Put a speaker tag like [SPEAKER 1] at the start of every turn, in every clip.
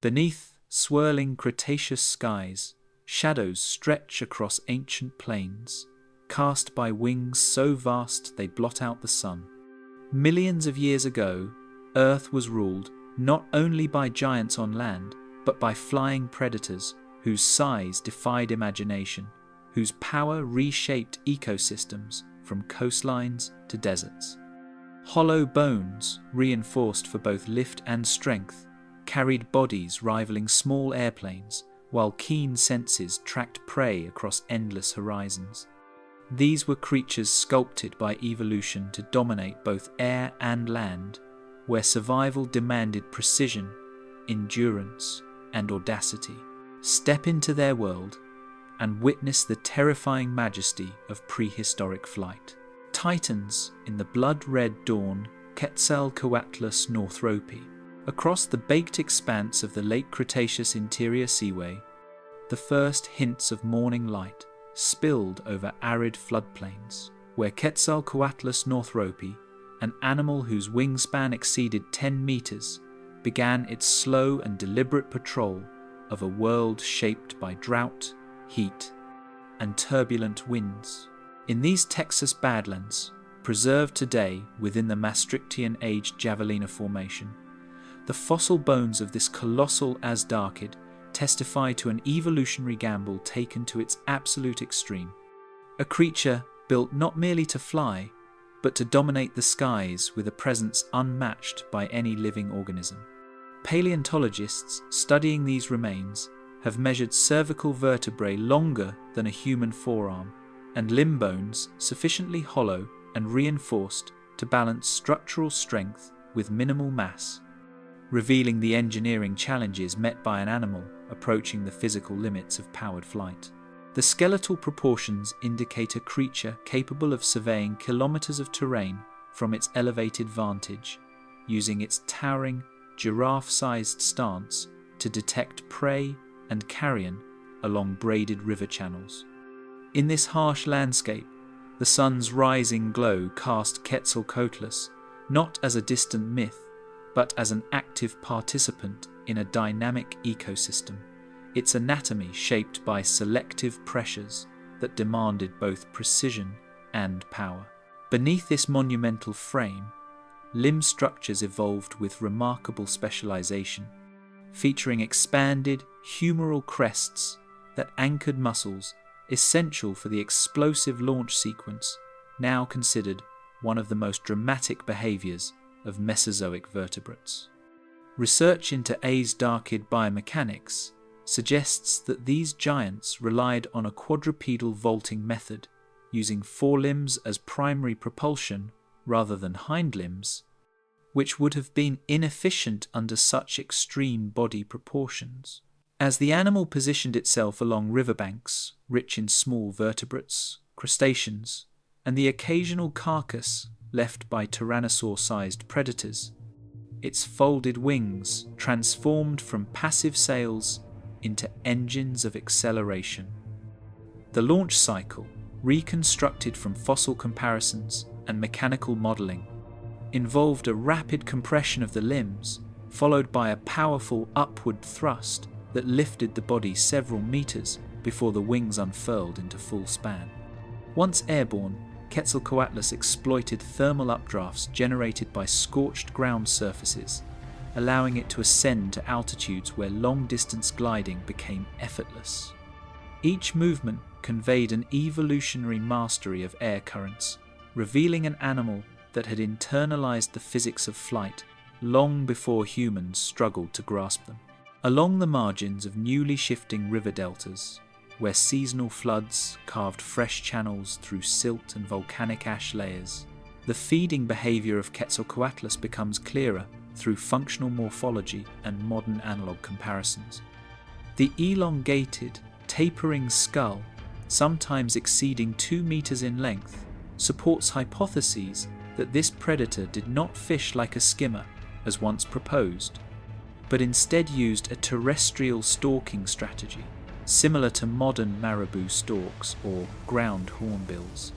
[SPEAKER 1] Beneath swirling Cretaceous skies, shadows stretch across ancient plains, cast by wings so vast they blot out the sun. Millions of years ago, Earth was ruled not only by giants on land, but by flying predators whose size defied imagination, whose power reshaped ecosystems from coastlines to deserts. Hollow bones, reinforced for both lift and strength, carried bodies rivaling small airplanes, while keen senses tracked prey across endless horizons. These were creatures sculpted by evolution to dominate both air and land, where survival demanded precision, endurance, and audacity. Step into their world and witness the terrifying majesty of prehistoric flight. Titans in the blood-red dawn, Quetzalcoatlus northropi. Across the baked expanse of the late Cretaceous interior seaway, the first hints of morning light spilled over arid floodplains, where Quetzalcoatlus northropi, an animal whose wingspan exceeded 10 meters, began its slow and deliberate patrol of a world shaped by drought, heat, and turbulent winds. In these Texas badlands, preserved today within the Maastrichtian-aged Javelina Formation, the fossil bones of this colossal Azdarchid testify to an evolutionary gamble taken to its absolute extreme. A creature built not merely to fly, but to dominate the skies with a presence unmatched by any living organism. Paleontologists studying these remains have measured cervical vertebrae longer than a human forearm, and limb bones sufficiently hollow and reinforced to balance structural strength with minimal mass, revealing the engineering challenges met by an animal approaching the physical limits of powered flight. The skeletal proportions indicate a creature capable of surveying kilometers of terrain from its elevated vantage, using its towering, giraffe-sized stance to detect prey and carrion along braided river channels. In this harsh landscape, the sun's rising glow cast Quetzalcoatlus not as a distant myth, but as an active participant in a dynamic ecosystem, its anatomy shaped by selective pressures that demanded both precision and power. Beneath this monumental frame, limb structures evolved with remarkable specialization, featuring expanded humeral crests that anchored muscles essential for the explosive launch sequence, now considered one of the most dramatic behaviors of Mesozoic vertebrates. Research into Azdarchid biomechanics suggests that these giants relied on a quadrupedal vaulting method, using forelimbs as primary propulsion rather than hind limbs, which would have been inefficient under such extreme body proportions. As the animal positioned itself along riverbanks rich in small vertebrates, crustaceans, and the occasional carcass left by tyrannosaur-sized predators, its folded wings transformed from passive sails into engines of acceleration. The launch cycle, reconstructed from fossil comparisons and mechanical modelling, involved a rapid compression of the limbs, followed by a powerful upward thrust that lifted the body several meters before the wings unfurled into full span. Once airborne, Quetzalcoatlus exploited thermal updrafts generated by scorched ground surfaces, allowing it to ascend to altitudes where long-distance gliding became effortless. Each movement conveyed an evolutionary mastery of air currents, revealing an animal that had internalized the physics of flight long before humans struggled to grasp them. Along the margins of newly shifting river deltas, where seasonal floods carved fresh channels through silt and volcanic ash layers, the feeding behavior of Quetzalcoatlus becomes clearer through functional morphology and modern analog comparisons. The elongated, tapering skull, sometimes exceeding 2 meters in length, supports hypotheses that this predator did not fish like a skimmer, as once proposed, but instead used a terrestrial stalking strategy, similar to modern marabou storks or ground hornbills.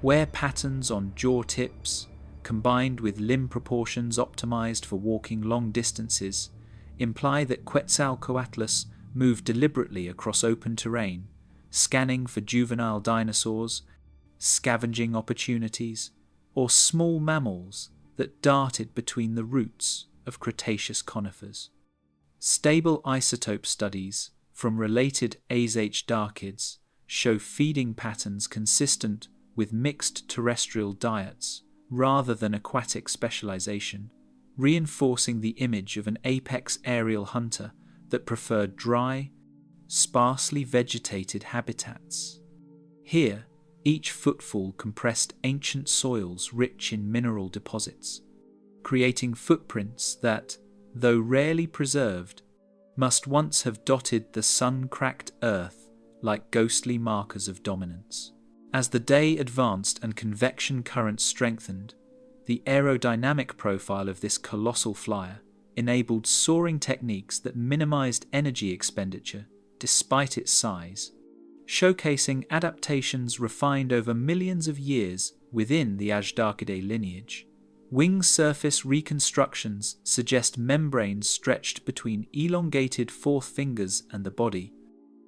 [SPEAKER 1] Wear patterns on jaw tips, combined with limb proportions optimized for walking long distances, imply that Quetzalcoatlus moved deliberately across open terrain, scanning for juvenile dinosaurs, scavenging opportunities, or small mammals that darted between the roots of Cretaceous conifers. Stable isotope studies from related Age darkids show feeding patterns consistent with mixed terrestrial diets rather than aquatic specialization, reinforcing the image of an apex aerial hunter that preferred dry, sparsely vegetated habitats. Here, each footfall compressed ancient soils rich in mineral deposits, creating footprints that, though rarely preserved, must once have dotted the sun-cracked earth like ghostly markers of dominance. As the day advanced and convection currents strengthened, the aerodynamic profile of this colossal flyer enabled soaring techniques that minimized energy expenditure despite its size, showcasing adaptations refined over millions of years within the Ajdarachidae lineage. Wing surface reconstructions suggest membranes stretched between elongated fourth fingers and the body,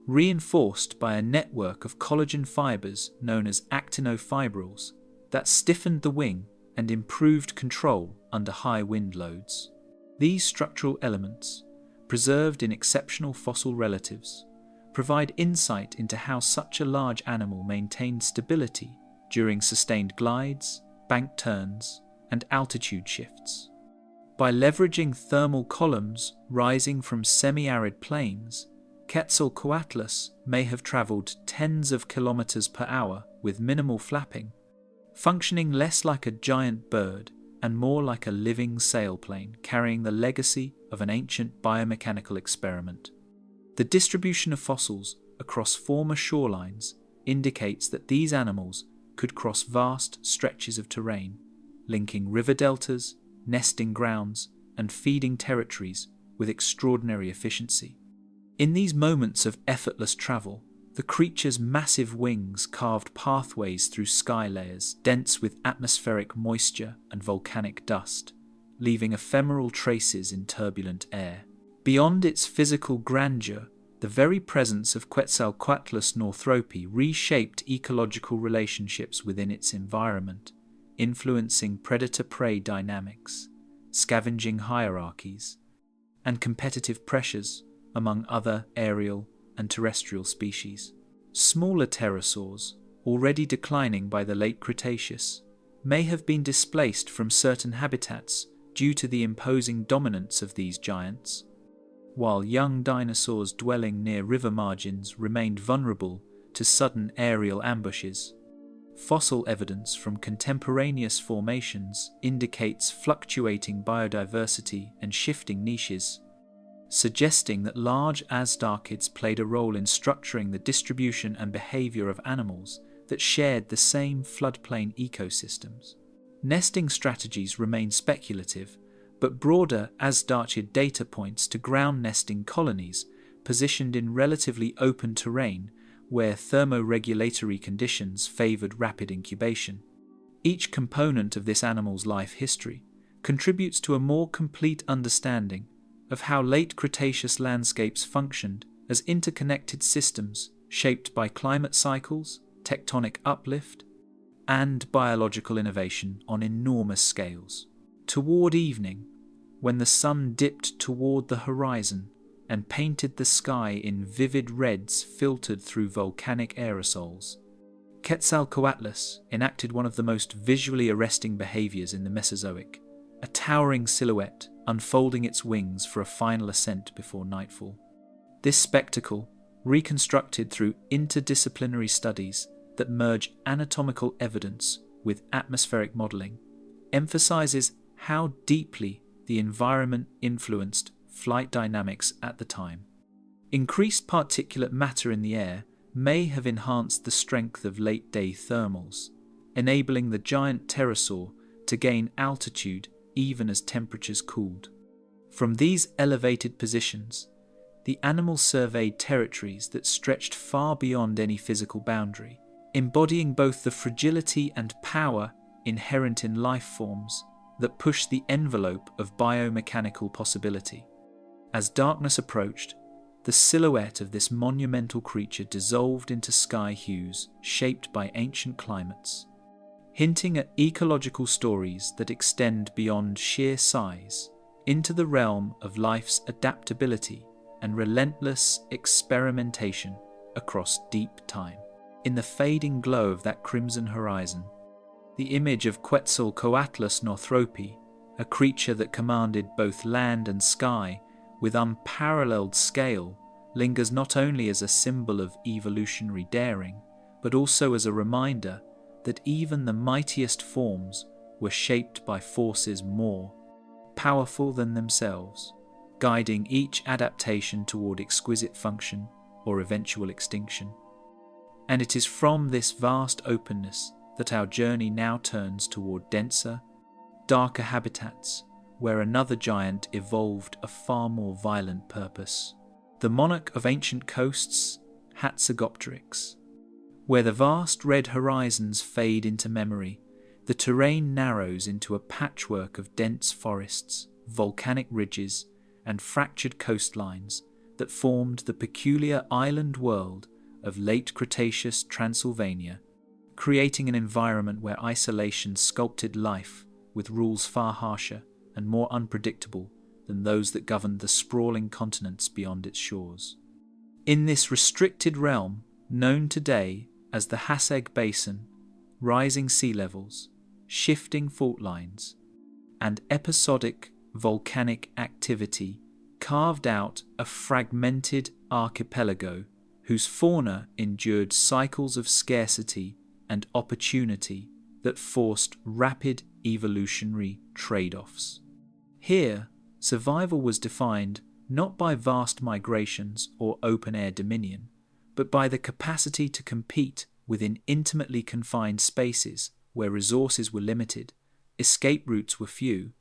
[SPEAKER 1] reinforced by a network of collagen fibers known as actinofibrils that stiffened the wing and improved control under high wind loads. These structural elements, preserved in exceptional fossil relatives, provide insight into how such a large animal maintained stability during sustained glides, bank turns, and altitude shifts. By leveraging thermal columns rising from semi-arid plains, Quetzalcoatlus may have traveled tens of kilometers per hour with minimal flapping, functioning less like a giant bird and more like a living sailplane carrying the legacy of an ancient biomechanical experiment. The distribution of fossils across former shorelines indicates that these animals could cross vast stretches of terrain, linking river deltas, nesting grounds, and feeding territories with extraordinary efficiency. In these moments of effortless travel, the creature's massive wings carved pathways through sky layers dense with atmospheric moisture and volcanic dust, leaving ephemeral traces in turbulent air. Beyond its physical grandeur, the very presence of Quetzalcoatlus northropi reshaped ecological relationships within its environment, influencing predator-prey dynamics, scavenging hierarchies, and competitive pressures among other aerial and terrestrial species. Smaller pterosaurs, already declining by the late Cretaceous, may have been displaced from certain habitats due to the imposing dominance of these giants, while young dinosaurs dwelling near river margins remained vulnerable to sudden aerial ambushes. Fossil evidence from contemporaneous formations indicates fluctuating biodiversity and shifting niches, suggesting that large Azhdarchids played a role in structuring the distribution and behavior of animals that shared the same floodplain ecosystems. Nesting strategies remain speculative, but broader Azhdarchid data points to ground nesting colonies positioned in relatively open terrain where thermoregulatory conditions favored rapid incubation. Each component of this animal's life history contributes to a more complete understanding of how late Cretaceous landscapes functioned as interconnected systems shaped by climate cycles, tectonic uplift, and biological innovation on enormous scales. Toward evening, when the sun dipped toward the horizon and painted the sky in vivid reds filtered through volcanic aerosols, Quetzalcoatlus enacted one of the most visually arresting behaviors in the Mesozoic, a towering silhouette unfolding its wings for a final ascent before nightfall. This spectacle, reconstructed through interdisciplinary studies that merge anatomical evidence with atmospheric modelling, emphasizes how deeply the environment influenced flight dynamics at the time. Increased particulate matter in the air may have enhanced the strength of late-day thermals, enabling the giant pterosaur to gain altitude even as temperatures cooled. From these elevated positions, the animal surveyed territories that stretched far beyond any physical boundary, embodying both the fragility and power inherent in life forms that push the envelope of biomechanical possibility. As darkness approached, the silhouette of this monumental creature dissolved into sky hues shaped by ancient climates, hinting at ecological stories that extend beyond sheer size into the realm of life's adaptability and relentless experimentation across deep time. In the fading glow of that crimson horizon, the image of Quetzalcoatlus Northropi, a creature that commanded both land and sky with unparalleled scale, lingers not only as a symbol of evolutionary daring, but also as a reminder that even the mightiest forms were shaped by forces more powerful than themselves, guiding each adaptation toward exquisite function or eventual extinction. And it is from this vast openness that our journey now turns toward denser, darker habitats, where another giant evolved a far more violent purpose. The monarch of ancient coasts, Hatzegopteryx. Where the vast red horizons fade into memory, the terrain narrows into a patchwork of dense forests, volcanic ridges, and fractured coastlines that formed the peculiar island world of late Cretaceous Transylvania, creating an environment where isolation sculpted life with rules far harsher and more unpredictable than those that governed the sprawling continents beyond its shores. In this restricted realm, known today as the Hasseg Basin, rising sea levels, shifting fault lines, and episodic volcanic activity carved out a fragmented archipelago whose fauna endured cycles of scarcity and opportunity that forced rapid evolutionary trade-offs. Here, survival was defined not by vast migrations or open-air dominion, but by the capacity to compete within intimately confined spaces where resources were limited, escape routes were few,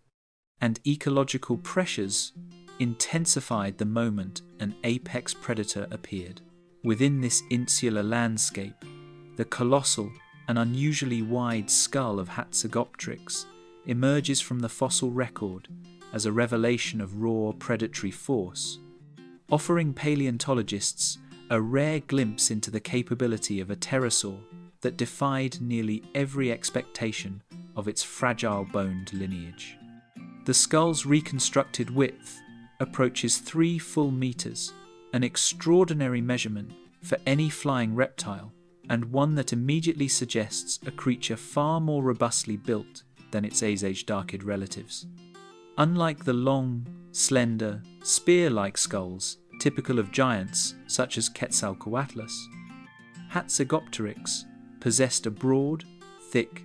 [SPEAKER 1] and ecological pressures intensified the moment an apex predator appeared. Within this insular landscape, the colossal and unusually wide skull of Hatzegopteryx emerges from the fossil record as a revelation of raw predatory force, offering paleontologists a rare glimpse into the capability of a pterosaur that defied nearly every expectation of its fragile-boned lineage. The skull's reconstructed width approaches 3 full meters, an extraordinary measurement for any flying reptile, and one that immediately suggests a creature far more robustly built than its age-darked relatives. Unlike the long, slender, spear-like skulls typical of giants such as Quetzalcoatlus, Hatzegopteryx possessed a broad, thick,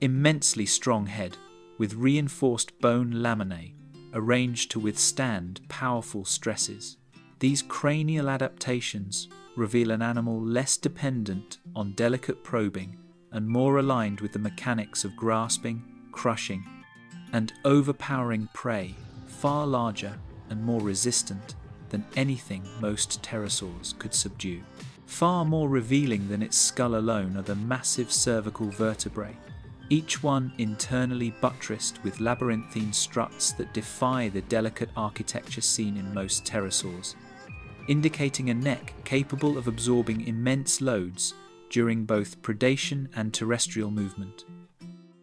[SPEAKER 1] immensely strong head with reinforced bone laminae arranged to withstand powerful stresses. These cranial adaptations reveal an animal less dependent on delicate probing and more aligned with the mechanics of grasping, crushing, and overpowering prey, far larger and more resistant than anything most pterosaurs could subdue. Far more revealing than its skull alone are the massive cervical vertebrae, each one internally buttressed with labyrinthine struts that defy the delicate architecture seen in most pterosaurs, indicating a neck capable of absorbing immense loads during both predation and terrestrial movement.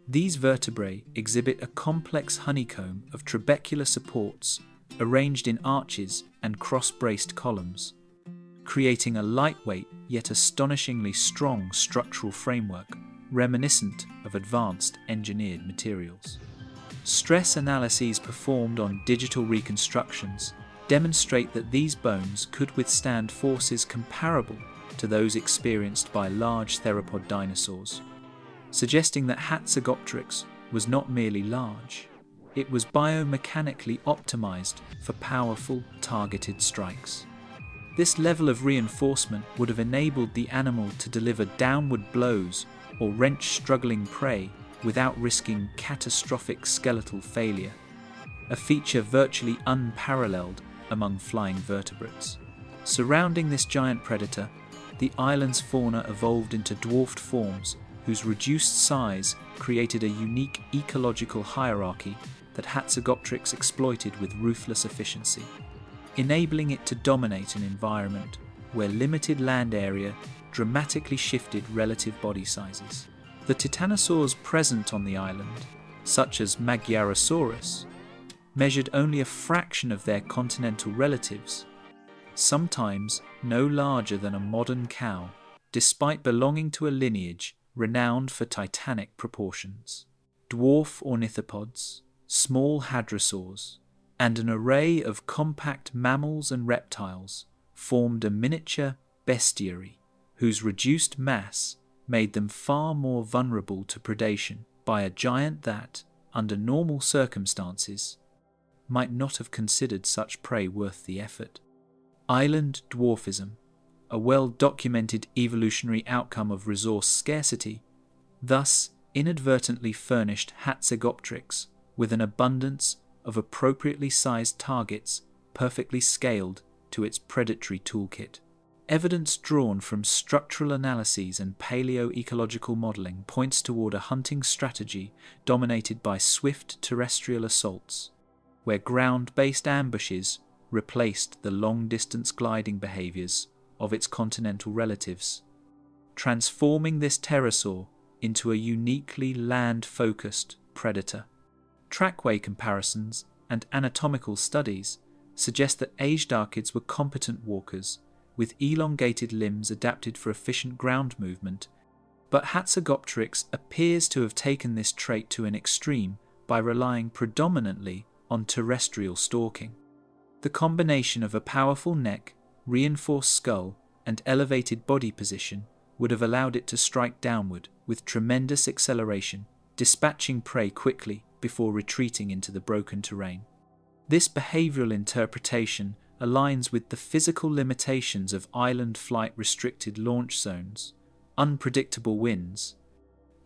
[SPEAKER 1] These vertebrae exhibit a complex honeycomb of trabecular supports arranged in arches and cross-braced columns, creating a lightweight yet astonishingly strong structural framework reminiscent of advanced engineered materials. Stress analyses performed on digital reconstructions demonstrate that these bones could withstand forces comparable to those experienced by large theropod dinosaurs, suggesting that Hatzegopteryx was not merely large, it was biomechanically optimized for powerful, targeted strikes. This level of reinforcement would have enabled the animal to deliver downward blows or wrench struggling prey without risking catastrophic skeletal failure, a feature virtually unparalleled among flying vertebrates. Surrounding this giant predator, the island's fauna evolved into dwarfed forms whose reduced size created a unique ecological hierarchy that Hatzegopteryx exploited with ruthless efficiency. enabling it to dominate an environment where limited land area dramatically shifted relative body sizes. The titanosaurs present on the island, such as Magyarosaurus, measured only a fraction of their continental relatives, sometimes no larger than a modern cow, despite belonging to a lineage renowned for titanic proportions. Dwarf ornithopods, small hadrosaurs, and an array of compact mammals and reptiles formed a miniature bestiary whose reduced mass made them far more vulnerable to predation by a giant that, under normal circumstances, might not have considered such prey worth the effort. Island dwarfism, a well-documented evolutionary outcome of resource scarcity, thus inadvertently furnished Hatzegopteryx with an abundance of appropriately sized targets perfectly scaled to its predatory toolkit. Evidence drawn from structural analyses and paleoecological modelling points toward a hunting strategy dominated by swift terrestrial assaults, where ground-based ambushes replaced the long-distance gliding behaviours of its continental relatives, transforming this pterosaur into a uniquely land-focused predator. Trackway comparisons and anatomical studies suggest that aged archids were competent walkers with elongated limbs adapted for efficient ground movement, but Hatzegopteryx appears to have taken this trait to an extreme by relying predominantly on terrestrial stalking. The combination of a powerful neck, reinforced skull, and elevated body position would have allowed it to strike downward with tremendous acceleration, dispatching prey quickly before retreating into the broken terrain. This behavioural interpretation aligns with the physical limitations of island flight-restricted launch zones, unpredictable winds,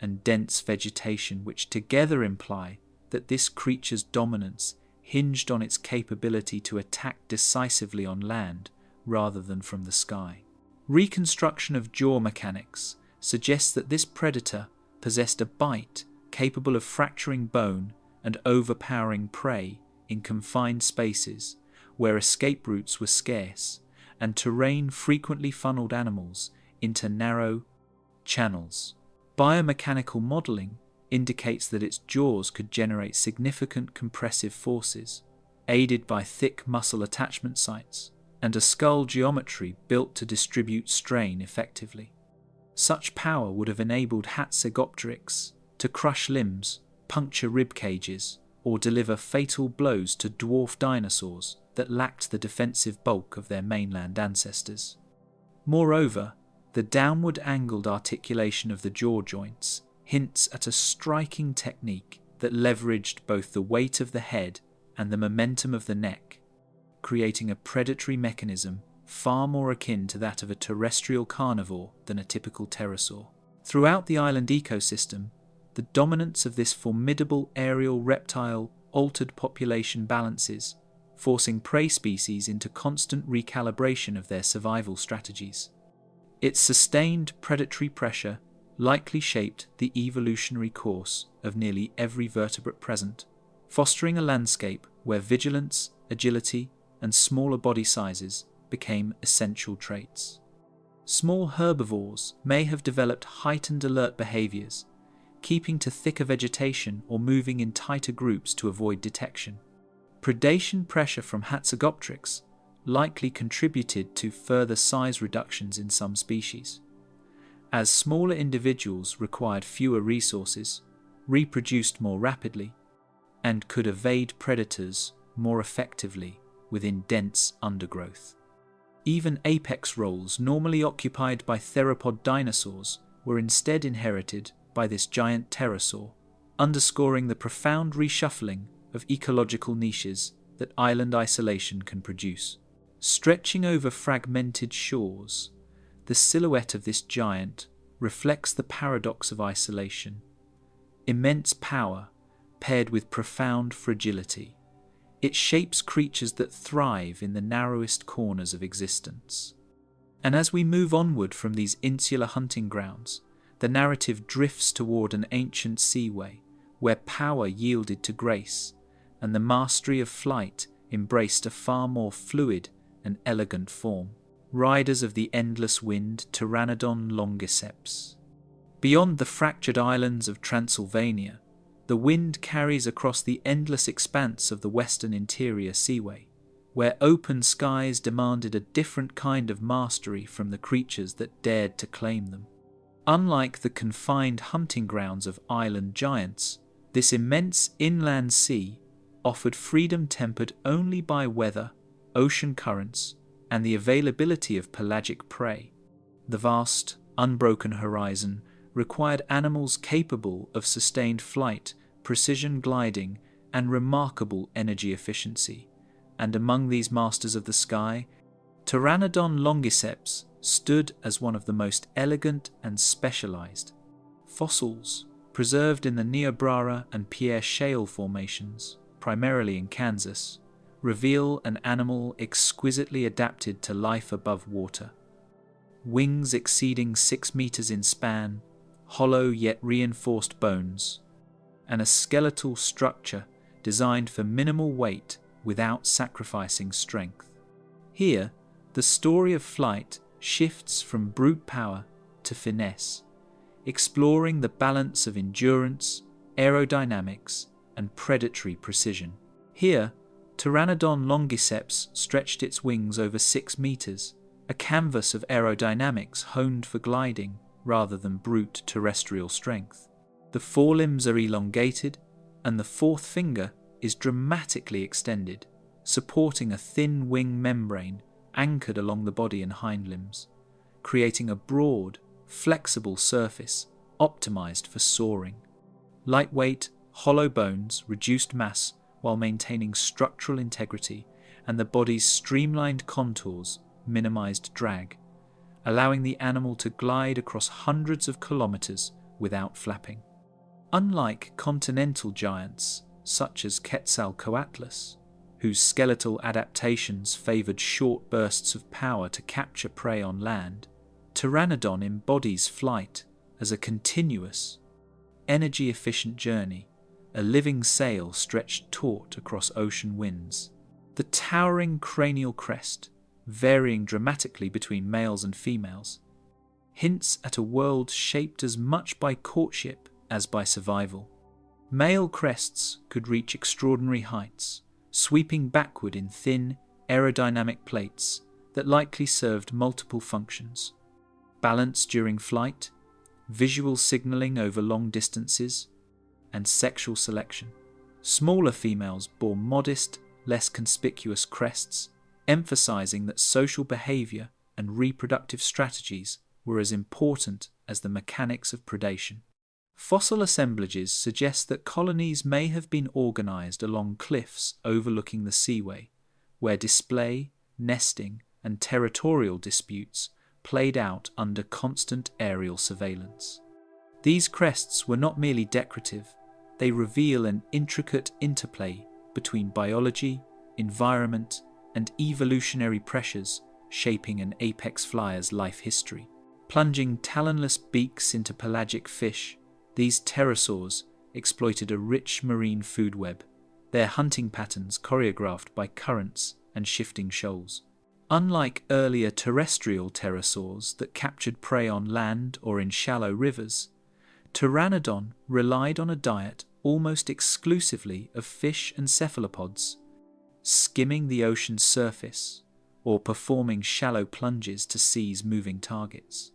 [SPEAKER 1] and dense vegetation, which together imply that this creature's dominance hinged on its capability to attack decisively on land rather than from the sky. Reconstruction of jaw mechanics suggests that this predator possessed a bite capable of fracturing bone and overpowering prey in confined spaces where escape routes were scarce, and terrain frequently funneled animals into narrow channels. Biomechanical modelling indicates that its jaws could generate significant compressive forces, aided by thick muscle attachment sites, and a skull geometry built to distribute strain effectively. Such power would have enabled Hatzegopteryx to crush limbs, puncture rib cages, or deliver fatal blows to dwarf dinosaurs that lacked the defensive bulk of their mainland ancestors. Moreover, the downward angled articulation of the jaw joints hints at a striking technique that leveraged both the weight of the head and the momentum of the neck, creating a predatory mechanism far more akin to that of a terrestrial carnivore than a typical pterosaur. Throughout the island ecosystem, the dominance of this formidable aerial reptile altered population balances, forcing prey species into constant recalibration of their survival strategies. Its sustained predatory pressure likely shaped the evolutionary course of nearly every vertebrate present, fostering a landscape where vigilance, agility, and smaller body sizes became essential traits. Small herbivores may have developed heightened alert behaviors, keeping to thicker vegetation or moving in tighter groups to avoid detection. Predation pressure from Hatzegopteryx likely contributed to further size reductions in some species, as smaller individuals required fewer resources, reproduced more rapidly, and could evade predators more effectively within dense undergrowth. Even apex roles normally occupied by theropod dinosaurs were instead inherited by this giant pterosaur, underscoring the profound reshuffling of ecological niches that island isolation can produce. Stretching over fragmented shores, the silhouette of this giant reflects the paradox of isolation. Immense power paired with profound fragility. It shapes creatures that thrive in the narrowest corners of existence. And as we move onward from these insular hunting grounds, the narrative drifts toward an ancient seaway where power yielded to grace and the mastery of flight embraced a far more fluid and elegant form. Riders of the endless wind, Pteranodon longiceps. Beyond the fractured islands of Transylvania, the wind carries across the endless expanse of the western interior seaway, where open skies demanded a different kind of mastery from the creatures that dared to claim them. Unlike the confined hunting grounds of island giants, this immense inland sea offered freedom tempered only by weather, ocean currents, and the availability of pelagic prey. The vast, unbroken horizon required animals capable of sustained flight, precision gliding, and remarkable energy efficiency. And among these masters of the sky, Pteranodon longiceps stood as one of the most elegant and specialized. Fossils, preserved in the Niobrara and Pierre Shale formations, primarily in Kansas, reveal an animal exquisitely adapted to life above water. Wings exceeding 6 meters in span, hollow yet reinforced bones, and a skeletal structure designed for minimal weight without sacrificing strength. Here, the story of flight shifts from brute power to finesse, exploring the balance of endurance, aerodynamics, and predatory precision. Here, Pteranodon longiceps stretched its wings over 6 meters, a canvas of aerodynamics honed for gliding rather than brute terrestrial strength. The forelimbs are elongated, and the fourth finger is dramatically extended, supporting a thin wing membrane anchored along the body and hind limbs, creating a broad, flexible surface optimized for soaring. Lightweight, hollow bones, reduced mass while maintaining structural integrity, and the body's streamlined contours minimized drag, allowing the animal to glide across hundreds of kilometers without flapping. Unlike continental giants such as Quetzalcoatlus, whose skeletal adaptations favored short bursts of power to capture prey on land, Pteranodon embodies flight as a continuous, energy-efficient journey, a living sail stretched taut across ocean winds. The towering cranial crest, varying dramatically between males and females, hints at a world shaped as much by courtship as by survival. Male crests could reach extraordinary heights, sweeping backward in thin, aerodynamic plates that likely served multiple functions: balance during flight, visual signaling over long distances, and sexual selection. Smaller females bore modest, less conspicuous crests, emphasizing that social behavior and reproductive strategies were as important as the mechanics of predation. Fossil assemblages suggest that colonies may have been organized along cliffs overlooking the seaway, where display, nesting, and territorial disputes played out under constant aerial surveillance. These crests were not merely decorative, they reveal an intricate interplay between biology, environment, and evolutionary pressures shaping an apex flyer's life history. Plunging talonless beaks into pelagic fish, these pterosaurs exploited a rich marine food web, their hunting patterns choreographed by currents and shifting shoals. Unlike earlier terrestrial pterosaurs that captured prey on land or in shallow rivers, Pteranodon relied on a diet almost exclusively of fish and cephalopods, skimming the ocean's surface or performing shallow plunges to seize moving targets.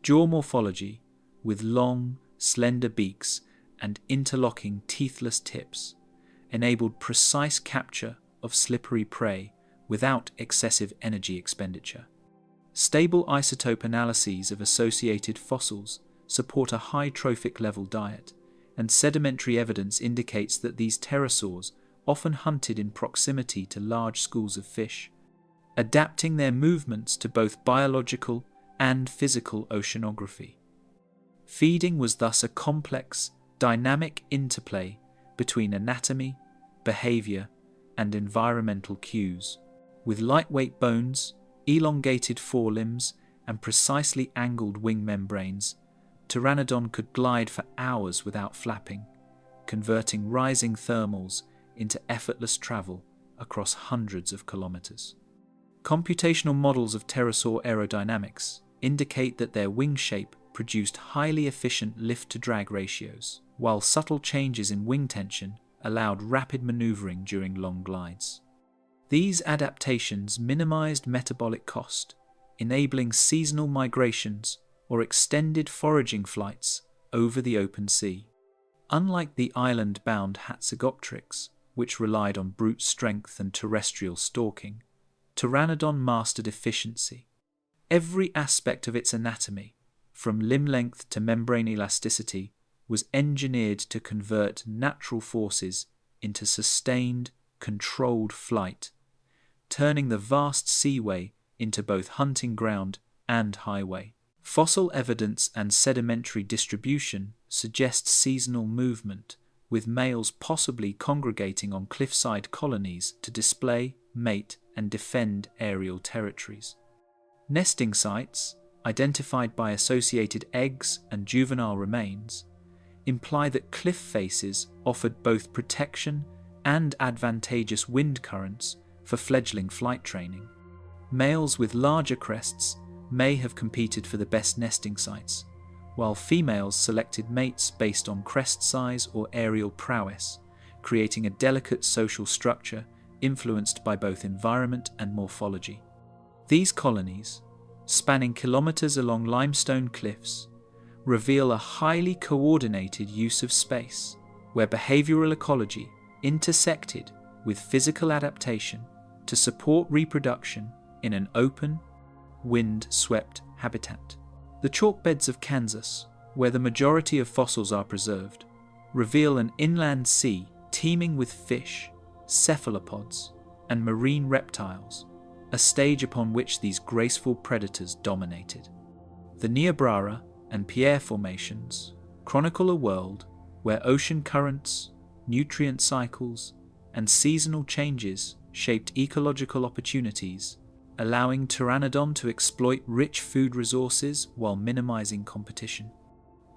[SPEAKER 1] Jaw morphology, with long, slender beaks and interlocking teethless tips, enabled precise capture of slippery prey without excessive energy expenditure. Stable isotope analyses of associated fossils support a high trophic level diet, and sedimentary evidence indicates that these pterosaurs often hunted in proximity to large schools of fish, adapting their movements to both biological and physical oceanography. Feeding was thus a complex, dynamic interplay between anatomy, behavior, and environmental cues. With lightweight bones, elongated forelimbs, and precisely angled wing membranes, Pteranodon could glide for hours without flapping, converting rising thermals into effortless travel across hundreds of kilometers. Computational models of pterosaur aerodynamics indicate that their wing shape produced highly efficient lift-to-drag ratios, while subtle changes in wing tension allowed rapid maneuvering during long glides. These adaptations minimized metabolic cost, enabling seasonal migrations or extended foraging flights over the open sea. Unlike the island-bound Hatzegopteryx, which relied on brute strength and terrestrial stalking, Pteranodon mastered efficiency. Every aspect of its anatomy, from limb length to membrane elasticity, was engineered to convert natural forces into sustained, controlled flight, turning the vast seaway into both hunting ground and highway. Fossil evidence and sedimentary distribution suggest seasonal movement, with males possibly congregating on cliffside colonies to display, mate, and defend aerial territories. Nesting sites, identified by associated eggs and juvenile remains, imply that cliff faces offered both protection and advantageous wind currents for fledgling flight training. Males with larger crests may have competed for the best nesting sites, while females selected mates based on crest size or aerial prowess, creating a delicate social structure influenced by both environment and morphology. These colonies, spanning kilometers along limestone cliffs, reveal a highly coordinated use of space, where behavioral ecology intersected with physical adaptation to support reproduction in an open, wind-swept habitat. The chalk beds of Kansas, where the majority of fossils are preserved, reveal an inland sea teeming with fish, cephalopods, and marine reptiles, a stage upon which these graceful predators dominated. The Niobrara and Pierre formations chronicle a world where ocean currents, nutrient cycles, and seasonal changes shaped ecological opportunities, allowing Pteranodon to exploit rich food resources while minimizing competition.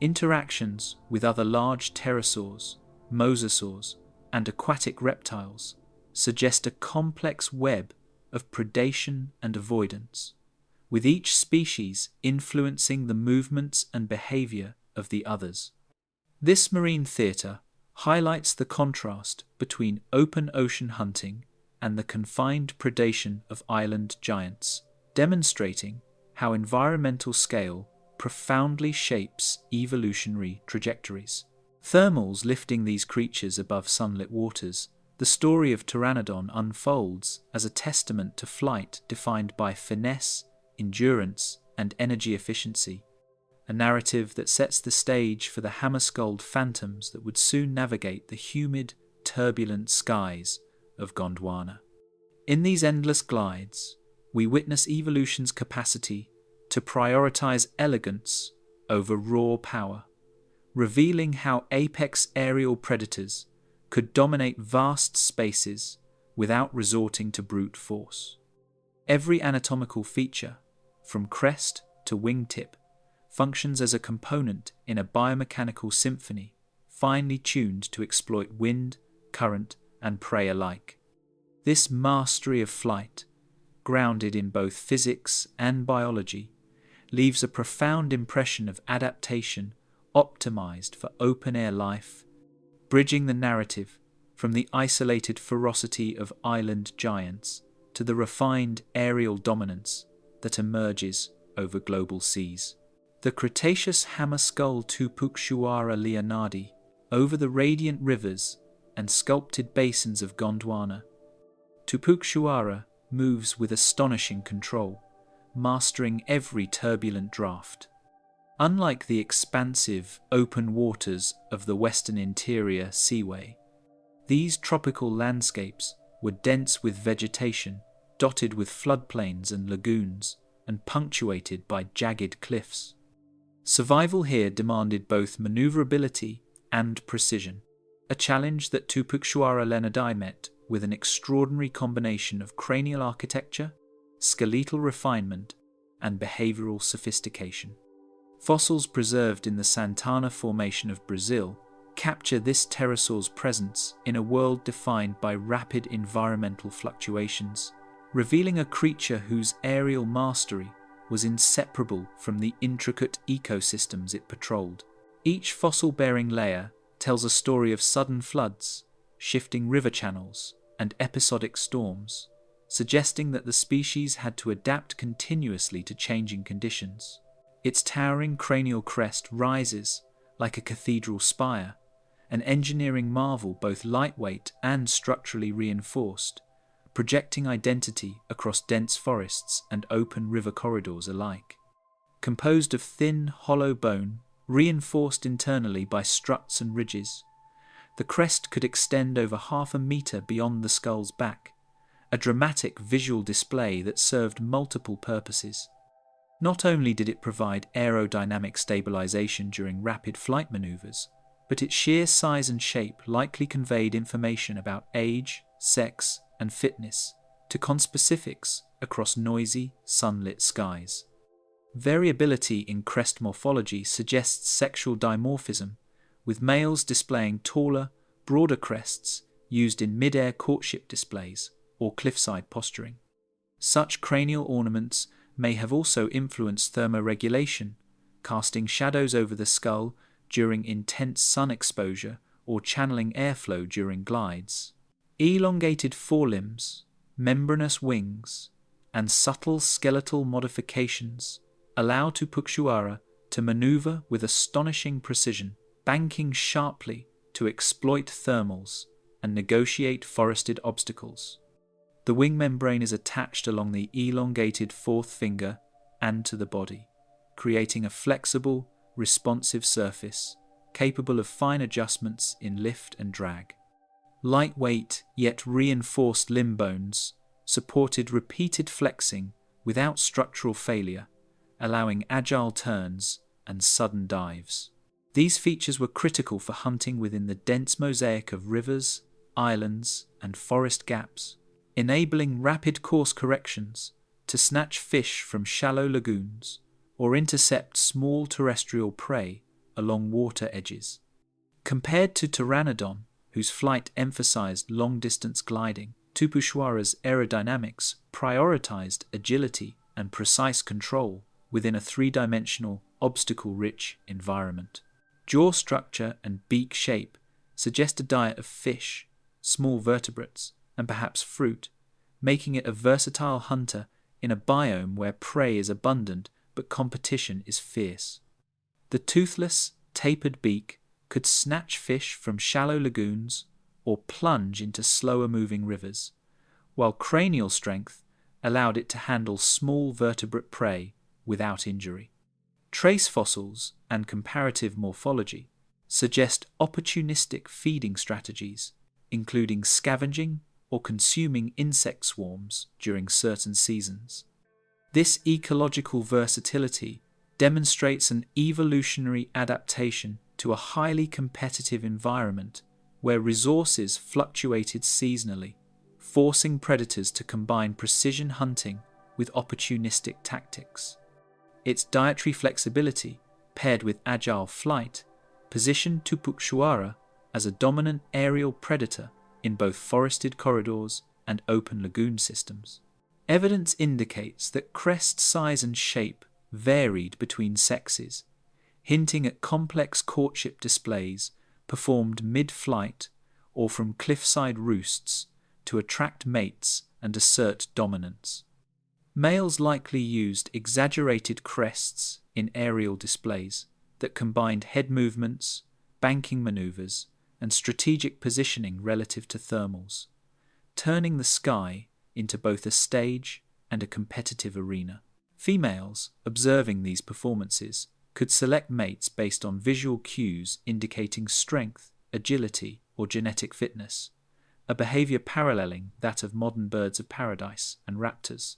[SPEAKER 1] Interactions with other large pterosaurs, mosasaurs, and aquatic reptiles suggest a complex web of predation and avoidance, with each species influencing the movements and behavior of the others. This marine theatre highlights the contrast between open ocean hunting and the confined predation of island giants, demonstrating how environmental scale profoundly shapes evolutionary trajectories. Thermals lifting these creatures above sunlit waters, the story of Pteranodon unfolds as a testament to flight defined by finesse, endurance, and energy efficiency, a narrative that sets the stage for the hammer-skulled phantoms that would soon navigate the humid, turbulent skies of Gondwana. In these endless glides, we witness evolution's capacity to prioritize elegance over raw power, revealing how apex aerial predators could dominate vast spaces without resorting to brute force. Every anatomical feature, from crest to wingtip, functions as a component in a biomechanical symphony finely tuned to exploit wind, current, and prey alike. This mastery of flight, grounded in both physics and biology, leaves a profound impression of adaptation optimized for open-air life, bridging the narrative from the isolated ferocity of island giants to the refined aerial dominance that emerges over global seas. The Cretaceous hammer-skull Tupuxuara leonardi over the radiant rivers and sculpted basins of Gondwana. Tupuxuara moves with astonishing control, mastering every turbulent draft. Unlike the expansive, open waters of the Western Interior Seaway, these tropical landscapes were dense with vegetation, dotted with floodplains and lagoons, and punctuated by jagged cliffs. Survival here demanded both maneuverability and precision, a challenge that Tupuxuara leonardi met with an extraordinary combination of cranial architecture, skeletal refinement, and behavioral sophistication. Fossils preserved in the Santana Formation of Brazil capture this pterosaur's presence in a world defined by rapid environmental fluctuations, revealing a creature whose aerial mastery was inseparable from the intricate ecosystems it patrolled. Each fossil-bearing layer tells a story of sudden floods, shifting river channels, and episodic storms, suggesting that the species had to adapt continuously to changing conditions. Its towering cranial crest rises like a cathedral spire, an engineering marvel both lightweight and structurally reinforced, projecting identity across dense forests and open river corridors alike. Composed of thin, hollow bone, reinforced internally by struts and ridges, the crest could extend over 1/2 meter beyond the skull's back, a dramatic visual display that served multiple purposes. Not only did it provide aerodynamic stabilization during rapid flight maneuvers, but its sheer size and shape likely conveyed information about age, sex, and fitness to conspecifics across noisy, sunlit skies. Variability in crest morphology suggests sexual dimorphism, with males displaying taller, broader crests used in mid-air courtship displays or cliffside posturing. Such cranial ornaments may have also influenced thermoregulation, casting shadows over the skull during intense sun exposure or channeling airflow during glides. Elongated forelimbs, membranous wings, and subtle skeletal modifications allow Tupacchuara to maneuver with astonishing precision, banking sharply to exploit thermals and negotiate forested obstacles. The wing membrane is attached along the elongated fourth finger and to the body, creating a flexible, responsive surface capable of fine adjustments in lift and drag. Lightweight yet reinforced limb bones supported repeated flexing without structural failure, allowing agile turns and sudden dives. These features were critical for hunting within the dense mosaic of rivers, islands, and forest gaps, enabling rapid course corrections to snatch fish from shallow lagoons or intercept small terrestrial prey along water edges. Compared to Pteranodon, whose flight emphasized long-distance gliding, Tupacchuara's aerodynamics prioritized agility and precise control within a three-dimensional, obstacle-rich environment. Jaw structure and beak shape suggest a diet of fish, small vertebrates, and perhaps fruit, making it a versatile hunter in a biome where prey is abundant but competition is fierce. The toothless, tapered beak could snatch fish from shallow lagoons or plunge into slower-moving rivers, while cranial strength allowed it to handle small vertebrate prey without injury. Trace fossils and comparative morphology suggest opportunistic feeding strategies, including scavenging or consuming insect swarms during certain seasons. This ecological versatility demonstrates an evolutionary adaptation to a highly competitive environment where resources fluctuated seasonally, forcing predators to combine precision hunting with opportunistic tactics. Its dietary flexibility, paired with agile flight, positioned Tupacchuara as a dominant aerial predator in both forested corridors and open lagoon systems. Evidence indicates that crest size and shape varied between sexes, hinting at complex courtship displays performed mid-flight or from cliffside roosts to attract mates and assert dominance. Males likely used exaggerated crests in aerial displays that combined head movements, banking maneuvers, and strategic positioning relative to thermals, turning the sky into both a stage and a competitive arena. Females, observing these performances, could select mates based on visual cues indicating strength, agility, or genetic fitness, a behavior paralleling that of modern birds of paradise and raptors.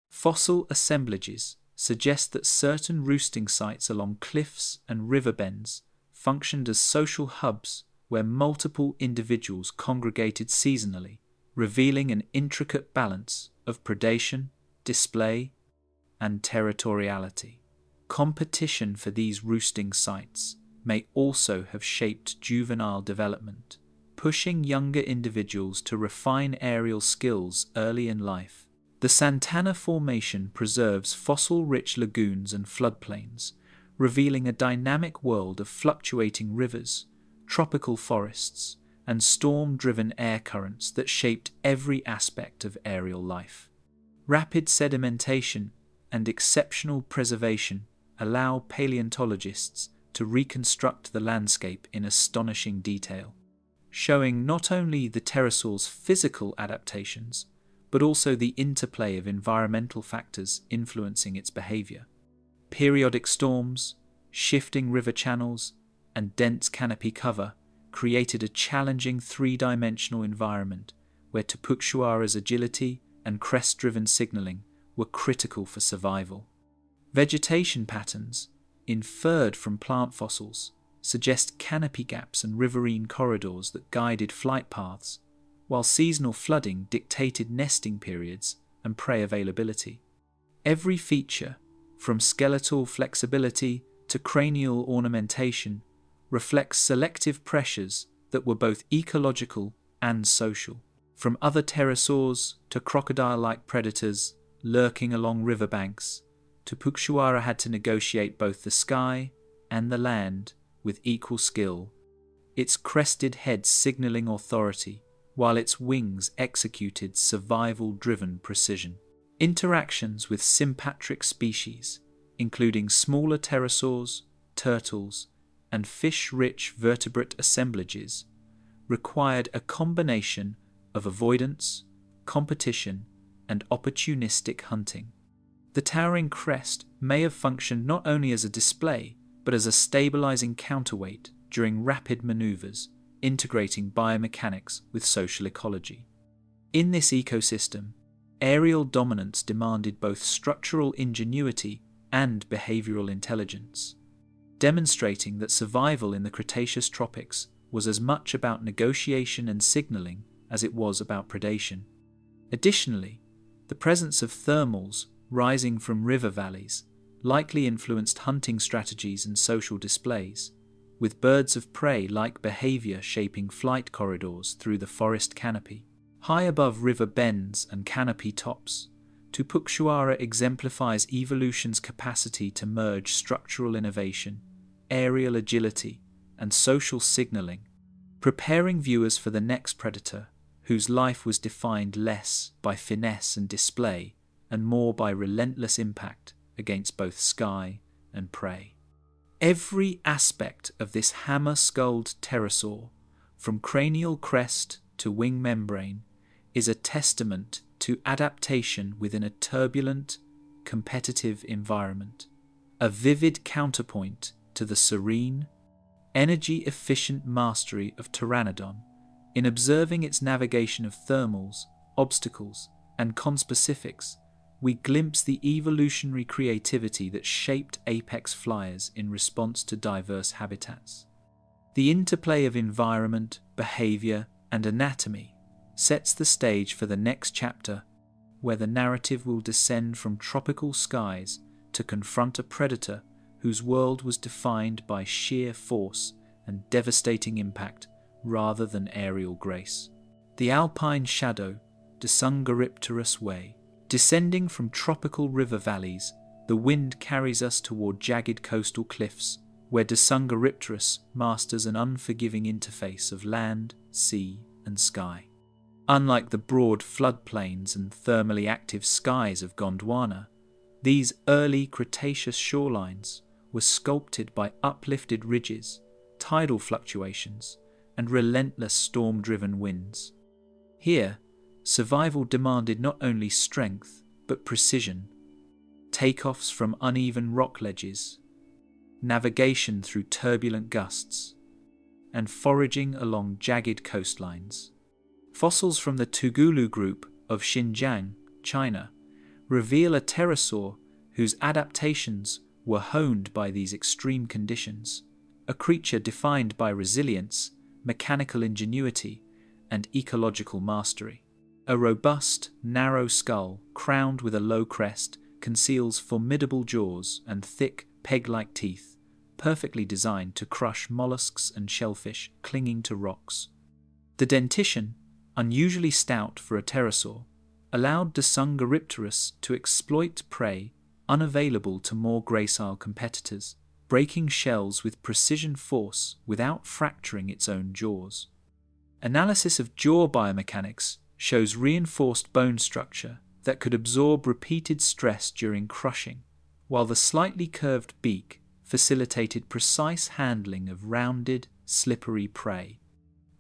[SPEAKER 1] Fossil assemblages suggest that certain roosting sites along cliffs and river bends functioned as social hubs where multiple individuals congregated seasonally, revealing an intricate balance of predation, display, and territoriality. Competition for these roosting sites may also have shaped juvenile development, pushing younger individuals to refine aerial skills early in life. The Santana Formation preserves fossil-rich lagoons and floodplains, revealing a dynamic world of fluctuating rivers, tropical forests, and storm-driven air currents that shaped every aspect of aerial life. Rapid sedimentation and exceptional preservation allow paleontologists to reconstruct the landscape in astonishing detail, showing not only the pterosaur's physical adaptations, but also the interplay of environmental factors influencing its behavior. Periodic storms, shifting river channels, and dense canopy cover created a challenging three-dimensional environment where Tupukchuara's agility and crest-driven signaling were critical for survival. Vegetation patterns, inferred from plant fossils, suggest canopy gaps and riverine corridors that guided flight paths, while seasonal flooding dictated nesting periods and prey availability. Every feature, from skeletal flexibility to cranial ornamentation, reflects selective pressures that were both ecological and social. From other pterosaurs to crocodile-like predators lurking along riverbanks, Tupukchuara had to negotiate both the sky and the land with equal skill, its crested head signaling authority, while its wings executed survival-driven precision. Interactions with sympatric species, including smaller pterosaurs, turtles, and fish-rich vertebrate assemblages, required a combination of avoidance, competition, and opportunistic hunting. The towering crest may have functioned not only as a display, but as a stabilizing counterweight during rapid maneuvers, integrating biomechanics with social ecology. In this ecosystem, aerial dominance demanded both structural ingenuity and behavioral intelligence, demonstrating that survival in the Cretaceous tropics was as much about negotiation and signaling as it was about predation. Additionally, the presence of thermals rising from river valleys likely influenced hunting strategies and social displays, with birds of prey-like behavior shaping flight corridors through the forest canopy. High above river bends and canopy tops, Tupukchuara exemplifies evolution's capacity to merge structural innovation, aerial agility, and social signaling, preparing viewers for the next predator, whose life was defined less by finesse and display and more by relentless impact against both sky and prey. Every aspect of this hammer-skulled pterosaur, from cranial crest to wing membrane, is a testament to adaptation within a turbulent, competitive environment, a vivid counterpoint to the serene, energy-efficient mastery of Pteranodon in observing its navigation of thermals, obstacles, and conspecifics. We glimpse the evolutionary creativity that shaped apex flyers in response to diverse habitats. The interplay of environment, behavior, and anatomy sets the stage for the next chapter, where the narrative will descend from tropical skies to confront a predator whose world was defined by sheer force and devastating impact rather than aerial grace. The alpine shadow, Desungaripterus Way. Descending from tropical river valleys, the wind carries us toward jagged coastal cliffs, where Desungaripterus masters an unforgiving interface of land, sea, and sky. Unlike the broad floodplains and thermally active skies of Gondwana, these early Cretaceous shorelines were sculpted by uplifted ridges, tidal fluctuations, and relentless storm-driven winds. Here, survival demanded not only strength, but precision. Takeoffs from uneven rock ledges, navigation through turbulent gusts, and foraging along jagged coastlines. Fossils from the Tugulu group of Xinjiang, China, reveal a pterosaur whose adaptations were honed by these extreme conditions, a creature defined by resilience, mechanical ingenuity, and ecological mastery. A robust, narrow skull, crowned with a low crest, conceals formidable jaws and thick, peg-like teeth, perfectly designed to crush mollusks and shellfish clinging to rocks. The dentition, unusually stout for a pterosaur, allowed Desungaripterus to exploit prey unavailable to more gracile competitors, breaking shells with precision force without fracturing its own jaws. Analysis of jaw biomechanics shows reinforced bone structure that could absorb repeated stress during crushing, while the slightly curved beak facilitated precise handling of rounded, slippery prey.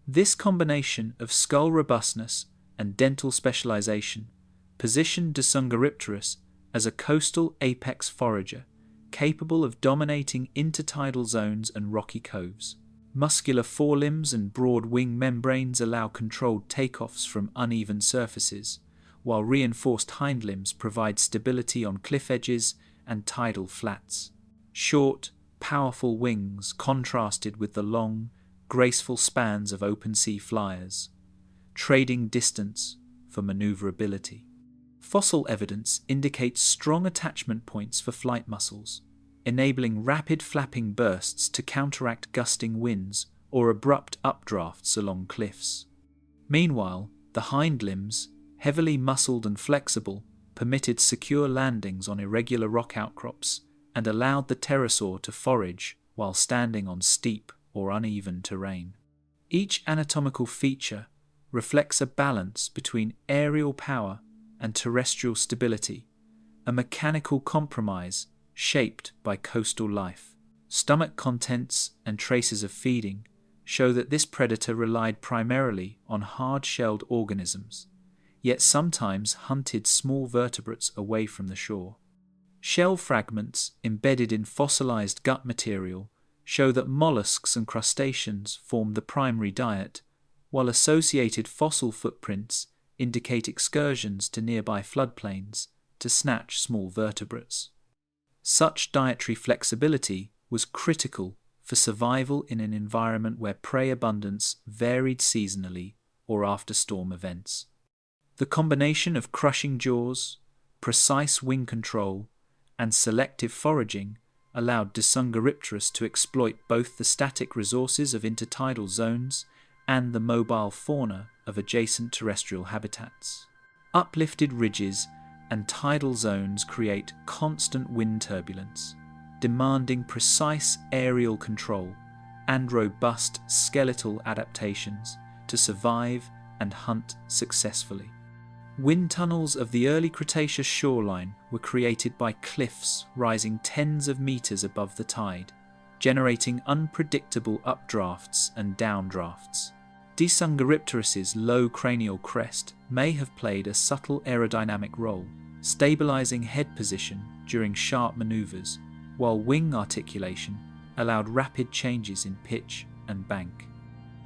[SPEAKER 1] This combination of skull robustness and dental specialization positioned Desungaripterus as a coastal apex forager capable of dominating intertidal zones and rocky coves. Muscular forelimbs and broad wing membranes allow controlled takeoffs from uneven surfaces, while reinforced hindlimbs provide stability on cliff edges and tidal flats. Short, powerful wings contrasted with the long, graceful spans of open-sea flyers, trading distance for maneuverability. Fossil evidence indicates strong attachment points for flight muscles, enabling rapid flapping bursts to counteract gusting winds or abrupt updrafts along cliffs. Meanwhile, the hind limbs, heavily muscled and flexible, permitted secure landings on irregular rock outcrops and allowed the pterosaur to forage while standing on steep or uneven terrain. Each anatomical feature reflects a balance between aerial power and terrestrial stability, a mechanical compromise shaped by coastal life. Stomach contents and traces of feeding show that this predator relied primarily on hard-shelled organisms, yet sometimes hunted small vertebrates away from the shore. Shell fragments embedded in fossilized gut material show that mollusks and crustaceans formed the primary diet, while associated fossil footprints indicate excursions to nearby floodplains to snatch small vertebrates. Such dietary flexibility was critical for survival in an environment where prey abundance varied seasonally or after storm events. The combination of crushing jaws, precise wing control, and selective foraging allowed Desungaripterus to exploit both the static resources of intertidal zones and the mobile fauna of adjacent terrestrial habitats. Uplifted ridges and tidal zones create constant wind turbulence, demanding precise aerial control and robust skeletal adaptations to survive and hunt successfully. Wind tunnels of the early Cretaceous shoreline were created by cliffs rising tens of meters above the tide, generating unpredictable updrafts and downdrafts. Desungaripterus's low cranial crest may have played a subtle aerodynamic role, stabilizing head position during sharp maneuvers, while wing articulation allowed rapid changes in pitch and bank.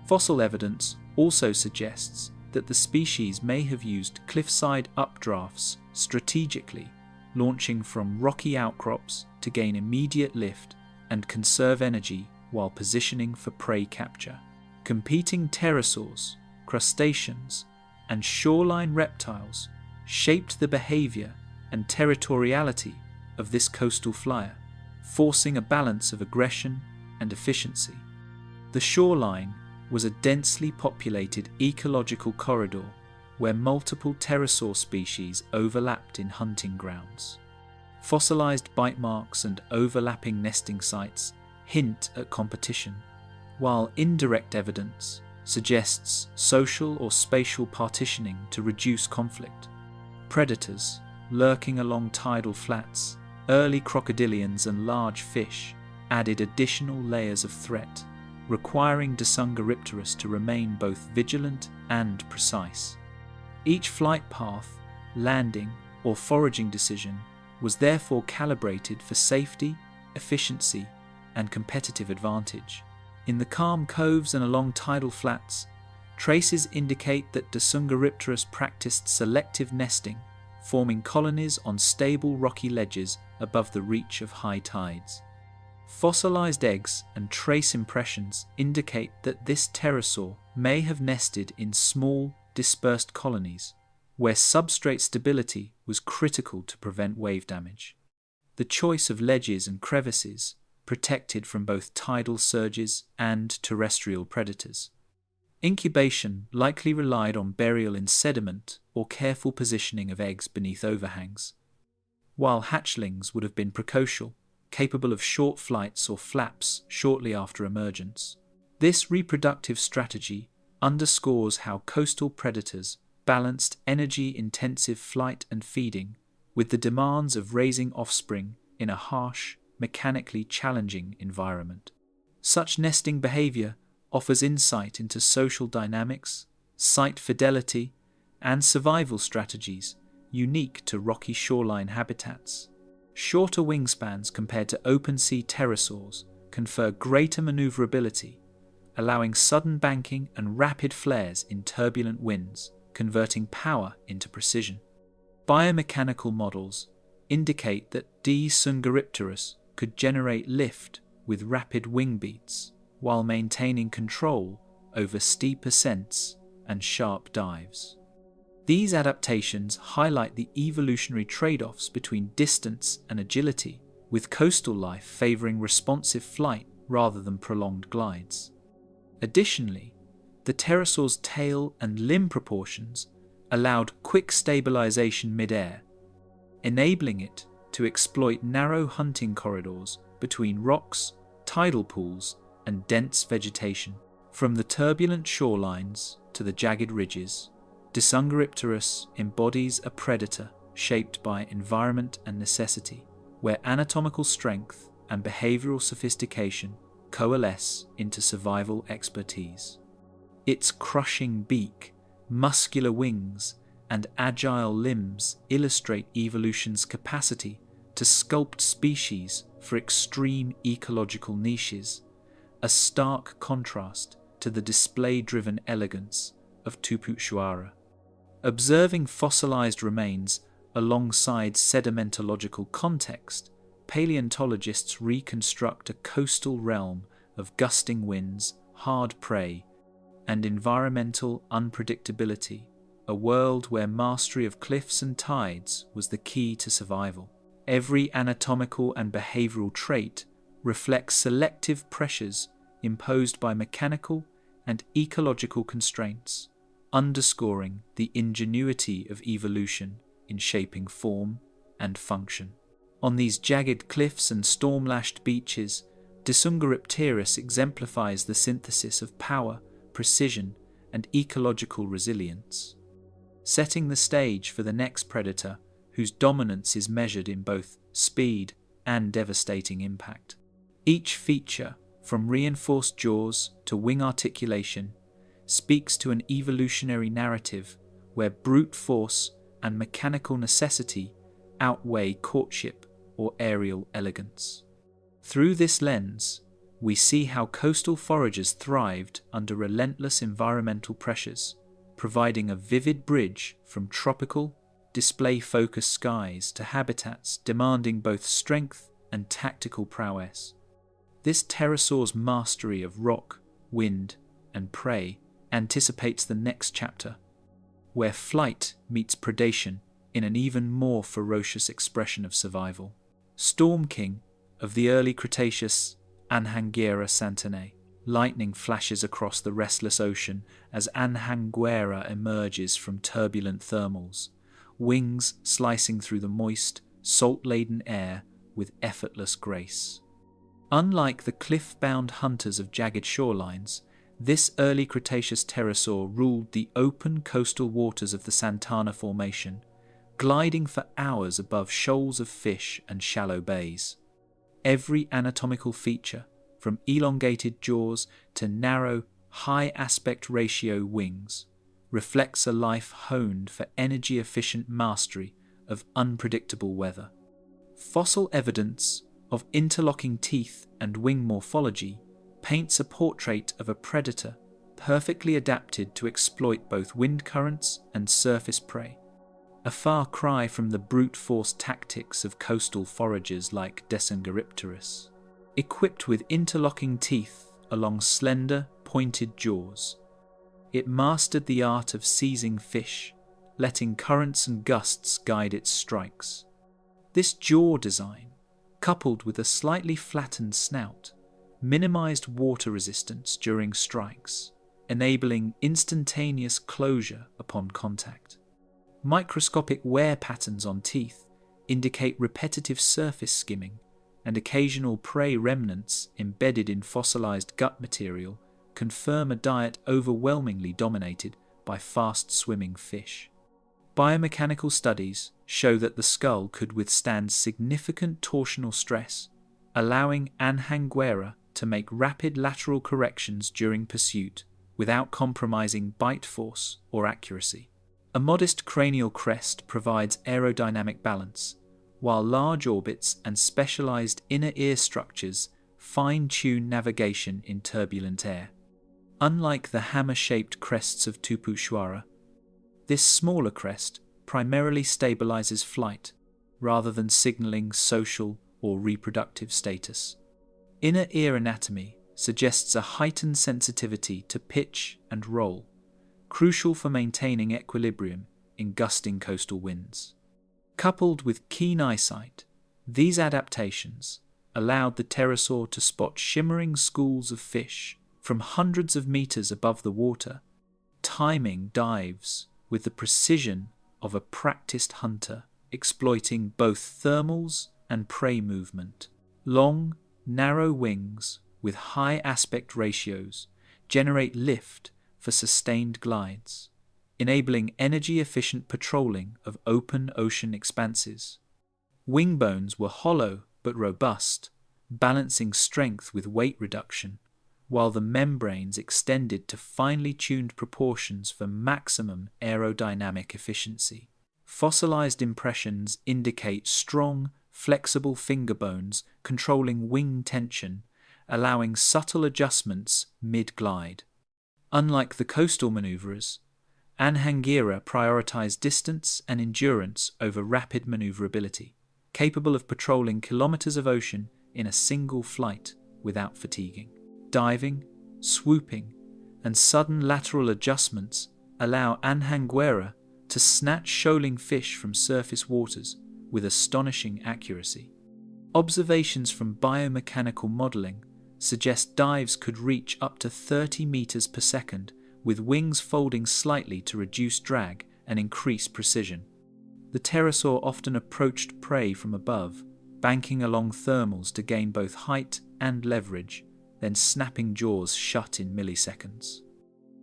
[SPEAKER 1] Fossil evidence also suggests that the species may have used cliffside updrafts strategically, launching from rocky outcrops to gain immediate lift and conserve energy while positioning for prey capture. Competing pterosaurs, crustaceans, and shoreline reptiles shaped the behavior and territoriality of this coastal flyer, forcing a balance of aggression and efficiency. The shoreline was a densely populated ecological corridor where multiple pterosaur species overlapped in hunting grounds. Fossilized bite marks and overlapping nesting sites hint at competition, while indirect evidence suggests social or spatial partitioning to reduce conflict. Predators lurking along tidal flats, early crocodilians and large fish added additional layers of threat, requiring Desungaripterus to remain both vigilant and precise. Each flight path, landing, or foraging decision was therefore calibrated for safety, efficiency, and competitive advantage. In the calm coves and along tidal flats, traces indicate that Desungaripterus practiced selective nesting, forming colonies on stable rocky ledges above the reach of high tides. Fossilized eggs and trace impressions indicate that this pterosaur may have nested in small, dispersed colonies, where substrate stability was critical to prevent wave damage. The choice of ledges and crevices protected from both tidal surges and terrestrial predators. Incubation likely relied on burial in sediment or careful positioning of eggs beneath overhangs, while hatchlings would have been precocial, capable of short flights or flaps shortly after emergence. This reproductive strategy underscores how coastal predators balanced energy-intensive flight and feeding with the demands of raising offspring in a harsh, mechanically challenging environment. Such nesting behavior offers insight into social dynamics, site fidelity, and survival strategies unique to rocky shoreline habitats. Shorter wingspans compared to open-sea pterosaurs confer greater maneuverability, allowing sudden banking and rapid flares in turbulent winds, converting power into precision. Biomechanical models indicate that D. Sungaripterus could generate lift with rapid wing beats while maintaining control over steep ascents and sharp dives. These adaptations highlight the evolutionary trade-offs between distance and agility, with coastal life favoring responsive flight rather than prolonged glides. Additionally, the pterosaur's tail and limb proportions allowed quick stabilization mid-air, enabling it to exploit narrow hunting corridors between rocks, tidal pools, and dense vegetation. From the turbulent shorelines to the jagged ridges, Disungaripterus embodies a predator shaped by environment and necessity, where anatomical strength and behavioral sophistication coalesce into survival expertise. Its crushing beak, muscular wings, and agile limbs illustrate evolution's capacity to sculpt species for extreme ecological niches, a stark contrast to the display-driven elegance of Tuputsuara. Observing fossilized remains alongside sedimentological context, paleontologists reconstruct a coastal realm of gusting winds, hard prey, and environmental unpredictability, a world where mastery of cliffs and tides was the key to survival. Every anatomical and behavioral trait reflects selective pressures imposed by mechanical and ecological constraints, underscoring the ingenuity of evolution in shaping form and function. On these jagged cliffs and storm-lashed beaches, Disungaripterus exemplifies the synthesis of power, precision, and ecological resilience, setting the stage for the next predator whose dominance is measured in both speed and devastating impact. Each feature, from reinforced jaws to wing articulation, speaks to an evolutionary narrative where brute force and mechanical necessity outweigh courtship or aerial elegance. Through this lens, we see how coastal foragers thrived under relentless environmental pressures, providing a vivid bridge from tropical, display-focused skies to habitats demanding both strength and tactical prowess. This pterosaur's mastery of rock, wind, and prey anticipates the next chapter, where flight meets predation in an even more ferocious expression of survival. Storm King of the early Cretaceous, Anhanguera Santanay. Lightning flashes across the restless ocean as Anhanguera emerges from turbulent thermals, wings slicing through the moist, salt-laden air with effortless grace. Unlike the cliff-bound hunters of jagged shorelines, this early Cretaceous pterosaur ruled the open coastal waters of the Santana Formation, gliding for hours above shoals of fish and shallow bays. Every anatomical feature, from elongated jaws to narrow, high aspect ratio wings, reflects a life honed for energy-efficient mastery of unpredictable weather. Fossil evidence of interlocking teeth and wing morphology paints a portrait of a predator perfectly adapted to exploit both wind currents and surface prey, a far cry from the brute force tactics of coastal foragers like Disungaripterus. Equipped with interlocking teeth along slender, pointed jaws, it mastered the art of seizing fish, letting currents and gusts guide its strikes. This jaw design, coupled with a slightly flattened snout, minimized water resistance during strikes, enabling instantaneous closure upon contact. Microscopic wear patterns on teeth indicate repetitive surface skimming, and occasional prey remnants embedded in fossilized gut material confirm a diet overwhelmingly dominated by fast-swimming fish. Biomechanical studies show that the skull could withstand significant torsional stress, allowing Anhanguera to make rapid lateral corrections during pursuit without compromising bite force or accuracy. A modest cranial crest provides aerodynamic balance, while large orbits and specialized inner ear structures fine-tune navigation in turbulent air. Unlike the hammer-shaped crests of Tupushwara, this smaller crest primarily stabilizes flight rather than signaling social or reproductive status. Inner ear anatomy suggests a heightened sensitivity to pitch and roll, crucial for maintaining equilibrium in gusting coastal winds. Coupled with keen eyesight, these adaptations allowed the pterosaur to spot shimmering schools of fish from hundreds of meters above the water, timing dives with the precision of a practiced hunter, exploiting both thermals and prey movement. Long, narrow wings with high aspect ratios generate lift for sustained glides, enabling energy-efficient patrolling of open ocean expanses. Wing bones were hollow but robust, balancing strength with weight reduction, while the membranes extended to finely tuned proportions for maximum aerodynamic efficiency. Fossilized impressions indicate strong, flexible finger bones controlling wing tension, allowing subtle adjustments mid-glide. Unlike the coastal maneuverers, Anhanguera prioritized distance and endurance over rapid maneuverability, capable of patrolling kilometers of ocean in a single flight without fatiguing. Diving, swooping, and sudden lateral adjustments allow Anhanguera to snatch shoaling fish from surface waters with astonishing accuracy. Observations from biomechanical modeling suggest dives could reach up to 30 meters per second, with wings folding slightly to reduce drag and increase precision. The pterosaur often approached prey from above, banking along thermals to gain both height and leverage, then snapping jaws shut in milliseconds.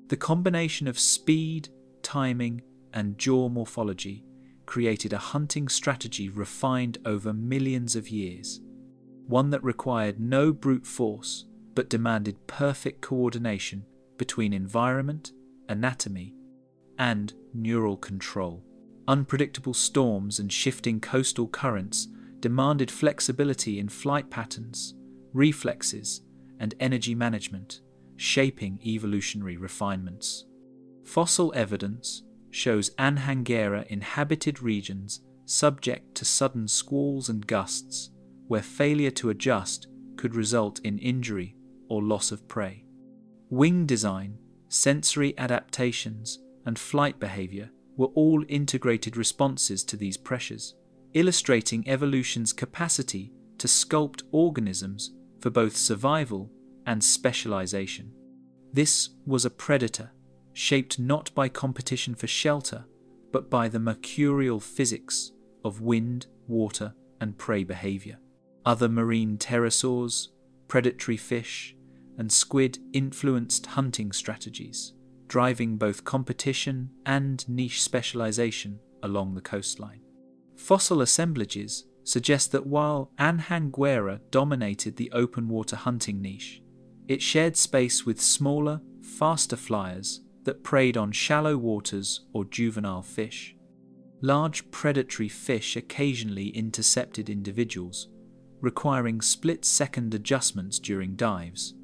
[SPEAKER 1] The combination of speed, timing, and jaw morphology created a hunting strategy refined over millions of years, one that required no brute force but demanded perfect coordination between environment, anatomy, and neural control. Unpredictable storms and shifting coastal currents demanded flexibility in flight patterns, reflexes, and energy management, shaping evolutionary refinements. Fossil evidence shows Anhanguera in inhabited regions subject to sudden squalls and gusts, where failure to adjust could result in injury or loss of prey. Wing design, sensory adaptations, and flight behavior were all integrated responses to these pressures, illustrating evolution's capacity to sculpt organisms for both survival and specialization. This was a predator, shaped not by competition for shelter, but by the mercurial physics of wind, water, and prey behavior. Other marine pterosaurs, predatory fish, and squid influenced hunting strategies, driving both competition and niche specialization along the coastline. Fossil assemblages suggest that while Anhanguera dominated the open water hunting niche, it shared space with smaller, faster flyers that preyed on shallow waters or juvenile fish. Large predatory fish occasionally intercepted individuals, requiring split-second adjustments during dives.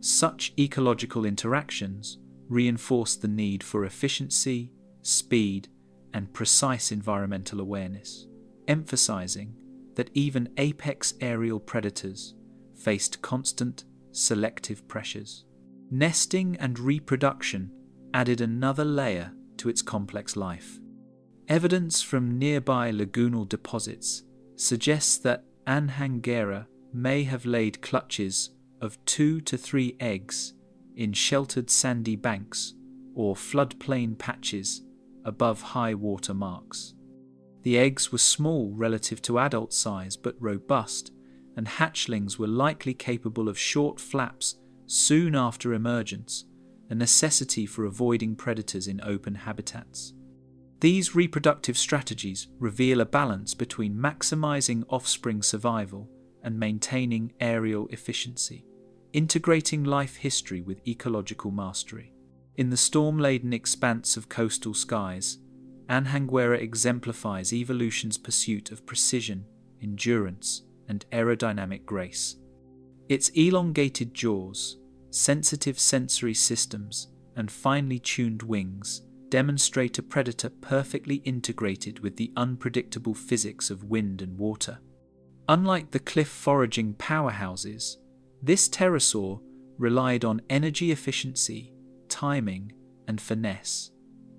[SPEAKER 1] Such ecological interactions reinforce the need for efficiency, speed, and precise environmental awareness, emphasizing that even apex aerial predators faced constant, selective pressures. Nesting and reproduction added another layer to its complex life. Evidence from nearby lagoonal deposits suggests that Anhangera may have laid clutches of 2 to 3 eggs in sheltered sandy banks or floodplain patches above high water marks. The eggs were small relative to adult size but robust, and hatchlings were likely capable of short flaps soon after emergence, a necessity for avoiding predators in open habitats. These reproductive strategies reveal a balance between maximizing offspring survival and maintaining aerial efficiency, integrating life history with ecological mastery. In the storm-laden expanse of coastal skies, Anhanguera exemplifies evolution's pursuit of precision, endurance, and aerodynamic grace. Its elongated jaws, sensitive sensory systems, and finely tuned wings demonstrate a predator perfectly integrated with the unpredictable physics of wind and water. Unlike the cliff foraging powerhouses, this pterosaur relied on energy efficiency, timing, and finesse,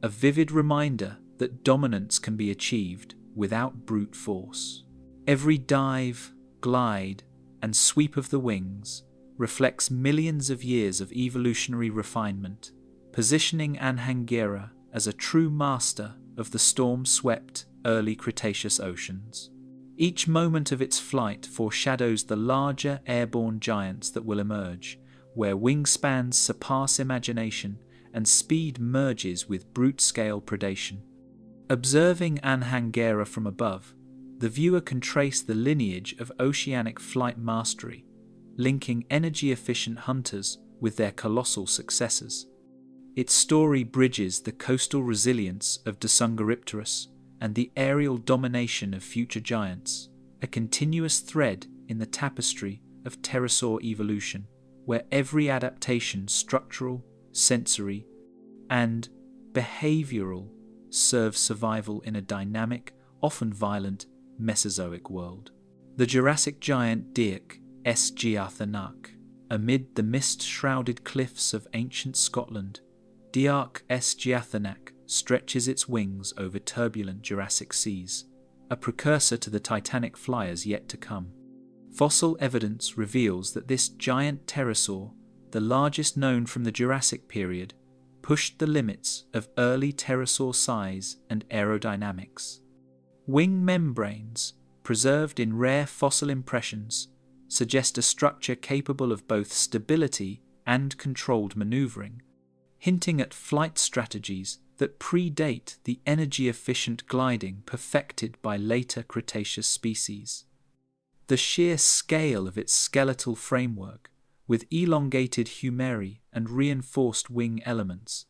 [SPEAKER 1] a vivid reminder that dominance can be achieved without brute force. Every dive, glide, and sweep of the wings reflects millions of years of evolutionary refinement, positioning Anhanguera as a true master of the storm-swept early Cretaceous oceans. Each moment of its flight foreshadows the larger airborne giants that will emerge, where wingspans surpass imagination and speed merges with brute-scale predation. Observing Anhanguera from above, the viewer can trace the lineage of oceanic flight mastery, linking energy-efficient hunters with their colossal successors. Its story bridges the coastal resilience of Dasyungaripterus and the aerial domination of future giants, a continuous thread in the tapestry of pterosaur evolution, where every adaptation, structural, sensory, and behavioral, serves survival in a dynamic, often violent, Mesozoic world. The Jurassic giant Dearc S. giathanak. Amid the mist-shrouded cliffs of ancient Scotland, Dearc S. giathanak stretches its wings over turbulent Jurassic seas, a precursor to the titanic flyers yet to come. Fossil evidence reveals that this giant pterosaur, the largest known from the Jurassic period, pushed the limits of early pterosaur size and aerodynamics. Wing membranes, preserved in rare fossil impressions, suggest a structure capable of both stability and controlled maneuvering, hinting at flight strategies that predate the energy-efficient gliding perfected by later Cretaceous species. The sheer scale of its skeletal framework, with elongated humeri and reinforced wing elements,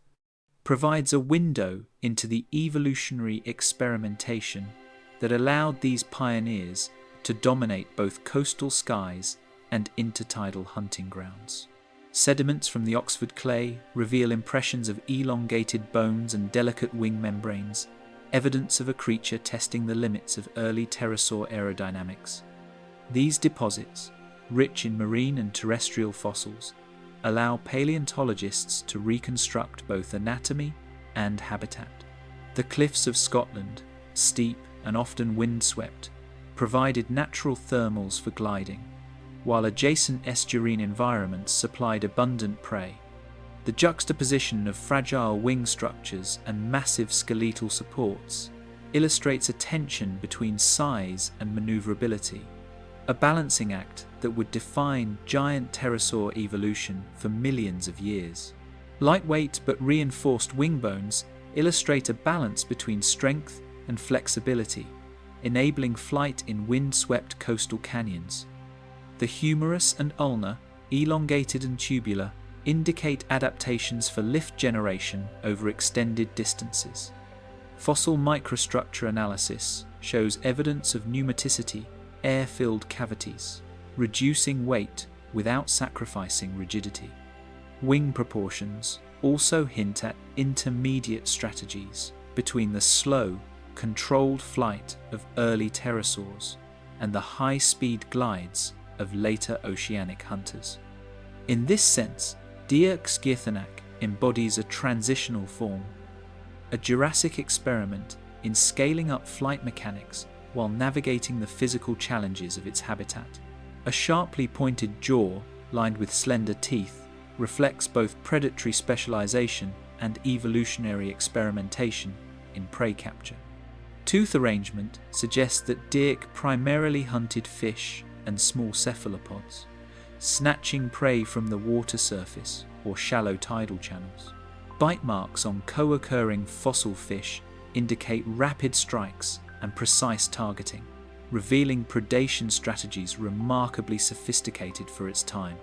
[SPEAKER 1] provides a window into the evolutionary experimentation that allowed these pioneers to dominate both coastal skies and intertidal hunting grounds. Sediments from the Oxford clay reveal impressions of elongated bones and delicate wing membranes, evidence of a creature testing the limits of early pterosaur aerodynamics. These deposits, rich in marine and terrestrial fossils, allow paleontologists to reconstruct both anatomy and habitat. The cliffs of Scotland, steep and often windswept, provided natural thermals for gliding, while adjacent estuarine environments supplied abundant prey. The juxtaposition of fragile wing structures and massive skeletal supports illustrates a tension between size and maneuverability, a balancing act that would define giant pterosaur evolution for millions of years. Lightweight but reinforced wing bones illustrate a balance between strength and flexibility, enabling flight in wind-swept coastal canyons. The humerus and ulna, elongated and tubular, indicate adaptations for lift generation over extended distances. Fossil microstructure analysis shows evidence of pneumaticity, air-filled cavities, reducing weight without sacrificing rigidity. Wing proportions also hint at intermediate strategies between the slow, controlled flight of early pterosaurs and the high-speed glides of later oceanic hunters. In this sense, Dearc giathanak embodies a transitional form, a Jurassic experiment in scaling up flight mechanics while navigating the physical challenges of its habitat. A sharply pointed jaw, lined with slender teeth, reflects both predatory specialization and evolutionary experimentation in prey capture. Tooth arrangement suggests that Dirk primarily hunted fish and small cephalopods, snatching prey from the water surface or shallow tidal channels. Bite marks on co-occurring fossil fish indicate rapid strikes and precise targeting, revealing predation strategies remarkably sophisticated for its time.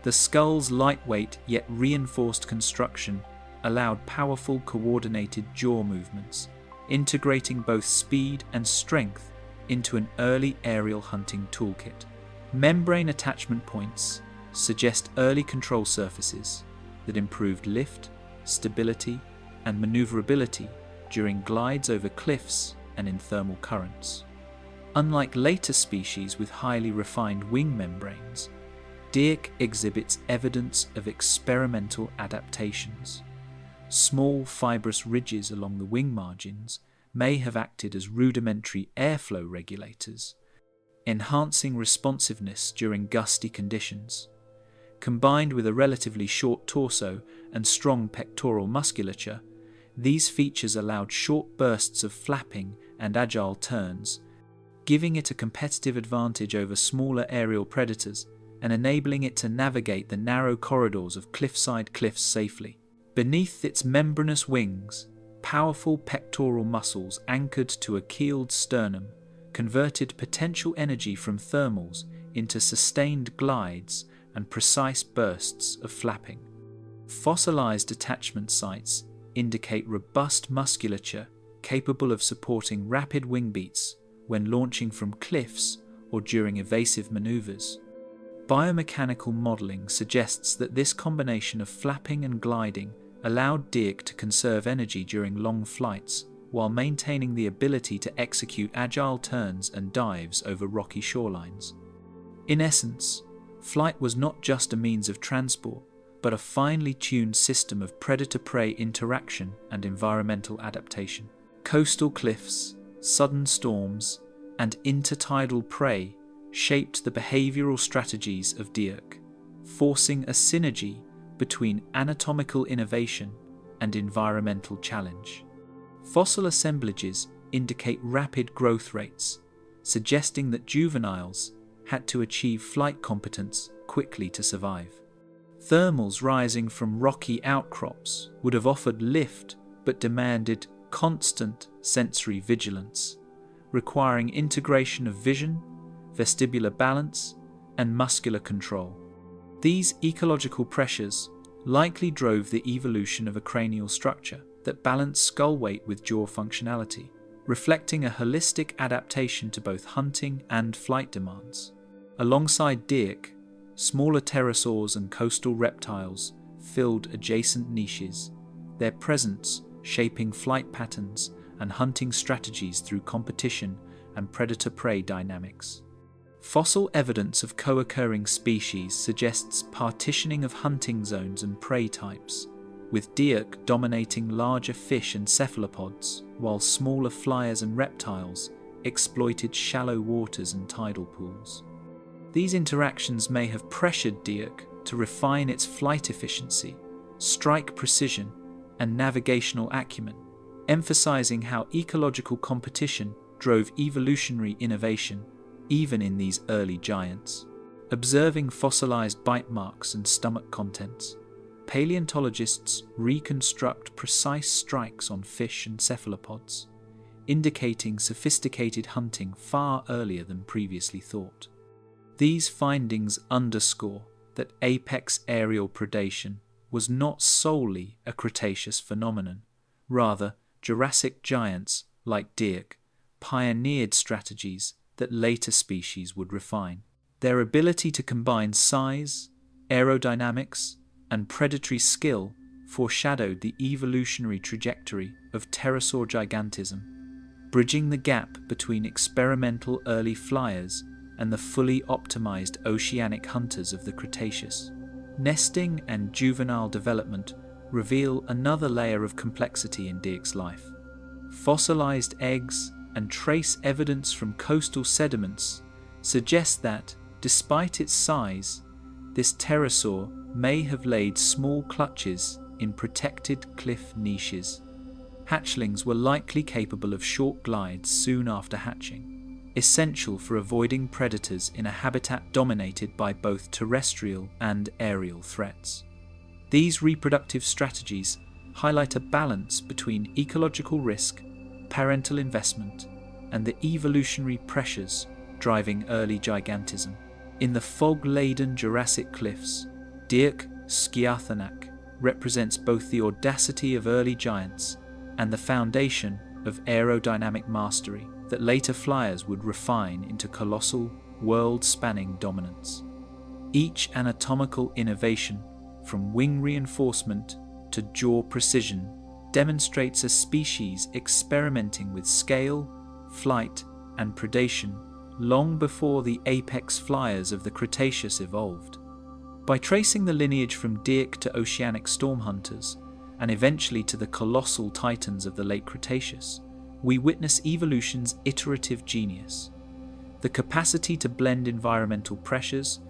[SPEAKER 1] The skull's lightweight yet reinforced construction allowed powerful coordinated jaw movements, integrating both speed and strength into an early aerial hunting toolkit. Membrane attachment points suggest early control surfaces that improved lift, stability, and maneuverability during glides over cliffs and in thermal currents. Unlike later species with highly refined wing membranes, Dirk exhibits evidence of experimental adaptations. Small fibrous ridges along the wing margins may have acted as rudimentary airflow regulators, enhancing responsiveness during gusty conditions. Combined with a relatively short torso and strong pectoral musculature, these features allowed short bursts of flapping and agile turns, giving it a competitive advantage over smaller aerial predators and enabling it to navigate the narrow corridors of cliffside cliffs safely. Beneath its membranous wings, powerful pectoral muscles anchored to a keeled sternum converted potential energy from thermals into sustained glides and precise bursts of flapping. Fossilized attachment sites indicate robust musculature capable of supporting rapid wing beats when launching from cliffs or during evasive maneuvers. Biomechanical modeling suggests that this combination of flapping and gliding allowed Dirk to conserve energy during long flights while maintaining the ability to execute agile turns and dives over rocky shorelines. In essence, flight was not just a means of transport, but a finely tuned system of predator-prey interaction and environmental adaptation. Coastal cliffs, sudden storms, and intertidal prey shaped the behavioral strategies of Dirk, forcing a synergy between anatomical innovation and environmental challenge. Fossil assemblages indicate rapid growth rates, suggesting that juveniles had to achieve flight competence quickly to survive. Thermals rising from rocky outcrops would have offered lift but demanded constant sensory vigilance, requiring integration of vision, vestibular balance, and muscular control. These ecological pressures likely drove the evolution of a cranial structure that balanced skull weight with jaw functionality, reflecting a holistic adaptation to both hunting and flight demands. Alongside Dirk, smaller pterosaurs and coastal reptiles filled adjacent niches, their presence shaping flight patterns and hunting strategies through competition and predator-prey dynamics. Fossil evidence of co-occurring species suggests partitioning of hunting zones and prey types, with Dirk dominating larger fish and cephalopods, while smaller flyers and reptiles exploited shallow waters and tidal pools. These interactions may have pressured Dirk to refine its flight efficiency, strike precision, and navigational acumen, emphasizing how ecological competition drove evolutionary innovation even in these early giants. Observing fossilized bite marks and stomach contents, paleontologists reconstruct precise strikes on fish and cephalopods, indicating sophisticated hunting far earlier than previously thought. These findings underscore that apex aerial predation was not solely a Cretaceous phenomenon. Rather, Jurassic giants like Dirk pioneered strategies that later species would refine. Their ability to combine size, aerodynamics, and predatory skill foreshadowed the evolutionary trajectory of pterosaur gigantism, bridging the gap between experimental early flyers and the fully optimized oceanic hunters of the Cretaceous. Nesting and juvenile development reveal another layer of complexity in Dirk's life. Fossilized eggs and trace evidence from coastal sediments suggest that, despite its size, this pterosaur may have laid small clutches in protected cliff niches. Hatchlings were likely capable of short glides soon after hatching, essential for avoiding predators in a habitat dominated by both terrestrial and aerial threats. These reproductive strategies highlight a balance between ecological risk, parental investment, and the evolutionary pressures driving early gigantism. In the fog-laden Jurassic cliffs, Dirk Sciathanak represents both the audacity of early giants and the foundation of aerodynamic mastery that later flyers would refine into colossal, world-spanning dominance. Each anatomical innovation, from wing reinforcement to jaw precision, demonstrates a species experimenting with scale, flight, and predation long before the apex flyers of the Cretaceous evolved. By tracing the lineage from Dirk to oceanic storm hunters, and eventually to the colossal titans of the late Cretaceous, we witness evolution's iterative genius. The capacity to blend environmental pressures,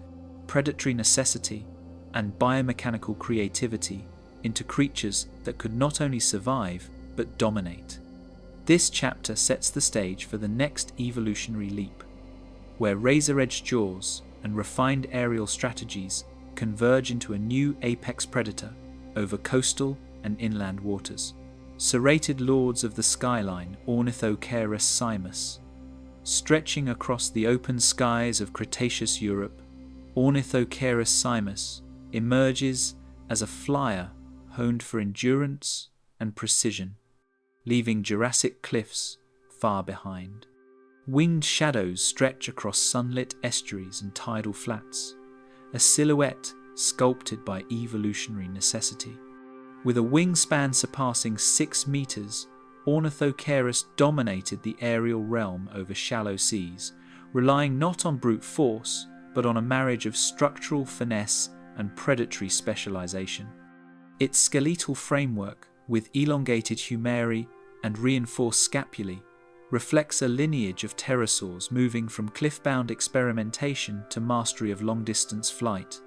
[SPEAKER 1] predatory necessity, and biomechanical creativity into creatures that could not only survive, but dominate. This chapter sets the stage for the next evolutionary leap, where razor-edged jaws and refined aerial strategies converge into a new apex predator over coastal and inland waters. Serrated lords of the skyline Ornithoceras simus. Stretching across the open skies of Cretaceous Europe, Ornithoceras simus emerges as a flyer honed for endurance and precision, leaving Jurassic cliffs far behind. Winged shadows stretch across sunlit estuaries and tidal flats, a silhouette sculpted by evolutionary necessity. With a wingspan surpassing 6 meters, Ornithoceras dominated the aerial realm over shallow seas, relying not on brute force, but on a marriage of structural finesse and predatory specialization. Its skeletal framework, with elongated humeri and reinforced scapulae, reflects a lineage of pterosaurs moving from cliff-bound experimentation to mastery of long-distance flight,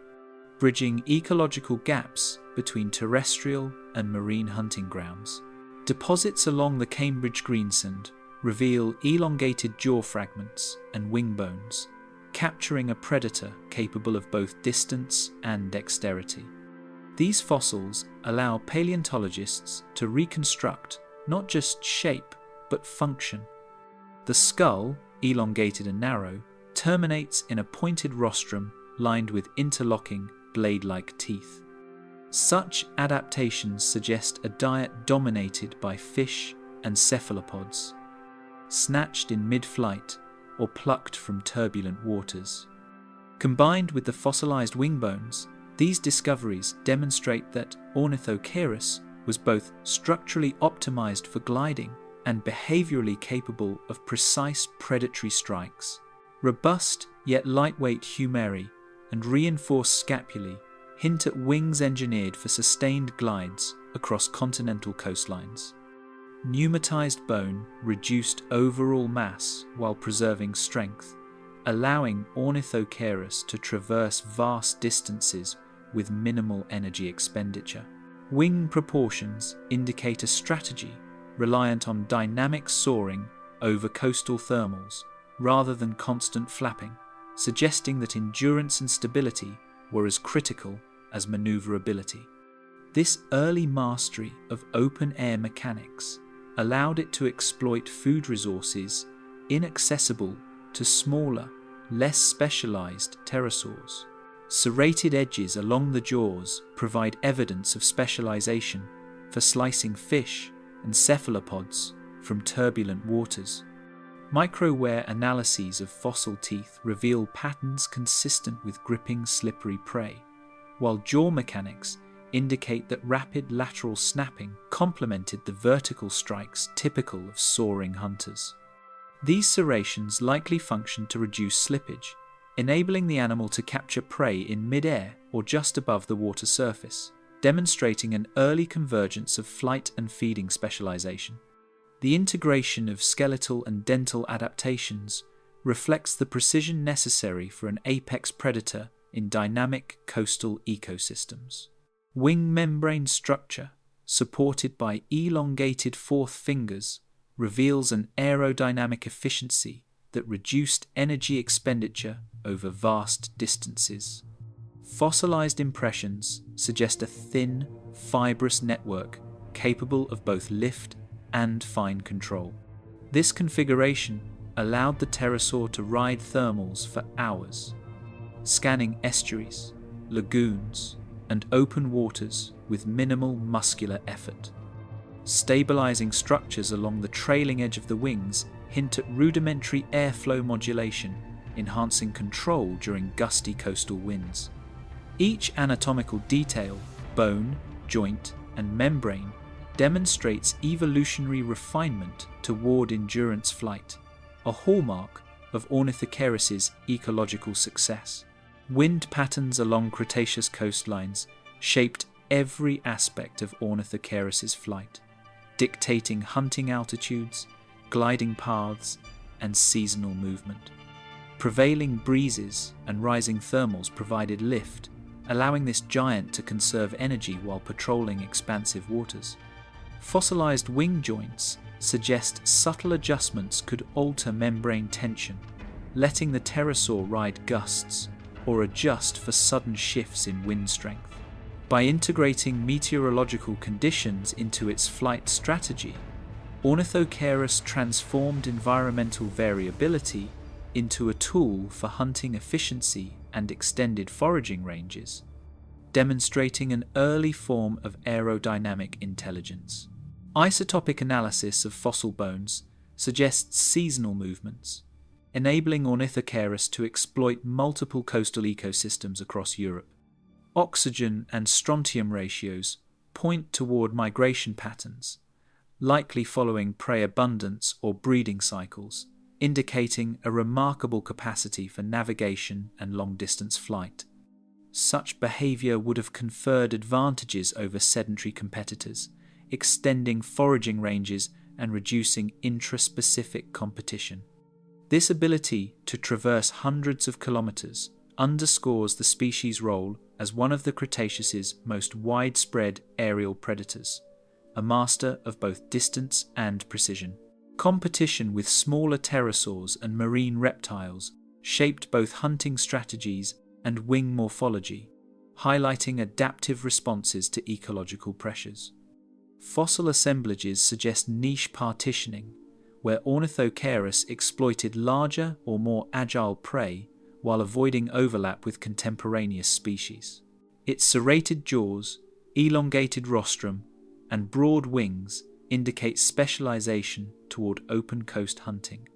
[SPEAKER 1] bridging ecological gaps between terrestrial and marine hunting grounds. Deposits along the Cambridge greensand reveal elongated jaw fragments and wing bones, capturing a predator capable of both distance and dexterity. These fossils allow paleontologists to reconstruct not just shape, but function. The skull, elongated and narrow, terminates in a pointed rostrum lined with interlocking, blade-like teeth. Such adaptations suggest a diet dominated by fish and cephalopods, snatched in mid-flight or plucked from turbulent waters. Combined with the fossilized wing bones, these discoveries demonstrate that Ornithoceras was both structurally optimized for gliding and behaviorally capable of precise predatory strikes. Robust yet lightweight humeri and reinforced scapulae hint at wings engineered for sustained glides across continental coastlines. Pneumatized bone reduced overall mass while preserving strength, allowing Ornithoceras to traverse vast distances with minimal energy expenditure. Wing proportions indicate a strategy reliant on dynamic soaring over coastal thermals rather than constant flapping, suggesting that endurance and stability were as critical as maneuverability. This early mastery of open-air mechanics allowed it to exploit food resources inaccessible to smaller, less specialized pterosaurs. Serrated edges along the jaws provide evidence of specialization for slicing fish and cephalopods from turbulent waters. Microwear analyses of fossil teeth reveal patterns consistent with gripping slippery prey, while jaw mechanics indicate that rapid lateral snapping complemented the vertical strikes typical of soaring hunters. These serrations likely function to reduce slippage, enabling the animal to capture prey in mid-air or just above the water surface, demonstrating an early convergence of flight and feeding specialization. The integration of skeletal and dental adaptations reflects the precision necessary for an apex predator in dynamic coastal ecosystems. Wing membrane structure, supported by elongated fourth fingers, reveals an aerodynamic efficiency that reduced energy expenditure over vast distances. Fossilized impressions suggest a thin, fibrous network capable of both lift and fine control. This configuration allowed the pterosaur to ride thermals for hours, scanning estuaries, lagoons, and open waters with minimal muscular effort. Stabilizing structures along the trailing edge of the wings hint at rudimentary airflow modulation, enhancing control during gusty coastal winds. Each anatomical detail, bone, joint, and membrane, demonstrates evolutionary refinement toward endurance flight, a hallmark of Ornithocheirus' ecological success. Wind patterns along Cretaceous coastlines shaped every aspect of Ornithocheirus' flight, dictating hunting altitudes, gliding paths, and seasonal movement. Prevailing breezes and rising thermals provided lift, allowing this giant to conserve energy while patrolling expansive waters. Fossilized wing joints suggest subtle adjustments could alter membrane tension, letting the pterosaur ride gusts or adjust for sudden shifts in wind strength. By integrating meteorological conditions into its flight strategy, Ornithocheirus transformed environmental variability into a tool for hunting efficiency and extended foraging ranges, demonstrating an early form of aerodynamic intelligence. Isotopic analysis of fossil bones suggests seasonal movements, enabling Ornithocheirus to exploit multiple coastal ecosystems across Europe. Oxygen and strontium ratios point toward migration patterns, likely following prey abundance or breeding cycles, indicating a remarkable capacity for navigation and long-distance flight. Such behavior would have conferred advantages over sedentary competitors, extending foraging ranges and reducing intraspecific competition. This ability to traverse hundreds of kilometers underscores the species' role as one of the Cretaceous' most widespread aerial predators, a master of both distance and precision. Competition with smaller pterosaurs and marine reptiles shaped both hunting strategies and wing morphology, highlighting adaptive responses to ecological pressures. Fossil assemblages suggest niche partitioning, where Ornithocheirus exploited larger or more agile prey while avoiding overlap with contemporaneous species. Its serrated jaws, elongated rostrum, and broad wings indicate specialization toward open coast hunting,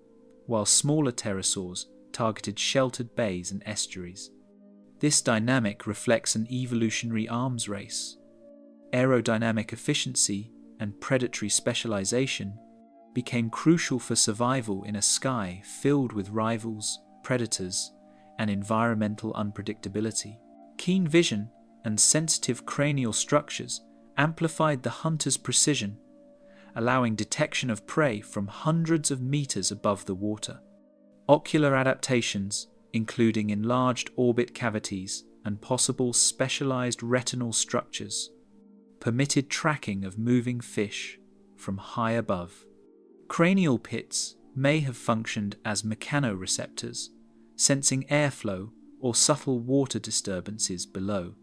[SPEAKER 1] while smaller pterosaurs targeted sheltered bays and estuaries. This dynamic reflects an evolutionary arms race. Aerodynamic efficiency and predatory specialization became crucial for survival in a sky filled with rivals, predators, and environmental unpredictability. Keen vision and sensitive cranial structures amplified the hunter's precision, allowing detection of prey from hundreds of meters above the water. Ocular adaptations, including enlarged orbit cavities and possible specialized retinal structures, permitted tracking of moving fish from high above. Cranial pits may have functioned as mechanoreceptors, sensing airflow or subtle water disturbances below.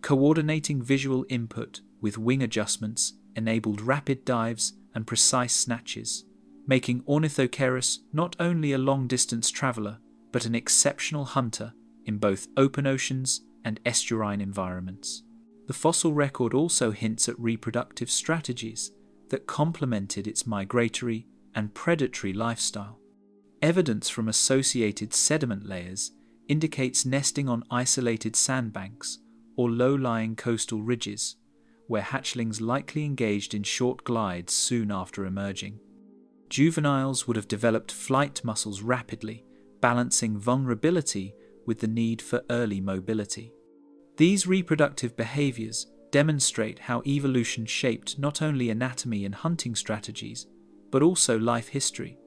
[SPEAKER 1] Coordinating visual input with wing adjustments enabled rapid dives and precise snatches, making Ornithocheirus not only a long-distance traveler, but an exceptional hunter in both open oceans and estuarine environments. The fossil record also hints at reproductive strategies that complemented its migratory and predatory lifestyle. Evidence from associated sediment layers indicates nesting on isolated sandbanks or low-lying coastal ridges, where hatchlings likely engaged in short glides soon after emerging. Juveniles would have developed flight muscles rapidly, balancing vulnerability with the need for early mobility. These reproductive behaviors demonstrate how evolution shaped not only anatomy and hunting strategies, but also life history,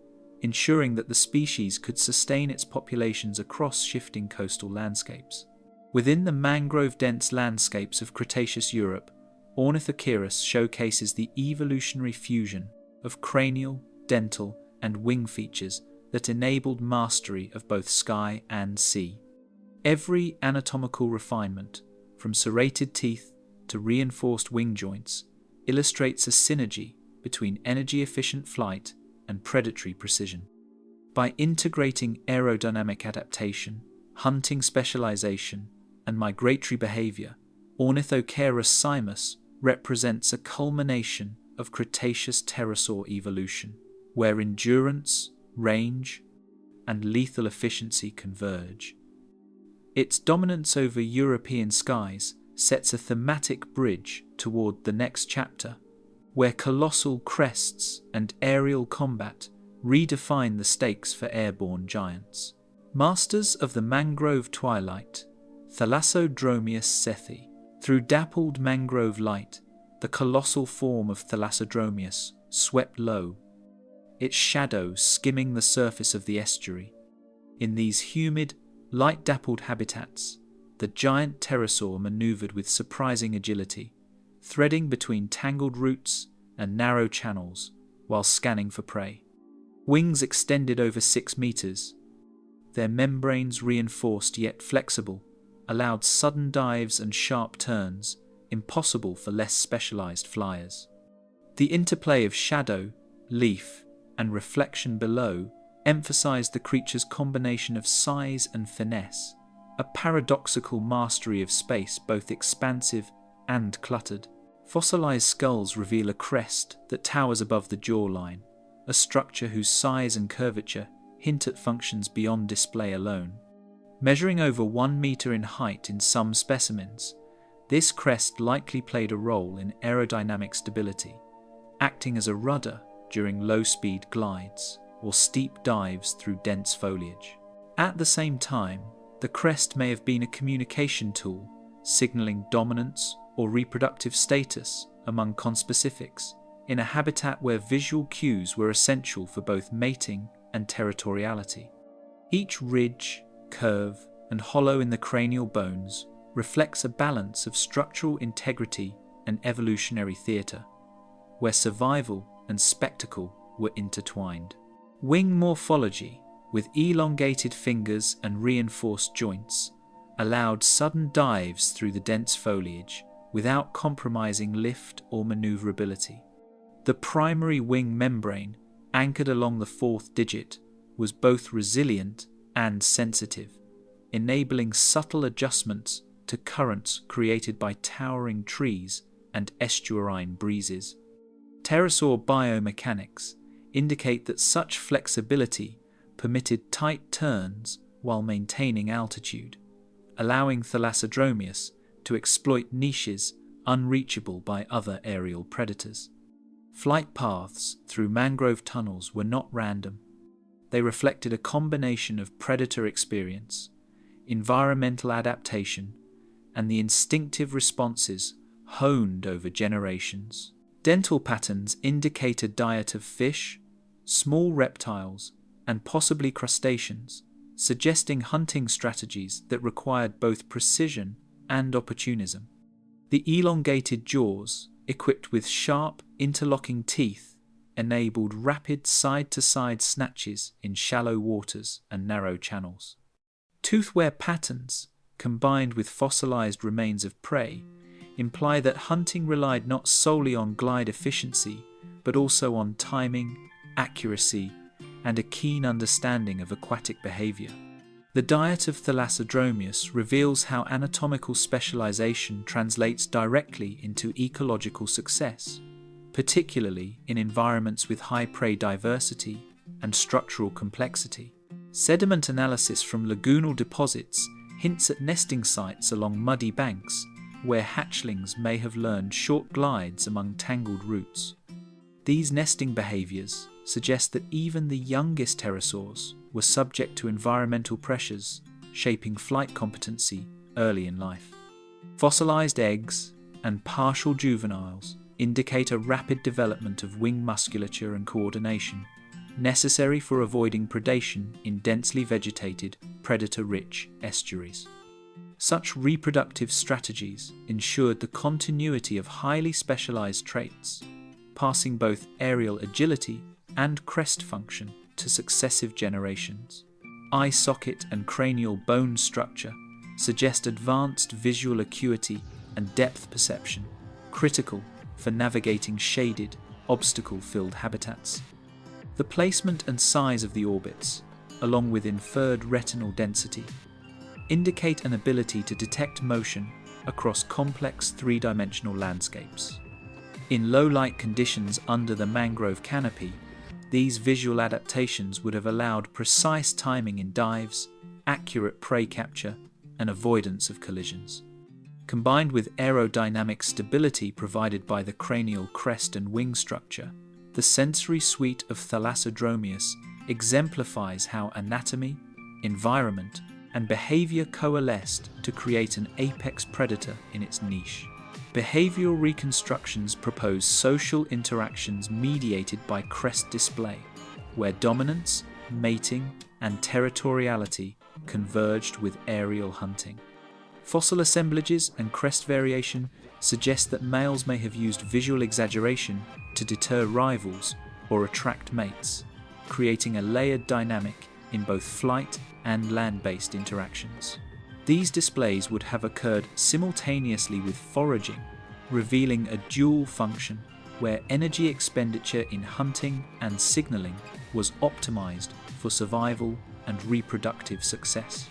[SPEAKER 1] ensuring that the species could sustain its populations across shifting coastal landscapes. Within the mangrove-dense landscapes of Cretaceous Europe, Ornithocheirus showcases the evolutionary fusion of cranial, dental, and wing features that enabled mastery of both sky and sea. Every anatomical refinement, from serrated teeth to reinforced wing joints, illustrates a synergy between energy-efficient flight and predatory precision. By integrating aerodynamic adaptation, hunting specialization, and migratory behavior, Ornithocheirus simus represents a culmination of Cretaceous pterosaur evolution, where endurance, range, and lethal efficiency converge. Its dominance over European skies sets a thematic bridge toward the next chapter, where colossal crests and aerial combat redefine the stakes for airborne giants. Masters of the mangrove twilight, Thalassodromeus sethi. Through dappled mangrove light, the colossal form of Thalassodromeus swept low, its shadow skimming the surface of the estuary. In these humid, light-dappled habitats, the giant pterosaur maneuvered with surprising agility, threading between tangled roots and narrow channels while scanning for prey. Wings extended over 6 meters, their membranes reinforced yet flexible, allowed sudden dives and sharp turns, impossible for less specialized flyers. The interplay of shadow, leaf, and reflection below emphasized the creature's combination of size and finesse, a paradoxical mastery of space both expansive and cluttered. Fossilized skulls reveal a crest that towers above the jawline, a structure whose size and curvature hint at functions beyond display alone. Measuring over 1 meter in height in some specimens, this crest likely played a role in aerodynamic stability, acting as a rudder during low-speed glides or steep dives through dense foliage. At the same time, the crest may have been a communication tool, signaling dominance or reproductive status among conspecifics, in a habitat where visual cues were essential for both mating and territoriality. Each ridge, curve, and hollow in the cranial bones reflects a balance of structural integrity and evolutionary theatre, where survival and spectacle were intertwined. Wing morphology, with elongated fingers and reinforced joints, allowed sudden dives through the dense foliage without compromising lift or maneuverability. The primary wing membrane, anchored along the 4th digit, was both resilient and sensitive, enabling subtle adjustments to currents created by towering trees and estuarine breezes. Pterosaur biomechanics indicate that such flexibility permitted tight turns while maintaining altitude, allowing Thalassodromeus to exploit niches unreachable by other aerial predators. Flight paths through mangrove tunnels were not random. They reflected a combination of predator experience, environmental adaptation, and the instinctive responses honed over generations. Dental patterns indicate a diet of fish, small reptiles, and possibly crustaceans, suggesting hunting strategies that required both precision and opportunism. The elongated jaws, equipped with sharp, interlocking teeth, enabled rapid side-to-side snatches in shallow waters and narrow channels. Toothwear patterns, combined with fossilized remains of prey, imply that hunting relied not solely on glide efficiency, but also on timing, accuracy, and a keen understanding of aquatic behavior. The diet of Thalassodromeus reveals how anatomical specialization translates directly into ecological success, particularly in environments with high prey diversity and structural complexity. Sediment analysis from lagoonal deposits hints at nesting sites along muddy banks, where hatchlings may have learned short glides among tangled roots. These nesting behaviors suggest that even the youngest pterosaurs were subject to environmental pressures, shaping flight competency early in life. Fossilized eggs and partial juveniles indicate a rapid development of wing musculature and coordination, necessary for avoiding predation in densely vegetated, predator-rich estuaries. Such reproductive strategies ensured the continuity of highly specialized traits, passing both aerial agility and crest function to successive generations. Eye socket and cranial bone structure suggest advanced visual acuity and depth perception, critical for navigating shaded, obstacle-filled habitats. The placement and size of the orbits, along with inferred retinal density, indicate an ability to detect motion across complex three-dimensional landscapes. In low-light conditions under the mangrove canopy, these visual adaptations would have allowed precise timing in dives, accurate prey capture, and avoidance of collisions. Combined with aerodynamic stability provided by the cranial crest and wing structure, the sensory suite of Thalassodromeus exemplifies how anatomy, environment, and behavior coalesced to create an apex predator in its niche. Behavioral reconstructions propose social interactions mediated by crest display, where dominance, mating, and territoriality converged with aerial hunting. Fossil assemblages and crest variation suggest that males may have used visual exaggeration to deter rivals or attract mates, creating a layered dynamic in both flight and land-based interactions. These displays would have occurred simultaneously with foraging, revealing a dual function where energy expenditure in hunting and signaling was optimized for survival and reproductive success.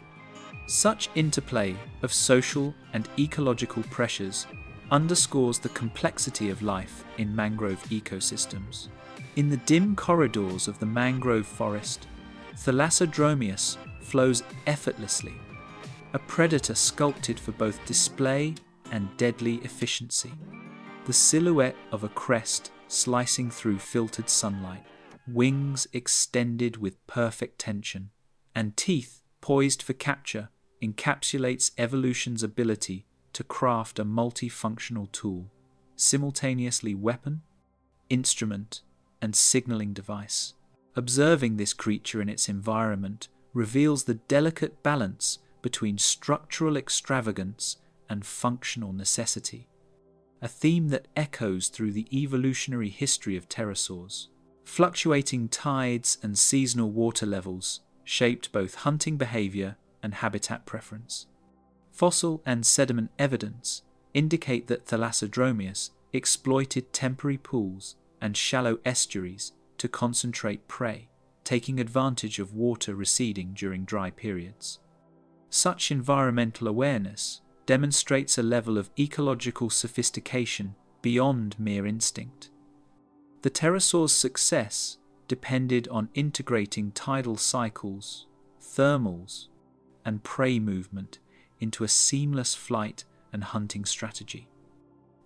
[SPEAKER 1] Such interplay of social and ecological pressures underscores the complexity of life in mangrove ecosystems. In the dim corridors of the mangrove forest, Thalassodromeus flows effortlessly, a predator sculpted for both display and deadly efficiency. The silhouette of a crest slicing through filtered sunlight, wings extended with perfect tension, and teeth poised for capture encapsulates evolution's ability to craft a multifunctional tool, simultaneously weapon, instrument, and signaling device. Observing this creature in its environment reveals the delicate balance between structural extravagance and functional necessity, a theme that echoes through the evolutionary history of pterosaurs. Fluctuating tides and seasonal water levels shaped both hunting behavior and habitat preference. Fossil and sediment evidence indicate that Thalassodromeus exploited temporary pools and shallow estuaries to concentrate prey, taking advantage of water receding during dry periods. Such environmental awareness demonstrates a level of ecological sophistication beyond mere instinct. The pterosaur's success depended on integrating tidal cycles, thermals, and prey movement into a seamless flight and hunting strategy.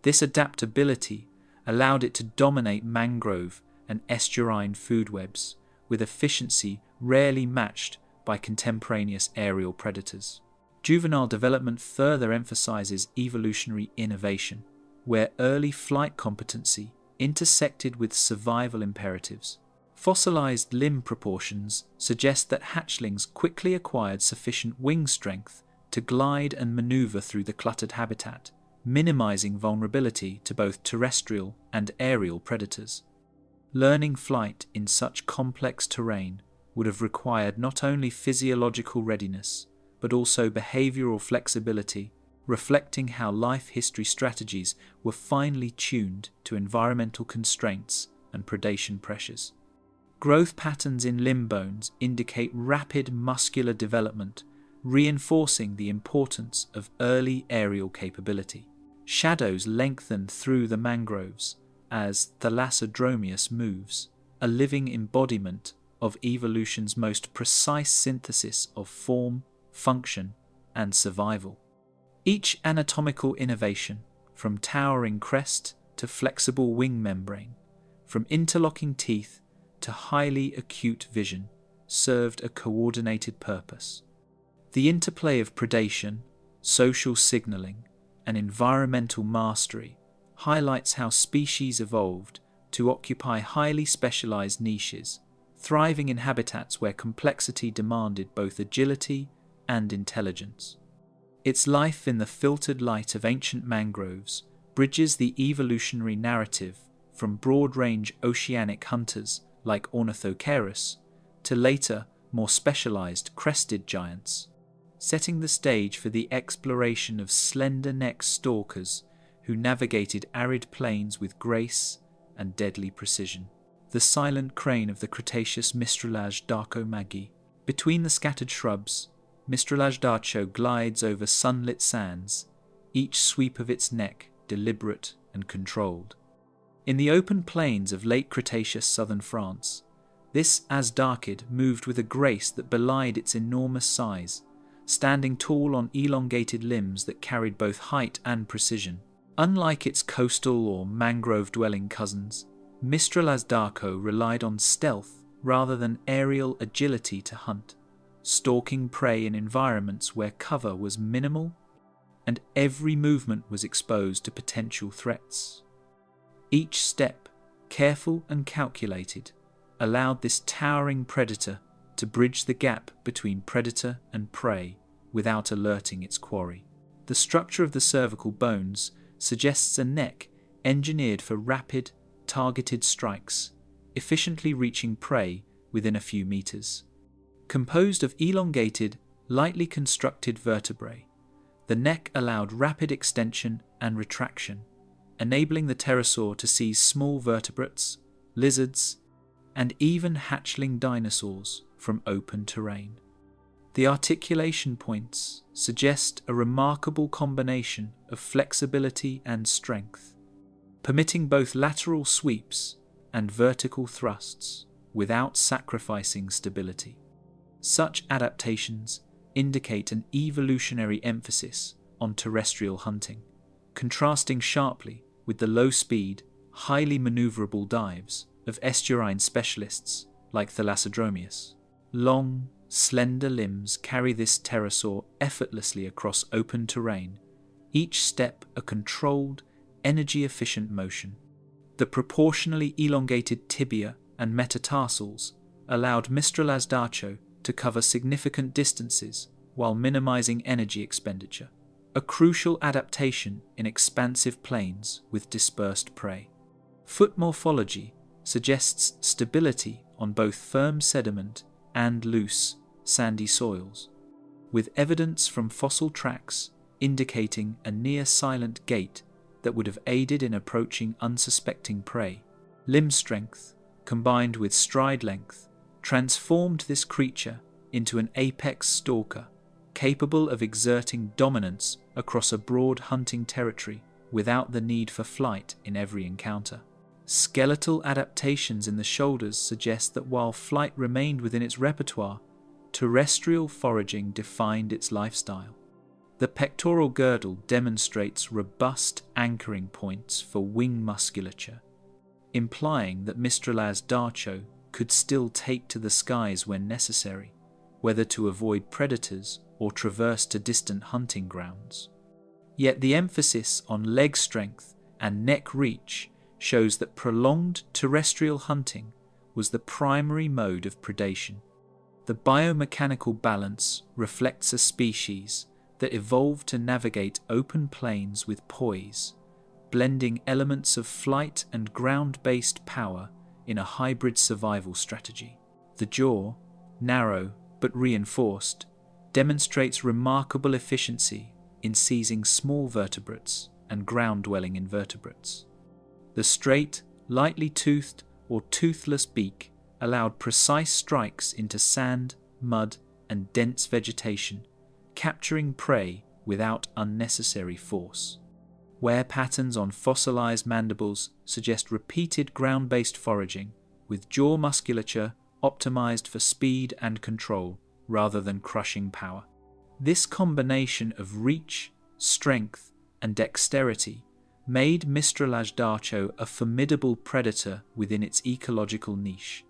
[SPEAKER 1] This adaptability allowed it to dominate mangrove and estuarine food webs with efficiency rarely matched by contemporaneous aerial predators. Juvenile development further emphasizes evolutionary innovation, where early flight competency intersected with survival imperatives. Fossilized limb proportions suggest that hatchlings quickly acquired sufficient wing strength to glide and maneuver through the cluttered habitat, minimizing vulnerability to both terrestrial and aerial predators. Learning flight in such complex terrain would have required not only physiological readiness, but also behavioral flexibility, reflecting how life history strategies were finely tuned to environmental constraints and predation pressures. Growth patterns in limb bones indicate rapid muscular development, reinforcing the importance of early aerial capability. Shadows lengthen through the mangroves as Thalassodromeus moves, a living embodiment of evolution's most precise synthesis of form, function, and survival. Each anatomical innovation, from towering crest to flexible wing membrane, from interlocking teeth to highly acute vision, served a coordinated purpose. The interplay of predation, social signaling, and environmental mastery highlights how species evolved to occupy highly specialized niches, thriving in habitats where complexity demanded both agility and intelligence. Its life in the filtered light of ancient mangroves bridges the evolutionary narrative from broad-range oceanic hunters like Ornithoceras to later, more specialized crested giants, setting the stage for the exploration of slender-necked stalkers who navigated arid plains with grace and deadly precision. The silent crane of the Cretaceous Mistralage darco-magi. Between the scattered shrubs, Mistralage darcho glides over sunlit sands, each sweep of its neck deliberate and controlled. In the open plains of late Cretaceous southern France, this asdarchid moved with a grace that belied its enormous size, standing tall on elongated limbs that carried both height and precision. Unlike its coastal or mangrove-dwelling cousins, Mistralage darco relied on stealth rather than aerial agility to hunt, stalking prey in environments where cover was minimal and every movement was exposed to potential threats. Each step, careful and calculated, allowed this towering predator to bridge the gap between predator and prey without alerting its quarry. The structure of the cervical bones suggests a neck engineered for rapid, targeted strikes, efficiently reaching prey within a few meters. Composed of elongated, lightly constructed vertebrae, the neck allowed rapid extension and retraction, enabling the pterosaur to seize small vertebrates, lizards, and even hatchling dinosaurs from open terrain. The articulation points suggest a remarkable combination of flexibility and strength, permitting both lateral sweeps and vertical thrusts without sacrificing stability. Such adaptations indicate an evolutionary emphasis on terrestrial hunting, contrasting sharply with the low-speed, highly maneuverable dives of estuarine specialists like Thalassodromeus. Long, slender limbs carry this pterosaur effortlessly across open terrain, each step a controlled, energy-efficient motion. The proportionally elongated tibia and metatarsals allowed Mistralage darcho to cover significant distances while minimizing energy expenditure, a crucial adaptation in expansive plains with dispersed prey. Foot morphology suggests stability on both firm sediment and loose, sandy soils, with evidence from fossil tracks indicating a near-silent gait that would have aided in approaching unsuspecting prey. Limb strength, combined with stride length, transformed this creature into an apex stalker, capable of exerting dominance across a broad hunting territory without the need for flight in every encounter. Skeletal adaptations in the shoulders suggest that while flight remained within its repertoire, terrestrial foraging defined its lifestyle. The pectoral girdle demonstrates robust anchoring points for wing musculature, implying that Mistralage darcho could still take to the skies when necessary, whether to avoid predators or traverse to distant hunting grounds. Yet the emphasis on leg strength and neck reach shows that prolonged terrestrial hunting was the primary mode of predation. The biomechanical balance reflects a species that evolved to navigate open plains with poise, blending elements of flight and ground-based power in a hybrid survival strategy. The jaw, narrow but reinforced, demonstrates remarkable efficiency in seizing small vertebrates and ground-dwelling invertebrates. The straight, lightly toothed or toothless beak allowed precise strikes into sand, mud, and dense vegetation, capturing prey without unnecessary force. Wear patterns on fossilized mandibles suggest repeated ground-based foraging, with jaw musculature optimized for speed and control rather than crushing power. This combination of reach, strength, and dexterity made Mistralage darcho a formidable predator within its ecological niche,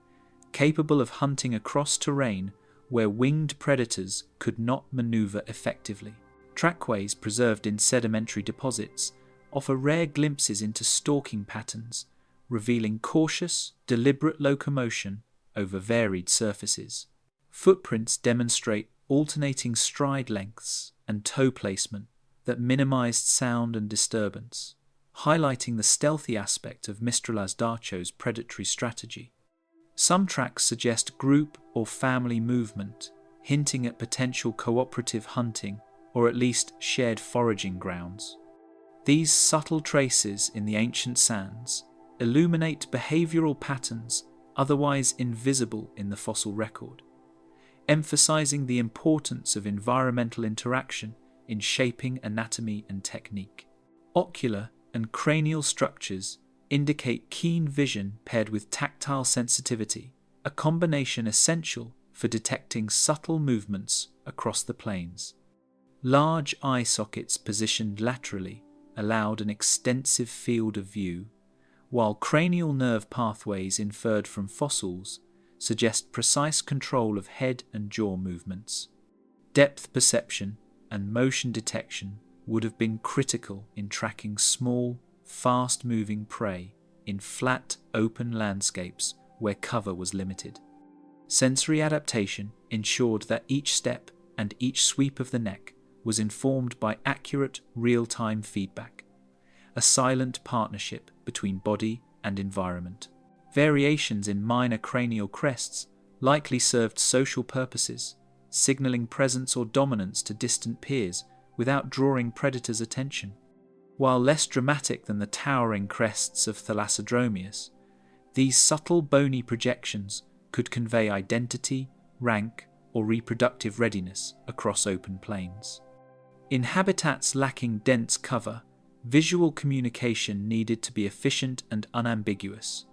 [SPEAKER 1] capable of hunting across terrain where winged predators could not maneuver effectively. Trackways preserved in sedimentary deposits offer rare glimpses into stalking patterns, revealing cautious, deliberate locomotion over varied surfaces. Footprints demonstrate alternating stride lengths and toe placement that minimized sound and disturbance, highlighting the stealthy aspect of Mistral-Azdarcho's predatory strategy. Some tracks suggest group or family movement, hinting at potential cooperative hunting or at least shared foraging grounds. These subtle traces in the ancient sands illuminate behavioral patterns otherwise invisible in the fossil record, emphasizing the importance of environmental interaction in shaping anatomy and technique. Ocular and cranial structures indicate keen vision paired with tactile sensitivity, a combination essential for detecting subtle movements across the plains. Large eye sockets positioned laterally allowed an extensive field of view, while cranial nerve pathways inferred from fossils suggest precise control of head and jaw movements. Depth perception and motion detection would have been critical in tracking small, fast-moving prey in flat, open landscapes where cover was limited. Sensory adaptation ensured that each step and each sweep of the neck was informed by accurate, real-time feedback, a silent partnership between body and environment. Variations in minor cranial crests likely served social purposes, signaling presence or dominance to distant peers without drawing predators' attention. While less dramatic than the towering crests of Thalassodromius, these subtle bony projections could convey identity, rank, or reproductive readiness across open plains. In habitats lacking dense cover, visual communication needed to be efficient and unambiguous,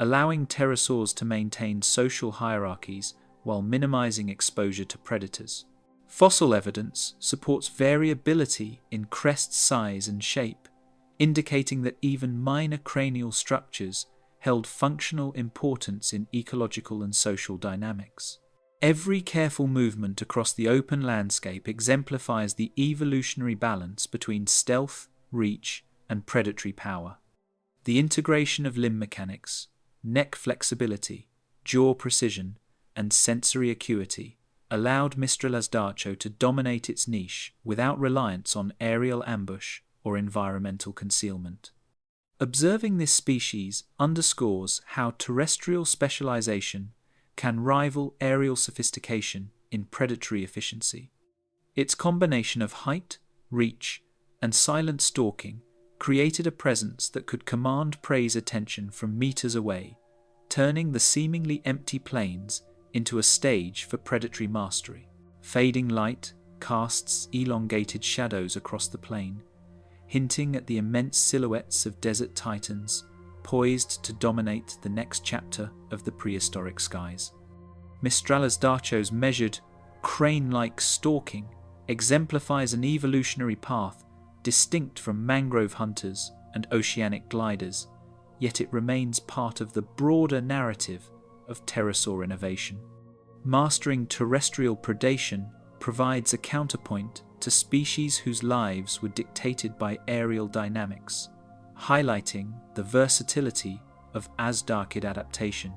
[SPEAKER 1] allowing pterosaurs to maintain social hierarchies while minimizing exposure to predators. Fossil evidence supports variability in crest size and shape, indicating that even minor cranial structures held functional importance in ecological and social dynamics. Every careful movement across the open landscape exemplifies the evolutionary balance between stealth, reach, and predatory power. The integration of limb mechanics, neck flexibility, jaw precision, and sensory acuity allowed Mistral-Azdarcho to dominate its niche without reliance on aerial ambush or environmental concealment. Observing this species underscores how terrestrial specialization can rival aerial sophistication in predatory efficiency. Its combination of height, reach, and silent stalking created a presence that could command prey's attention from meters away, turning the seemingly empty plains into a stage for predatory mastery. Fading light casts elongated shadows across the plain, hinting at the immense silhouettes of desert titans poised to dominate the next chapter of the prehistoric skies. Mistral-Azdarcho's measured, crane-like stalking exemplifies an evolutionary path distinct from mangrove hunters and oceanic gliders, yet it remains part of the broader narrative of pterosaur innovation. Mastering terrestrial predation provides a counterpoint to species whose lives were dictated by aerial dynamics, highlighting the versatility of Azdarchid adaptation.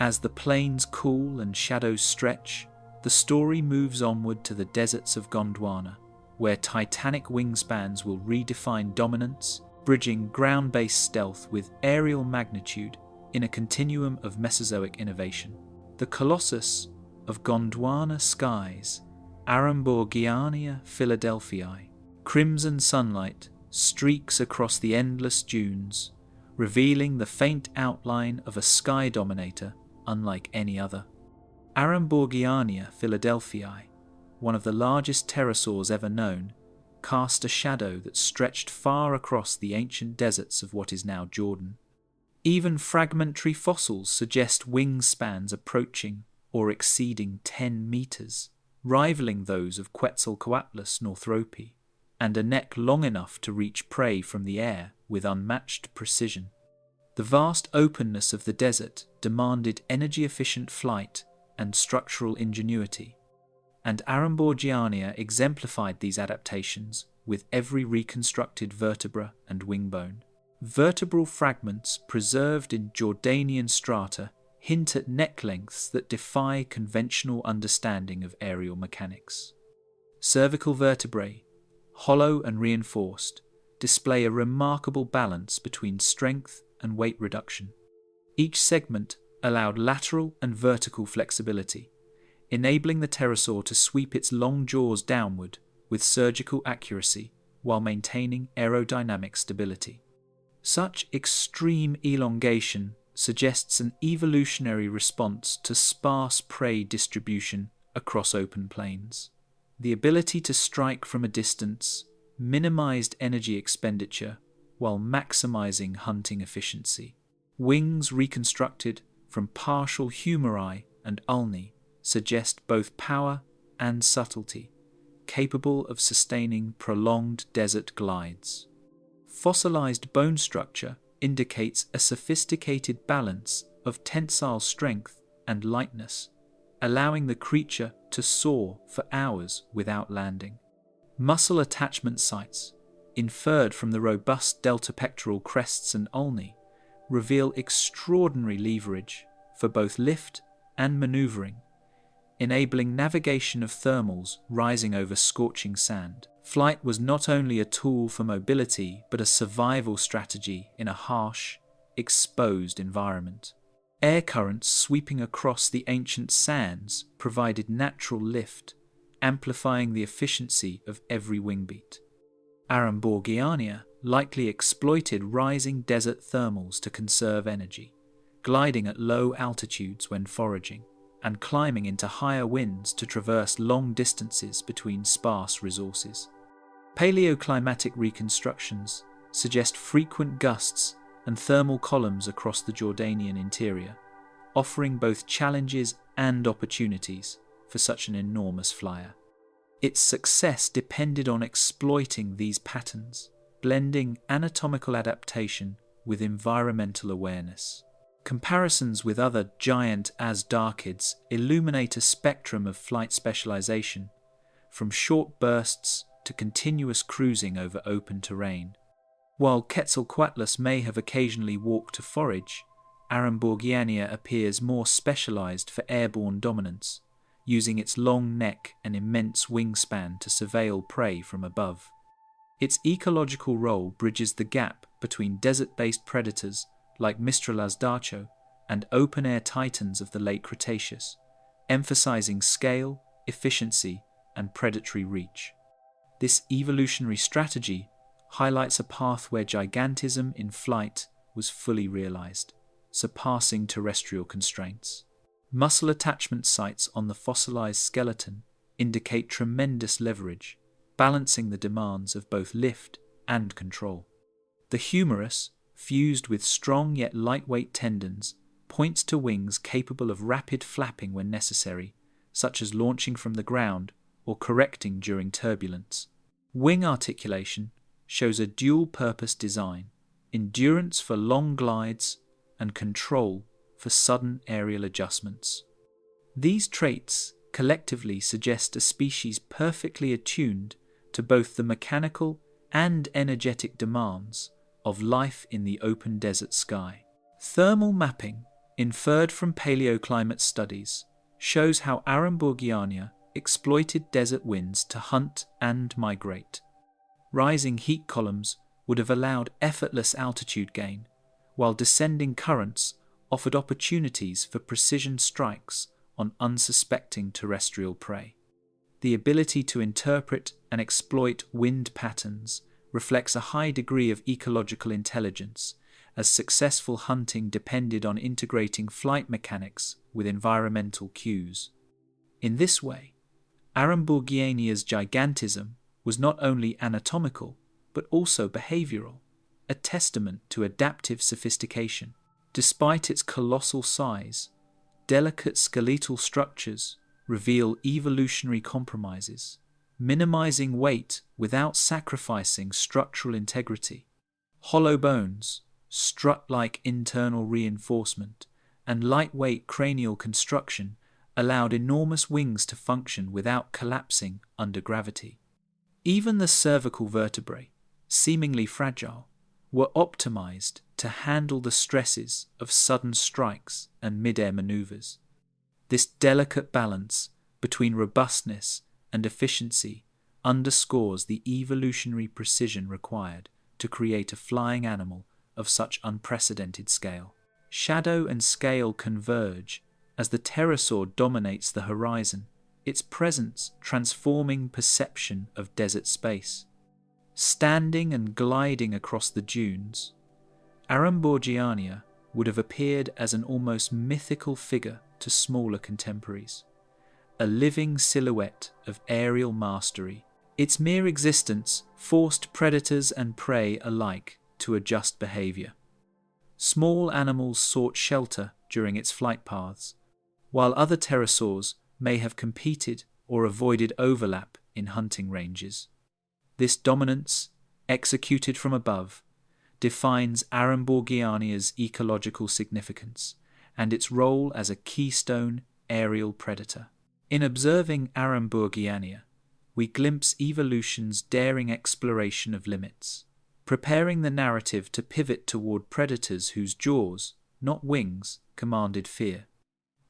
[SPEAKER 1] As the plains cool and shadows stretch, the story moves onward to the deserts of Gondwana, where titanic wingspans will redefine dominance, bridging ground-based stealth with aerial magnitude in a continuum of Mesozoic innovation. The colossus of Gondwana skies, Aramborgiania Philadelphii, crimson sunlight streaks across the endless dunes, revealing the faint outline of a sky dominator unlike any other. Aramborgiania Philadelphii, one of the largest pterosaurs ever known, cast a shadow that stretched far across the ancient deserts of what is now Jordan. Even fragmentary fossils suggest wingspans approaching or exceeding 10 meters, rivaling those of Quetzalcoatlus northropi, and a neck long enough to reach prey from the air with unmatched precision. The vast openness of the desert demanded energy-efficient flight and structural ingenuity, and Aramborgiania exemplified these adaptations with every reconstructed vertebra and wing bone. Vertebral fragments preserved in Jordanian strata hint at neck lengths that defy conventional understanding of aerial mechanics. Cervical vertebrae, hollow and reinforced, display a remarkable balance between strength and weight reduction. Each segment allowed lateral and vertical flexibility, enabling the pterosaur to sweep its long jaws downward with surgical accuracy while maintaining aerodynamic stability. Such extreme elongation suggests an evolutionary response to sparse prey distribution across open plains. The ability to strike from a distance minimized energy expenditure while maximizing hunting efficiency. Wings reconstructed from partial humeri and ulni suggest both power and subtlety, capable of sustaining prolonged desert glides. Fossilized bone structure indicates a sophisticated balance of tensile strength and lightness, allowing the creature to soar for hours without landing. Muscle attachment sites, inferred from the robust deltopectoral crests and ulni, reveal extraordinary leverage for both lift and maneuvering, enabling navigation of thermals rising over scorching sand. Flight was not only a tool for mobility, but a survival strategy in a harsh, exposed environment. Air currents sweeping across the ancient sands provided natural lift, amplifying the efficiency of every wing beat. Aramborgiania likely exploited rising desert thermals to conserve energy, gliding at low altitudes when foraging, and climbing into higher winds to traverse long distances between sparse resources. Paleoclimatic reconstructions suggest frequent gusts and thermal columns across the Jordanian interior, offering both challenges and opportunities for such an enormous flyer. Its success depended on exploiting these patterns, blending anatomical adaptation with environmental awareness. Comparisons with other giant azhdarchids illuminate a spectrum of flight specialization, from short bursts to continuous cruising over open terrain. While Quetzalcoatlus may have occasionally walked to forage, Aramborgiania appears more specialized for airborne dominance, using its long neck and immense wingspan to surveil prey from above. Its ecological role bridges the gap between desert-based predators like Mistralazdacho and open-air titans of the late Cretaceous, emphasizing scale, efficiency, and predatory reach. This evolutionary strategy highlights a path where gigantism in flight was fully realized, surpassing terrestrial constraints. Muscle attachment sites on the fossilized skeleton indicate tremendous leverage, balancing the demands of both lift and control. The humerus, fused with strong yet lightweight tendons, points to wings capable of rapid flapping when necessary, such as launching from the ground or correcting during turbulence. Wing articulation shows a dual-purpose design, endurance for long glides and control for sudden aerial adjustments. These traits collectively suggest a species perfectly attuned to both the mechanical and energetic demands of life in the open desert sky. Thermal mapping, inferred from paleoclimate studies, shows how Aramborgiania exploited desert winds to hunt and migrate. Rising heat columns would have allowed effortless altitude gain, while descending currents offered opportunities for precision strikes on unsuspecting terrestrial prey. The ability to interpret and exploit wind patterns reflects a high degree of ecological intelligence, as successful hunting depended on integrating flight mechanics with environmental cues. In this way, Aramborgiania's gigantism was not only anatomical but also behavioral, a testament to adaptive sophistication. Despite its colossal size, delicate skeletal structures reveal evolutionary compromises, minimizing weight without sacrificing structural integrity. Hollow bones, strut-like internal reinforcement, and lightweight cranial construction allowed enormous wings to function without collapsing under gravity. Even the cervical vertebrae, seemingly fragile, were optimized to handle the stresses of sudden strikes and mid-air maneuvers. This delicate balance between robustness and efficiency underscores the evolutionary precision required to create a flying animal of such unprecedented scale. Shadow and scale converge as the pterosaur dominates the horizon, its presence transforming perception of desert space. Standing and gliding across the dunes, Aramborgiania would have appeared as an almost mythical figure to smaller contemporaries, a living silhouette of aerial mastery. Its mere existence forced predators and prey alike to adjust behavior. Small animals sought shelter during its flight paths, while other pterosaurs may have competed or avoided overlap in hunting ranges. This dominance, executed from above, defines Aramborgiania's ecological significance and its role as a keystone aerial predator. In observing Aramborgiania, we glimpse evolution's daring exploration of limits, preparing the narrative to pivot toward predators whose jaws, not wings, commanded fear.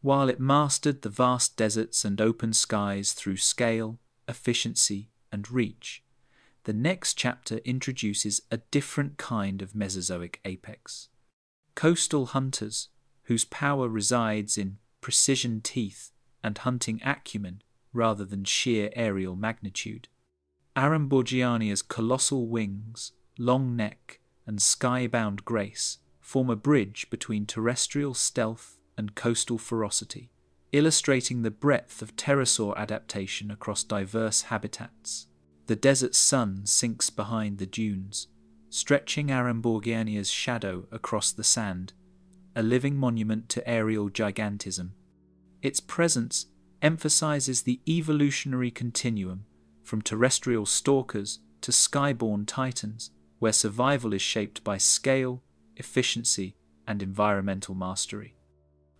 [SPEAKER 1] While it mastered the vast deserts and open skies through scale, efficiency, and reach, the next chapter introduces a different kind of Mesozoic apex. Coastal hunters, whose power resides in precision teeth and hunting acumen rather than sheer aerial magnitude. Aramborgiania's colossal wings, long neck, and skybound grace form a bridge between terrestrial stealth and coastal ferocity, illustrating the breadth of pterosaur adaptation across diverse habitats. The desert sun sinks behind the dunes, stretching Aramborgiania's shadow across the sand, a living monument to aerial gigantism. Its presence emphasizes the evolutionary continuum from terrestrial stalkers to skyborne titans, where survival is shaped by scale, efficiency, and environmental mastery.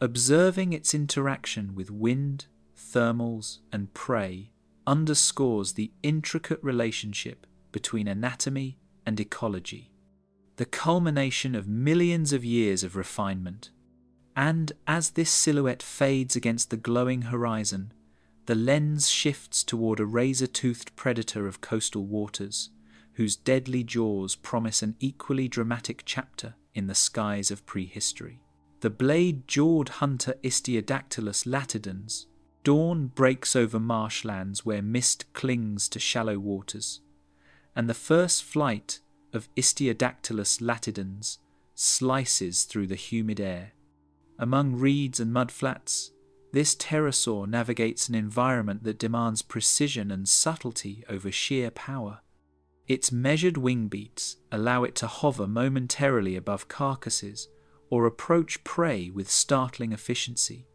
[SPEAKER 1] Observing its interaction with wind, thermals, and prey underscores the intricate relationship between anatomy and ecology, the culmination of millions of years of refinement. And as this silhouette fades against the glowing horizon, the lens shifts toward a razor-toothed predator of coastal waters, whose deadly jaws promise an equally dramatic chapter in the skies of prehistory. The blade-jawed hunter Istiodactylus latidans. Dawn breaks over marshlands where mist clings to shallow waters, and the first flight of Istiodactylus latidans slices through the humid air. Among reeds and mudflats, this pterosaur navigates an environment that demands precision and subtlety over sheer power. Its measured wing beats allow it to hover momentarily above carcasses or approach prey with startling efficiency,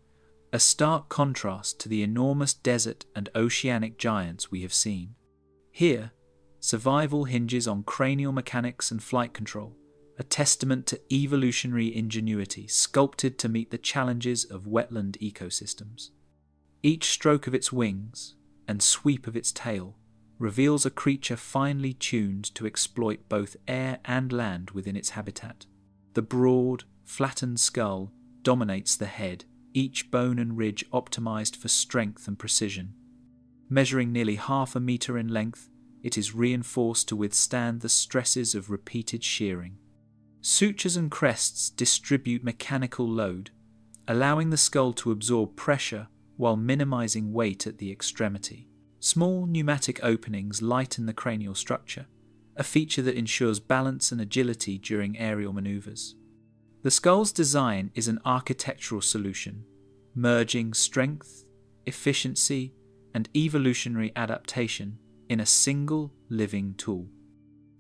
[SPEAKER 1] a stark contrast to the enormous desert and oceanic giants we have seen. Here, survival hinges on cranial mechanics and flight control, a testament to evolutionary ingenuity sculpted to meet the challenges of wetland ecosystems. Each stroke of its wings and sweep of its tail reveals a creature finely tuned to exploit both air and land within its habitat. The broad, flattened skull dominates the head, each bone and ridge optimized for strength and precision. Measuring nearly 1/2 meter in length, it is reinforced to withstand the stresses of repeated shearing. Sutures and crests distribute mechanical load, allowing the skull to absorb pressure while minimizing weight at the extremity. Small pneumatic openings lighten the cranial structure, a feature that ensures balance and agility during aerial maneuvers. The skull's design is an architectural solution, merging strength, efficiency, and evolutionary adaptation in a single living tool.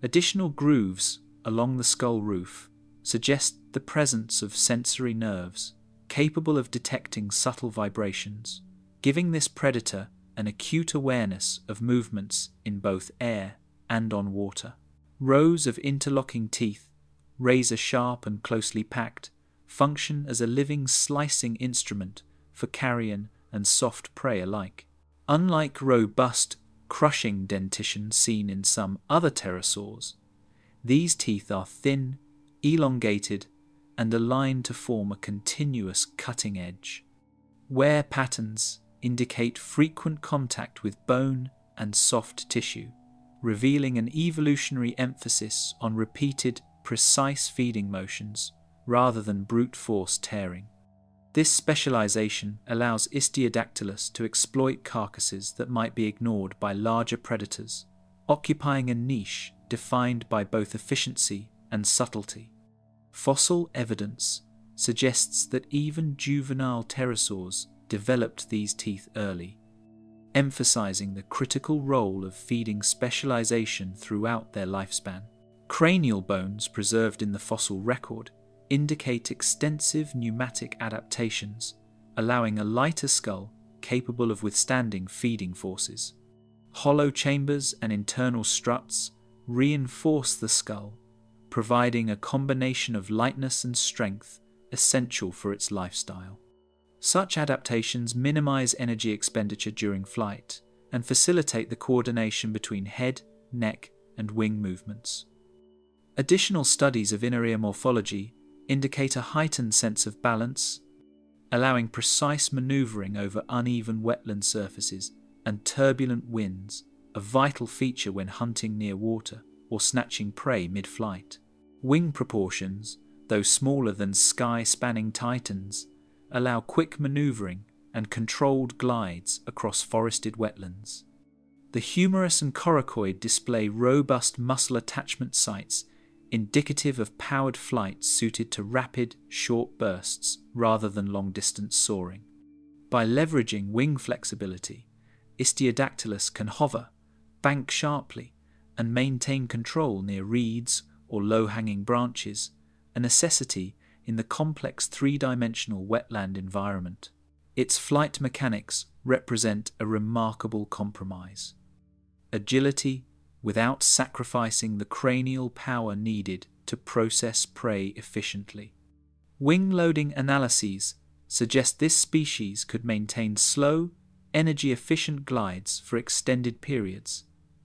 [SPEAKER 1] Additional grooves along the skull roof suggest the presence of sensory nerves capable of detecting subtle vibrations, giving this predator an acute awareness of movements in both air and on water. Rows of interlocking teeth, razor-sharp and closely packed, function as a living slicing instrument for carrion and soft prey alike. Unlike robust, crushing dentition seen in some other pterosaurs. These teeth are thin, elongated, and aligned to form a continuous cutting edge. Wear patterns indicate frequent contact with bone and soft tissue, revealing an evolutionary emphasis on repeated, precise feeding motions rather than brute force tearing. This specialization allows Istiodactylus to exploit carcasses that might be ignored by larger predators, occupying a niche defined by both efficiency and subtlety. Fossil evidence suggests that even juvenile pterosaurs developed these teeth early, emphasizing the critical role of feeding specialization throughout their lifespan. Cranial bones preserved in the fossil record indicate extensive pneumatic adaptations, allowing a lighter skull capable of withstanding feeding forces. Hollow chambers and internal struts reinforce the skull, providing a combination of lightness and strength essential for its lifestyle. Such adaptations minimize energy expenditure during flight and facilitate the coordination between head, neck, and wing movements. Additional studies of inner ear morphology indicate a heightened sense of balance, allowing precise maneuvering over uneven wetland surfaces and turbulent winds, a vital feature when hunting near water or snatching prey mid-flight. Wing proportions, though smaller than sky-spanning titans, allow quick maneuvering and controlled glides across forested wetlands. The humerus and coracoid display robust muscle attachment sites indicative of powered flight suited to rapid, short bursts rather than long-distance soaring. By leveraging wing flexibility, Istiodactylus can hover, bank sharply, and maintain control near reeds or low-hanging branches, a necessity in the complex three-dimensional wetland environment. Its flight mechanics represent a remarkable compromise. Agility without sacrificing the cranial power needed to process prey efficiently. Wing loading analyses suggest this species could maintain slow, energy-efficient glides for extended periods,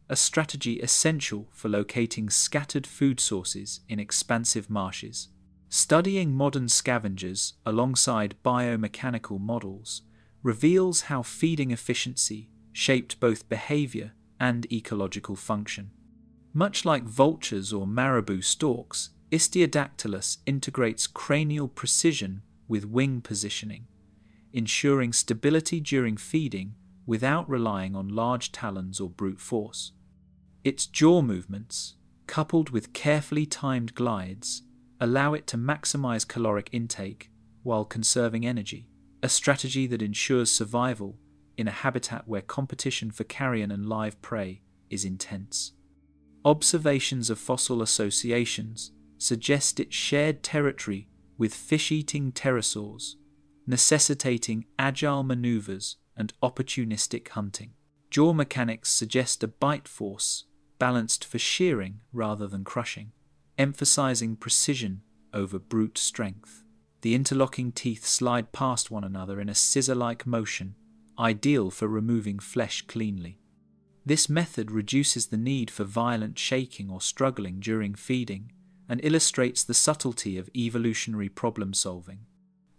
[SPEAKER 1] a strategy essential for locating scattered food sources in expansive marshes. Studying modern scavengers alongside biomechanical models reveals how feeding efficiency shaped both behavior and ecological function. Much like vultures or marabou storks, Istiodactylus integrates cranial precision with wing positioning, ensuring stability during feeding without relying on large talons or brute force. Its jaw movements, coupled with carefully timed glides, allow it to maximize caloric intake while conserving energy, a strategy that ensures survival in a habitat where competition for carrion and live prey is intense. Observations of fossil associations suggest it shared territory with fish-eating pterosaurs, necessitating agile maneuvers and opportunistic hunting. Jaw mechanics suggest a bite force balanced for shearing rather than crushing, emphasizing precision over brute strength. The interlocking teeth slide past one another in a scissor-like motion, ideal for removing flesh cleanly. This method reduces the need for violent shaking or struggling during feeding and illustrates the subtlety of evolutionary problem-solving.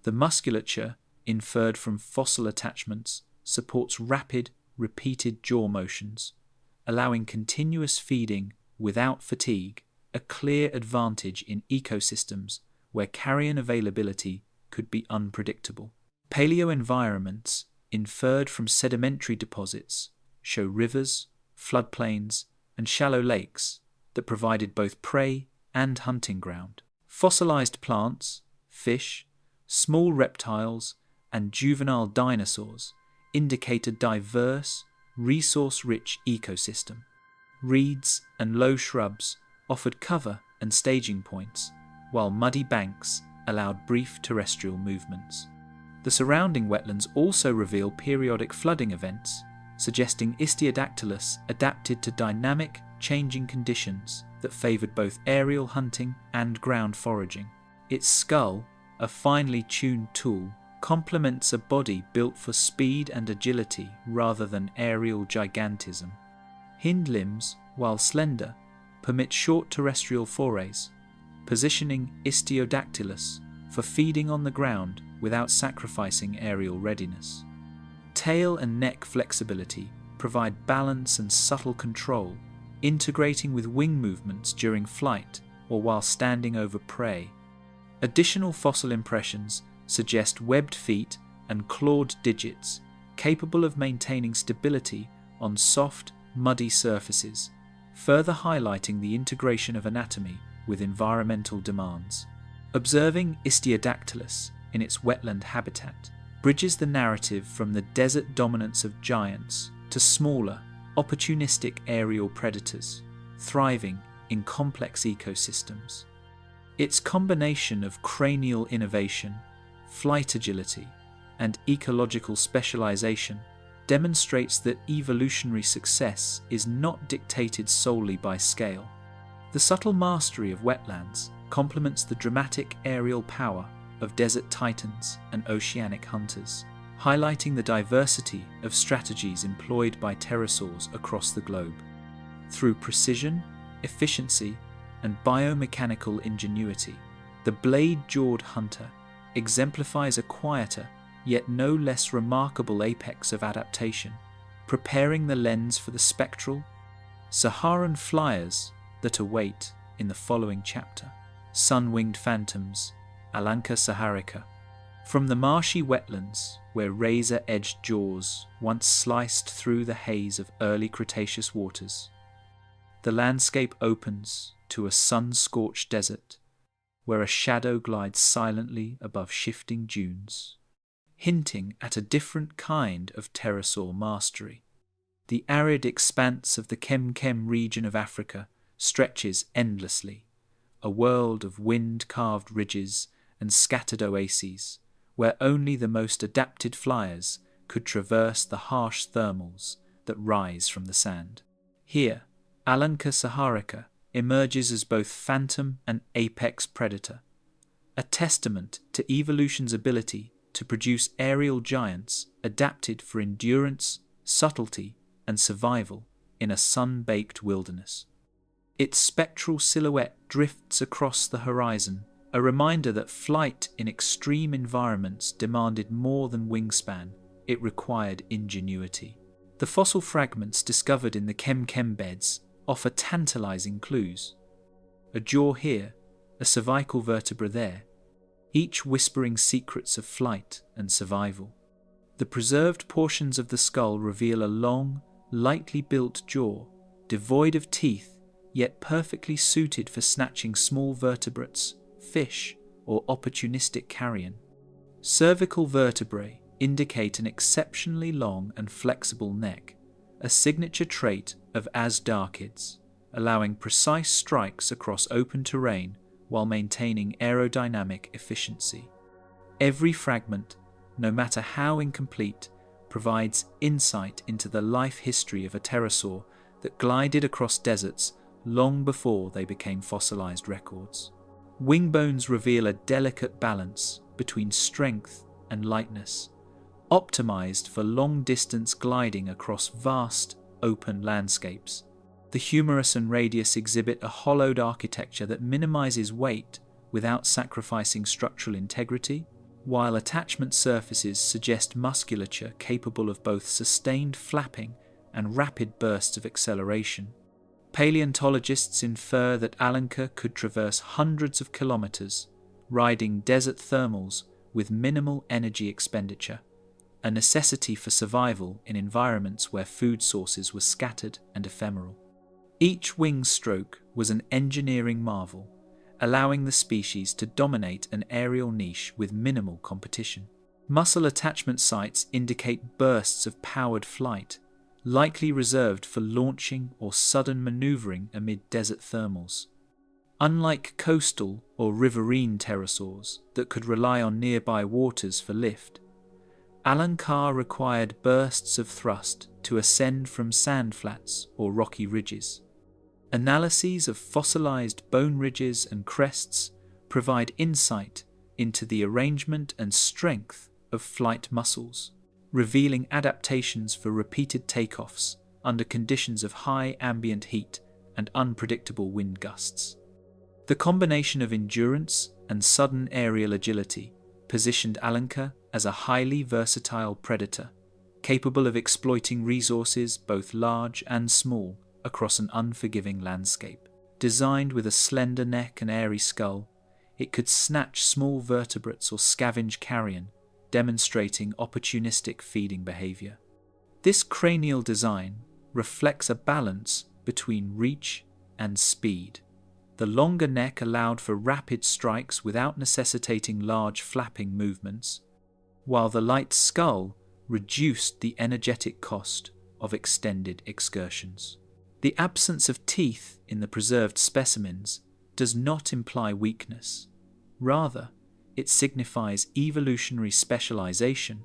[SPEAKER 1] The musculature, inferred from fossil attachments, supports rapid, repeated jaw motions, allowing continuous feeding without fatigue, a clear advantage in ecosystems where carrion availability could be unpredictable. Paleoenvironments, inferred from sedimentary deposits, show rivers, floodplains, and shallow lakes that provided both prey and hunting ground. Fossilized plants, fish, small reptiles, and juvenile dinosaurs indicate a diverse, resource-rich ecosystem. Reeds and low shrubs offered cover and staging points, while muddy banks allowed brief terrestrial movements. The surrounding wetlands also reveal periodic flooding events, suggesting Istiodactylus adapted to dynamic, changing conditions that favoured both aerial hunting and ground foraging. Its skull, a finely tuned tool, complements a body built for speed and agility rather than aerial gigantism. Hind limbs, while slender, permit short terrestrial forays, positioning Istiodactylus for feeding on the ground without sacrificing aerial readiness. Tail and neck flexibility provide balance and subtle control, integrating with wing movements during flight or while standing over prey. Additional fossil impressions suggest webbed feet and clawed digits capable of maintaining stability on soft, muddy surfaces, further highlighting the integration of anatomy with environmental demands. Observing Istiodactylus in its wetland habitat bridges the narrative from the desert dominance of giants to smaller, opportunistic aerial predators, thriving in complex ecosystems. Its combination of cranial innovation, flight agility, and ecological specialization demonstrates that evolutionary success is not dictated solely by scale. The subtle mastery of wetlands complements the dramatic aerial power of desert titans and oceanic hunters, highlighting the diversity of strategies employed by pterosaurs across the globe. Through precision, efficiency, and biomechanical ingenuity, the blade-jawed hunter exemplifies a quieter yet no less remarkable apex of adaptation, preparing the lens for the spectral, Saharan flyers that await in the following chapter. Sun-winged phantoms, Alanca saharica. From the marshy wetlands where razor-edged jaws once sliced through the haze of early Cretaceous waters, the landscape opens to a sun-scorched desert where a shadow glides silently above shifting dunes, hinting at a different kind of pterosaur mastery. The arid expanse of the Kem region of Africa stretches endlessly, a world of wind-carved ridges and scattered oases, where only the most adapted flyers could traverse the harsh thermals that rise from the sand. Here, Alanca saharica emerges as both phantom and apex predator, a testament to evolution's ability to produce aerial giants adapted for endurance, subtlety, and survival in a sun-baked wilderness. Its spectral silhouette drifts across the horizon, a reminder that flight in extreme environments demanded more than wingspan, it required ingenuity. The fossil fragments discovered in the Kem beds offer tantalizing clues. A jaw here, a cervical vertebra there, each whispering secrets of flight and survival. The preserved portions of the skull reveal a long, lightly built jaw, devoid of teeth, yet perfectly suited for snatching small vertebrates, fish, or opportunistic carrion. Cervical vertebrae indicate an exceptionally long and flexible neck, a signature trait of asdarchids, allowing precise strikes across open terrain while maintaining aerodynamic efficiency. Every fragment, no matter how incomplete, provides insight into the life history of a pterosaur that glided across deserts long before they became fossilized records. Wing bones reveal a delicate balance between strength and lightness, optimized for long-distance gliding across vast, open landscapes. The humerus and radius exhibit a hollowed architecture that minimizes weight without sacrificing structural integrity, while attachment surfaces suggest musculature capable of both sustained flapping and rapid bursts of acceleration. Paleontologists infer that Alanca could traverse hundreds of kilometers, riding desert thermals with minimal energy expenditure, a necessity for survival in environments where food sources were scattered and ephemeral. Each wing stroke was an engineering marvel, allowing the species to dominate an aerial niche with minimal competition. Muscle attachment sites indicate bursts of powered flight, likely reserved for launching or sudden maneuvering amid desert thermals. Unlike coastal or riverine pterosaurs that could rely on nearby waters for lift, Alanca required bursts of thrust to ascend from sand flats or rocky ridges. Analyses of fossilized bone ridges and crests provide insight into the arrangement and strength of flight muscles, revealing adaptations for repeated takeoffs under conditions of high ambient heat and unpredictable wind gusts. The combination of endurance and sudden aerial agility positioned Alenka as a highly versatile predator, capable of exploiting resources both large and small across an unforgiving landscape. Designed with a slender neck and airy skull, it could snatch small vertebrates or scavenge carrion, demonstrating opportunistic feeding behavior. This cranial design reflects a balance between reach and speed. The longer neck allowed for rapid strikes without necessitating large flapping movements, while the light skull reduced the energetic cost of extended excursions. The absence of teeth in the preserved specimens does not imply weakness. Rather, it signifies evolutionary specialization,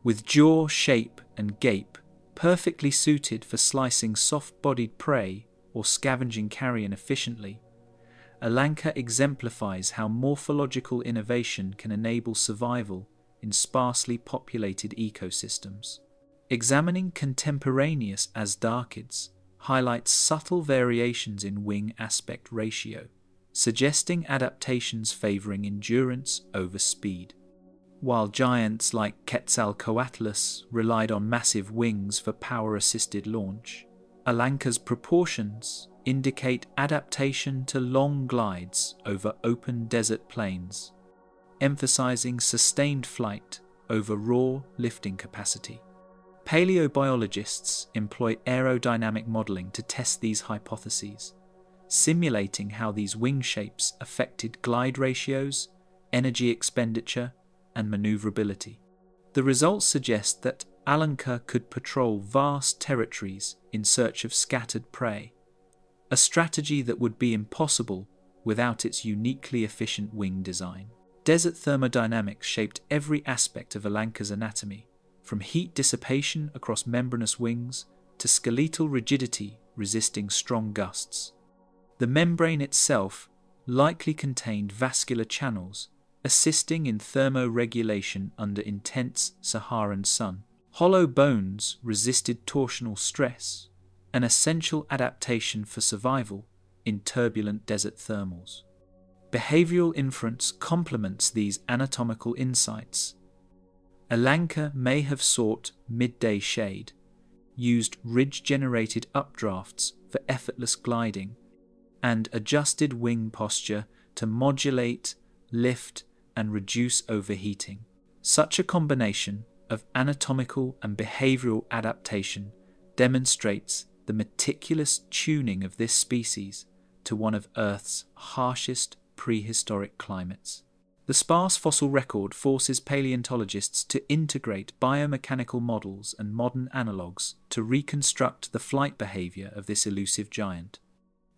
[SPEAKER 1] with jaw shape and gape perfectly suited for slicing soft-bodied prey or scavenging carrion efficiently. Alenka exemplifies how morphological innovation can enable survival in sparsely populated ecosystems. Examining contemporaneous asdarchids highlights subtle variations in wing aspect ratio, suggesting adaptations favoring endurance over speed. While giants like Quetzalcoatlus relied on massive wings for power-assisted launch, Alenka's proportions indicate adaptation to long glides over open desert plains, emphasizing sustained flight over raw lifting capacity. Paleobiologists employ aerodynamic modeling to test these hypotheses, simulating how these wing shapes affected glide ratios, energy expenditure, and maneuverability. The results suggest that Alenka could patrol vast territories in search of scattered prey, a strategy that would be impossible without its uniquely efficient wing design. Desert thermodynamics shaped every aspect of Alenka's anatomy, from heat dissipation across membranous wings to skeletal rigidity resisting strong gusts. The membrane itself likely contained vascular channels, assisting in thermoregulation under intense Saharan sun. Hollow bones resisted torsional stress, an essential adaptation for survival in turbulent desert thermals. Behavioral inference complements these anatomical insights. Alenka may have sought midday shade, used ridge-generated updrafts for effortless gliding, and adjusted wing posture to modulate, lift, and reduce overheating. Such a combination of anatomical and behavioral adaptation demonstrates the meticulous tuning of this species to one of Earth's harshest prehistoric climates. The sparse fossil record forces paleontologists to integrate biomechanical models and modern analogues to reconstruct the flight behavior of this elusive giant.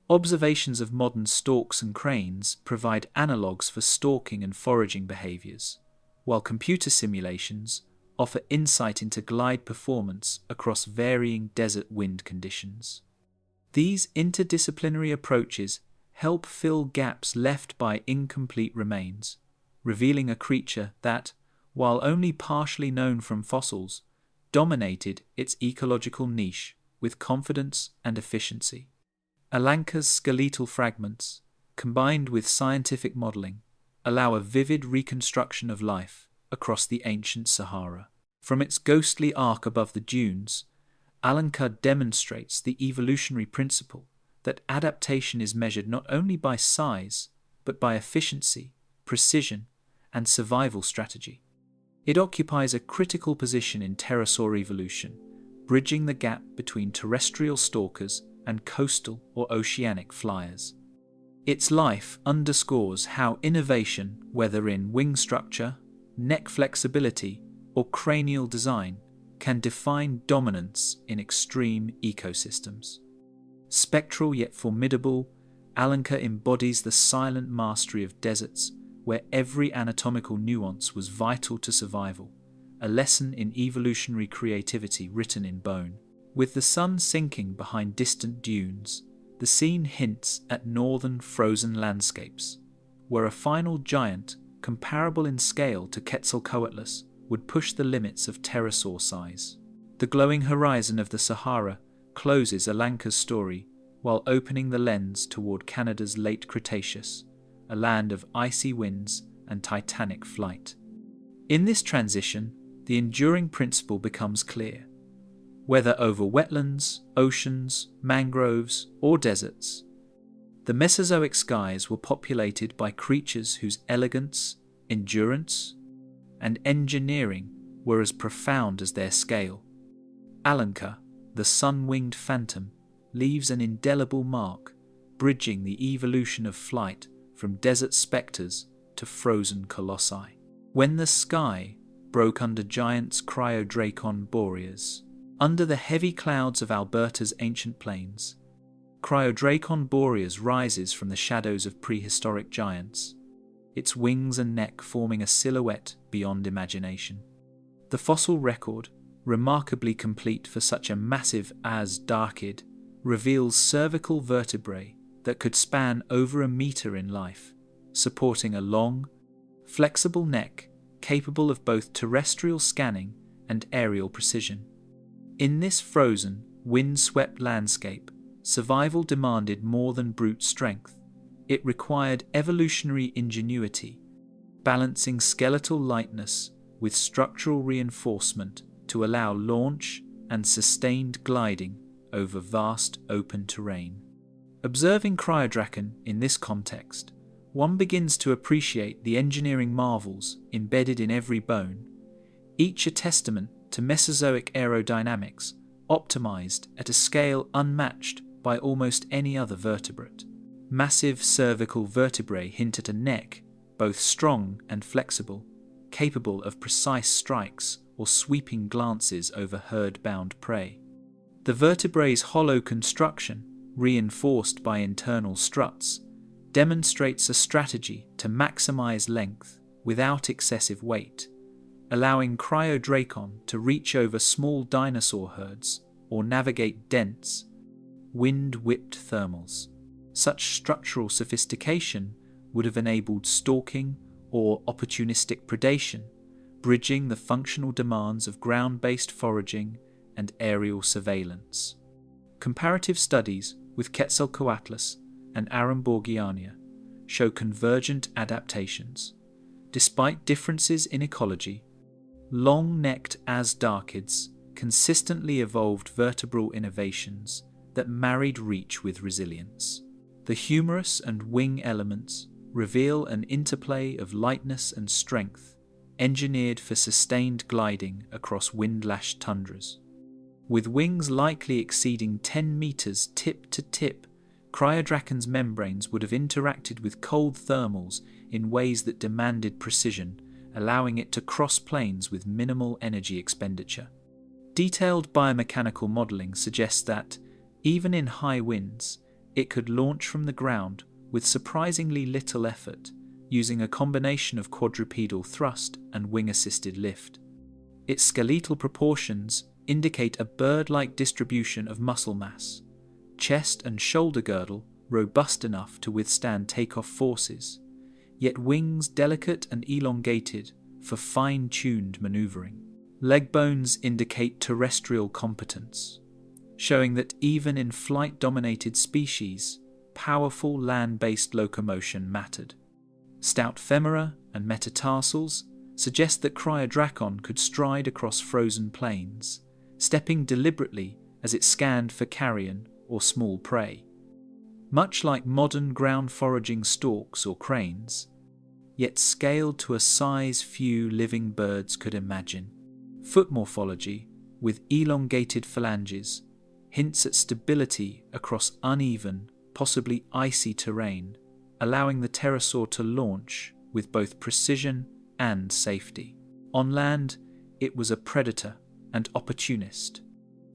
[SPEAKER 1] Observations of modern storks and cranes provide analogues for stalking and foraging behaviors, while computer simulations offer insight into glide performance across varying desert wind conditions. These interdisciplinary approaches help fill gaps left by incomplete remains, revealing a creature that, while only partially known from fossils, dominated its ecological niche with confidence and efficiency. Alenka's skeletal fragments, combined with scientific modelling, allow a vivid reconstruction of life across the ancient Sahara. From its ghostly arc above the dunes, Alenka demonstrates the evolutionary principle that adaptation is measured not only by size, but by efficiency, precision, and survival strategy. It occupies a critical position in pterosaur evolution, bridging the gap between terrestrial stalkers and coastal or oceanic flyers. Its life underscores how innovation, whether in wing structure, neck flexibility, or cranial design, can define dominance in extreme ecosystems. Spectral yet formidable, Alenka embodies the silent mastery of deserts where every anatomical nuance was vital to survival, a lesson in evolutionary creativity written in bone. With the sun sinking behind distant dunes, the scene hints at northern frozen landscapes, where a final giant comparable in scale to Quetzalcoatlus would push the limits of pterosaur size. The glowing horizon of the Sahara closes Alanka's story while opening the lens toward Canada's late Cretaceous, a land of icy winds and titanic flight. In this transition, the enduring principle becomes clear. Whether over wetlands, oceans, mangroves, or deserts, the Mesozoic skies were populated by creatures whose elegance, endurance, and engineering were as profound as their scale. Alanka, the sun-winged phantom, leaves an indelible mark, bridging the evolution of flight from desert spectres to frozen colossi. When the sky broke under giants Cryodracon Boreas, under the heavy clouds of Alberta's ancient plains, Cryodracon Boreas rises from the shadows of prehistoric giants, its wings and neck forming a silhouette beyond imagination. The fossil record, remarkably complete for such a massive audacity, reveals cervical vertebrae that could span over a meter in life, supporting a long, flexible neck capable of both terrestrial scanning and aerial precision. In this frozen, wind-swept landscape, survival demanded more than brute strength. It required evolutionary ingenuity, balancing skeletal lightness with structural reinforcement to allow launch and sustained gliding over vast open terrain. Observing Cryodracon in this context, one begins to appreciate the engineering marvels embedded in every bone, each a testament to Mesozoic aerodynamics optimized at a scale unmatched by almost any other vertebrate. Massive cervical vertebrae hint at a neck, both strong and flexible, capable of precise strikes or sweeping glances over herd-bound prey. The vertebrae's hollow construction, reinforced by internal struts, demonstrates a strategy to maximize length without excessive weight, allowing Cryodracon to reach over small dinosaur herds or navigate dense, wind-whipped thermals. Such structural sophistication would have enabled stalking or opportunistic predation, bridging the functional demands of ground-based foraging and aerial surveillance. Comparative studies with Quetzalcoatlus and Aramborgiania show convergent adaptations. Despite differences in ecology, long-necked audactyds consistently evolved vertebral innovations that married reach with resilience. The humerus and wing elements reveal an interplay of lightness and strength, engineered for sustained gliding across wind-lashed tundras. With wings likely exceeding 10 meters tip to tip, Cryodracon's membranes would have interacted with cold thermals in ways that demanded precision, allowing it to cross planes with minimal energy expenditure. Detailed biomechanical modeling suggests that, even in high winds, it could launch from the ground with surprisingly little effort, using a combination of quadrupedal thrust and wing-assisted lift. Its skeletal proportions indicate a bird-like distribution of muscle mass, chest and shoulder girdle robust enough to withstand takeoff forces, yet wings delicate and elongated for fine-tuned maneuvering. Leg bones indicate terrestrial competence, showing that even in flight-dominated species, powerful land-based locomotion mattered. Stout femora and metatarsals suggest that Cryodracon could stride across frozen plains, stepping deliberately as it scanned for carrion or small prey. Much like modern ground-foraging storks or cranes, yet scaled to a size few living birds could imagine. Foot morphology, with elongated phalanges, hints at stability across uneven, possibly icy terrain, allowing the pterosaur to launch with both precision and safety. On land, it was a predator and opportunist,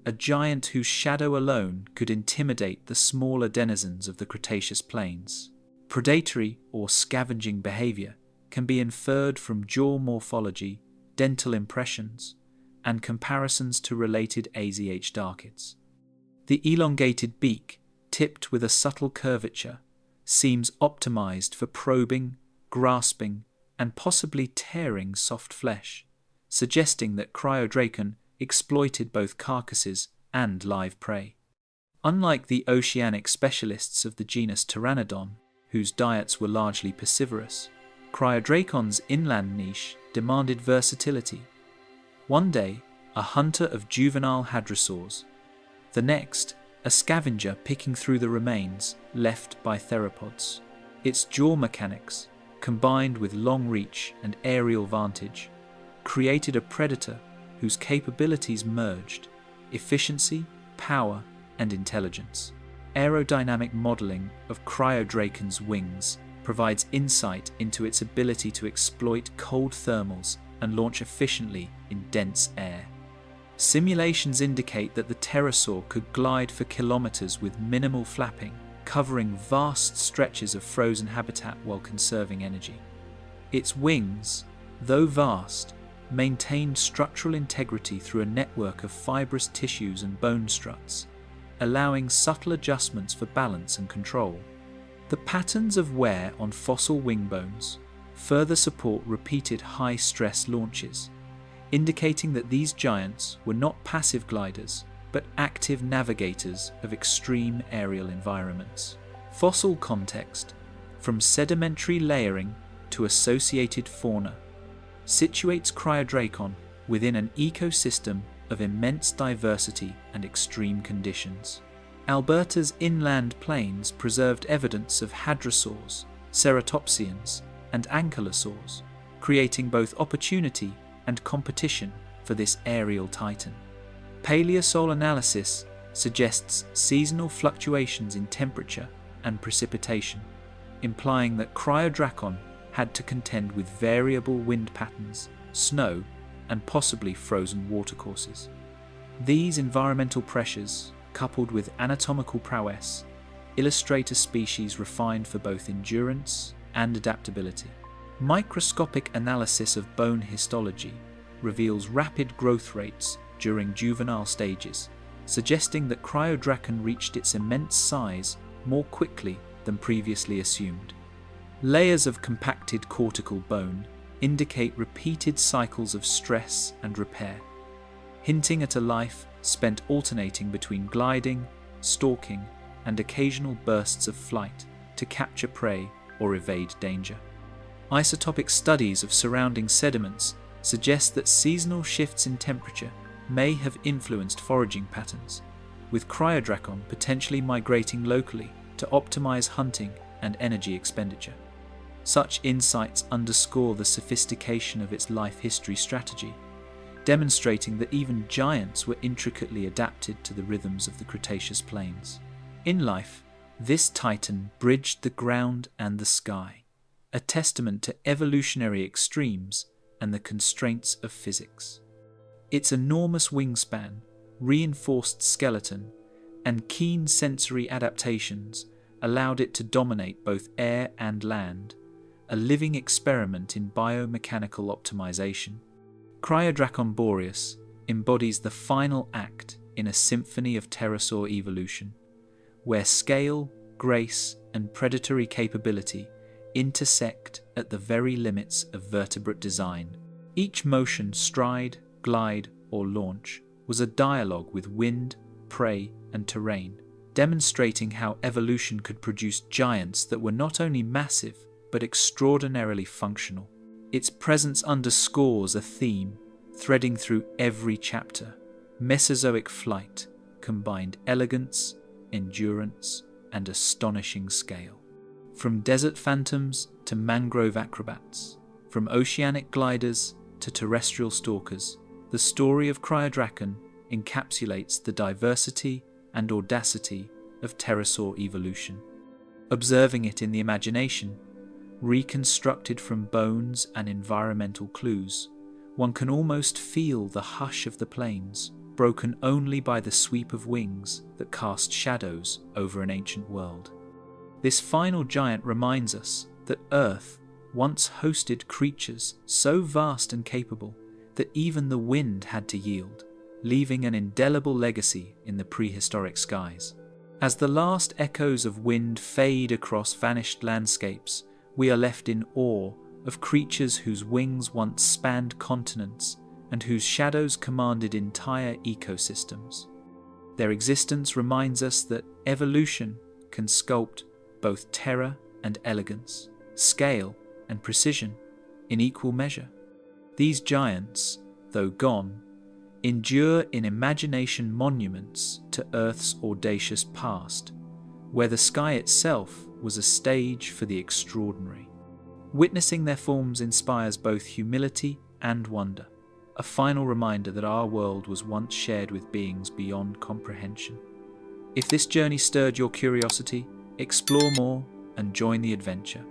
[SPEAKER 1] a giant whose shadow alone could intimidate the smaller denizens of the Cretaceous plains. Predatory or scavenging behavior can be inferred from jaw morphology, dental impressions, and comparisons to related audactyds. The elongated beak, tipped with a subtle curvature, seems optimized for probing, grasping, and possibly tearing soft flesh, suggesting that Cryodracon exploited both carcasses and live prey. Unlike the oceanic specialists of the genus Pteranodon, whose diets were largely piscivorous, Cryodracon's inland niche demanded versatility. One day, a hunter of juvenile hadrosaurs. The next, a scavenger picking through the remains left by theropods. Its jaw mechanics, combined with long reach and aerial vantage, created a predator whose capabilities merged efficiency, power, and intelligence. Aerodynamic modeling of Cryodracon's wings provides insight into its ability to exploit cold thermals and launch efficiently in dense air. Simulations indicate that the pterosaur could glide for kilometers with minimal flapping, covering vast stretches of frozen habitat while conserving energy. Its wings, though vast, maintained structural integrity through a network of fibrous tissues and bone struts, allowing subtle adjustments for balance and control. The patterns of wear on fossil wing bones further support repeated high-stress launches, indicating that these giants were not passive gliders, but active navigators of extreme aerial environments. Fossil context, from sedimentary layering to associated fauna, situates Cryodracon within an ecosystem of immense diversity and extreme conditions. Alberta's inland plains preserved evidence of hadrosaurs, ceratopsians, and ankylosaurs, creating both opportunity and competition for this aerial titan. Paleosol analysis suggests seasonal fluctuations in temperature and precipitation, implying that Cryodracon had to contend with variable wind patterns, snow, and possibly frozen watercourses. These environmental pressures, coupled with anatomical prowess, illustrate a species refined for both endurance and adaptability. Microscopic analysis of bone histology reveals rapid growth rates during juvenile stages, suggesting that Cryodracon reached its immense size more quickly than previously assumed. Layers of compacted cortical bone indicate repeated cycles of stress and repair, hinting at a life spent alternating between gliding, stalking, and occasional bursts of flight to capture prey or evade danger. Isotopic studies of surrounding sediments suggest that seasonal shifts in temperature may have influenced foraging patterns, with Cryodracon potentially migrating locally to optimize hunting and energy expenditure. Such insights underscore the sophistication of its life history strategy, demonstrating that even giants were intricately adapted to the rhythms of the Cretaceous plains. In life, this titan bridged the ground and the sky, a testament to evolutionary extremes and the constraints of physics. Its enormous wingspan, reinforced skeleton, and keen sensory adaptations allowed it to dominate both air and land, a living experiment in biomechanical optimization. Cryodracon boreas embodies the final act in a symphony of pterosaur evolution, where scale, grace, and predatory capability intersect at the very limits of vertebrate design. Each motion, stride, glide, or launch was a dialogue with wind, prey, and terrain, demonstrating how evolution could produce giants that were not only massive, but extraordinarily functional. Its presence underscores a theme threading through every chapter. Mesozoic flight combined elegance, endurance, and astonishing scale. From desert phantoms to mangrove acrobats, from oceanic gliders to terrestrial stalkers, the story of Cryodracon encapsulates the diversity and audacity of pterosaur evolution. Observing it in the imagination, reconstructed from bones and environmental clues, one can almost feel the hush of the plains, broken only by the sweep of wings that cast shadows over an ancient world. This final giant reminds us that Earth once hosted creatures so vast and capable that even the wind had to yield, leaving an indelible legacy in the prehistoric skies. As the last echoes of wind fade across vanished landscapes, we are left in awe of creatures whose wings once spanned continents and whose shadows commanded entire ecosystems. Their existence reminds us that evolution can sculpt both terror and elegance, scale and precision in equal measure. These giants, though gone, endure in imagination monuments to Earth's audacious past, where the sky itself was a stage for the extraordinary. Witnessing their forms inspires both humility and wonder, a final reminder that our world was once shared with beings beyond comprehension. If this journey stirred your curiosity, explore more and join the adventure.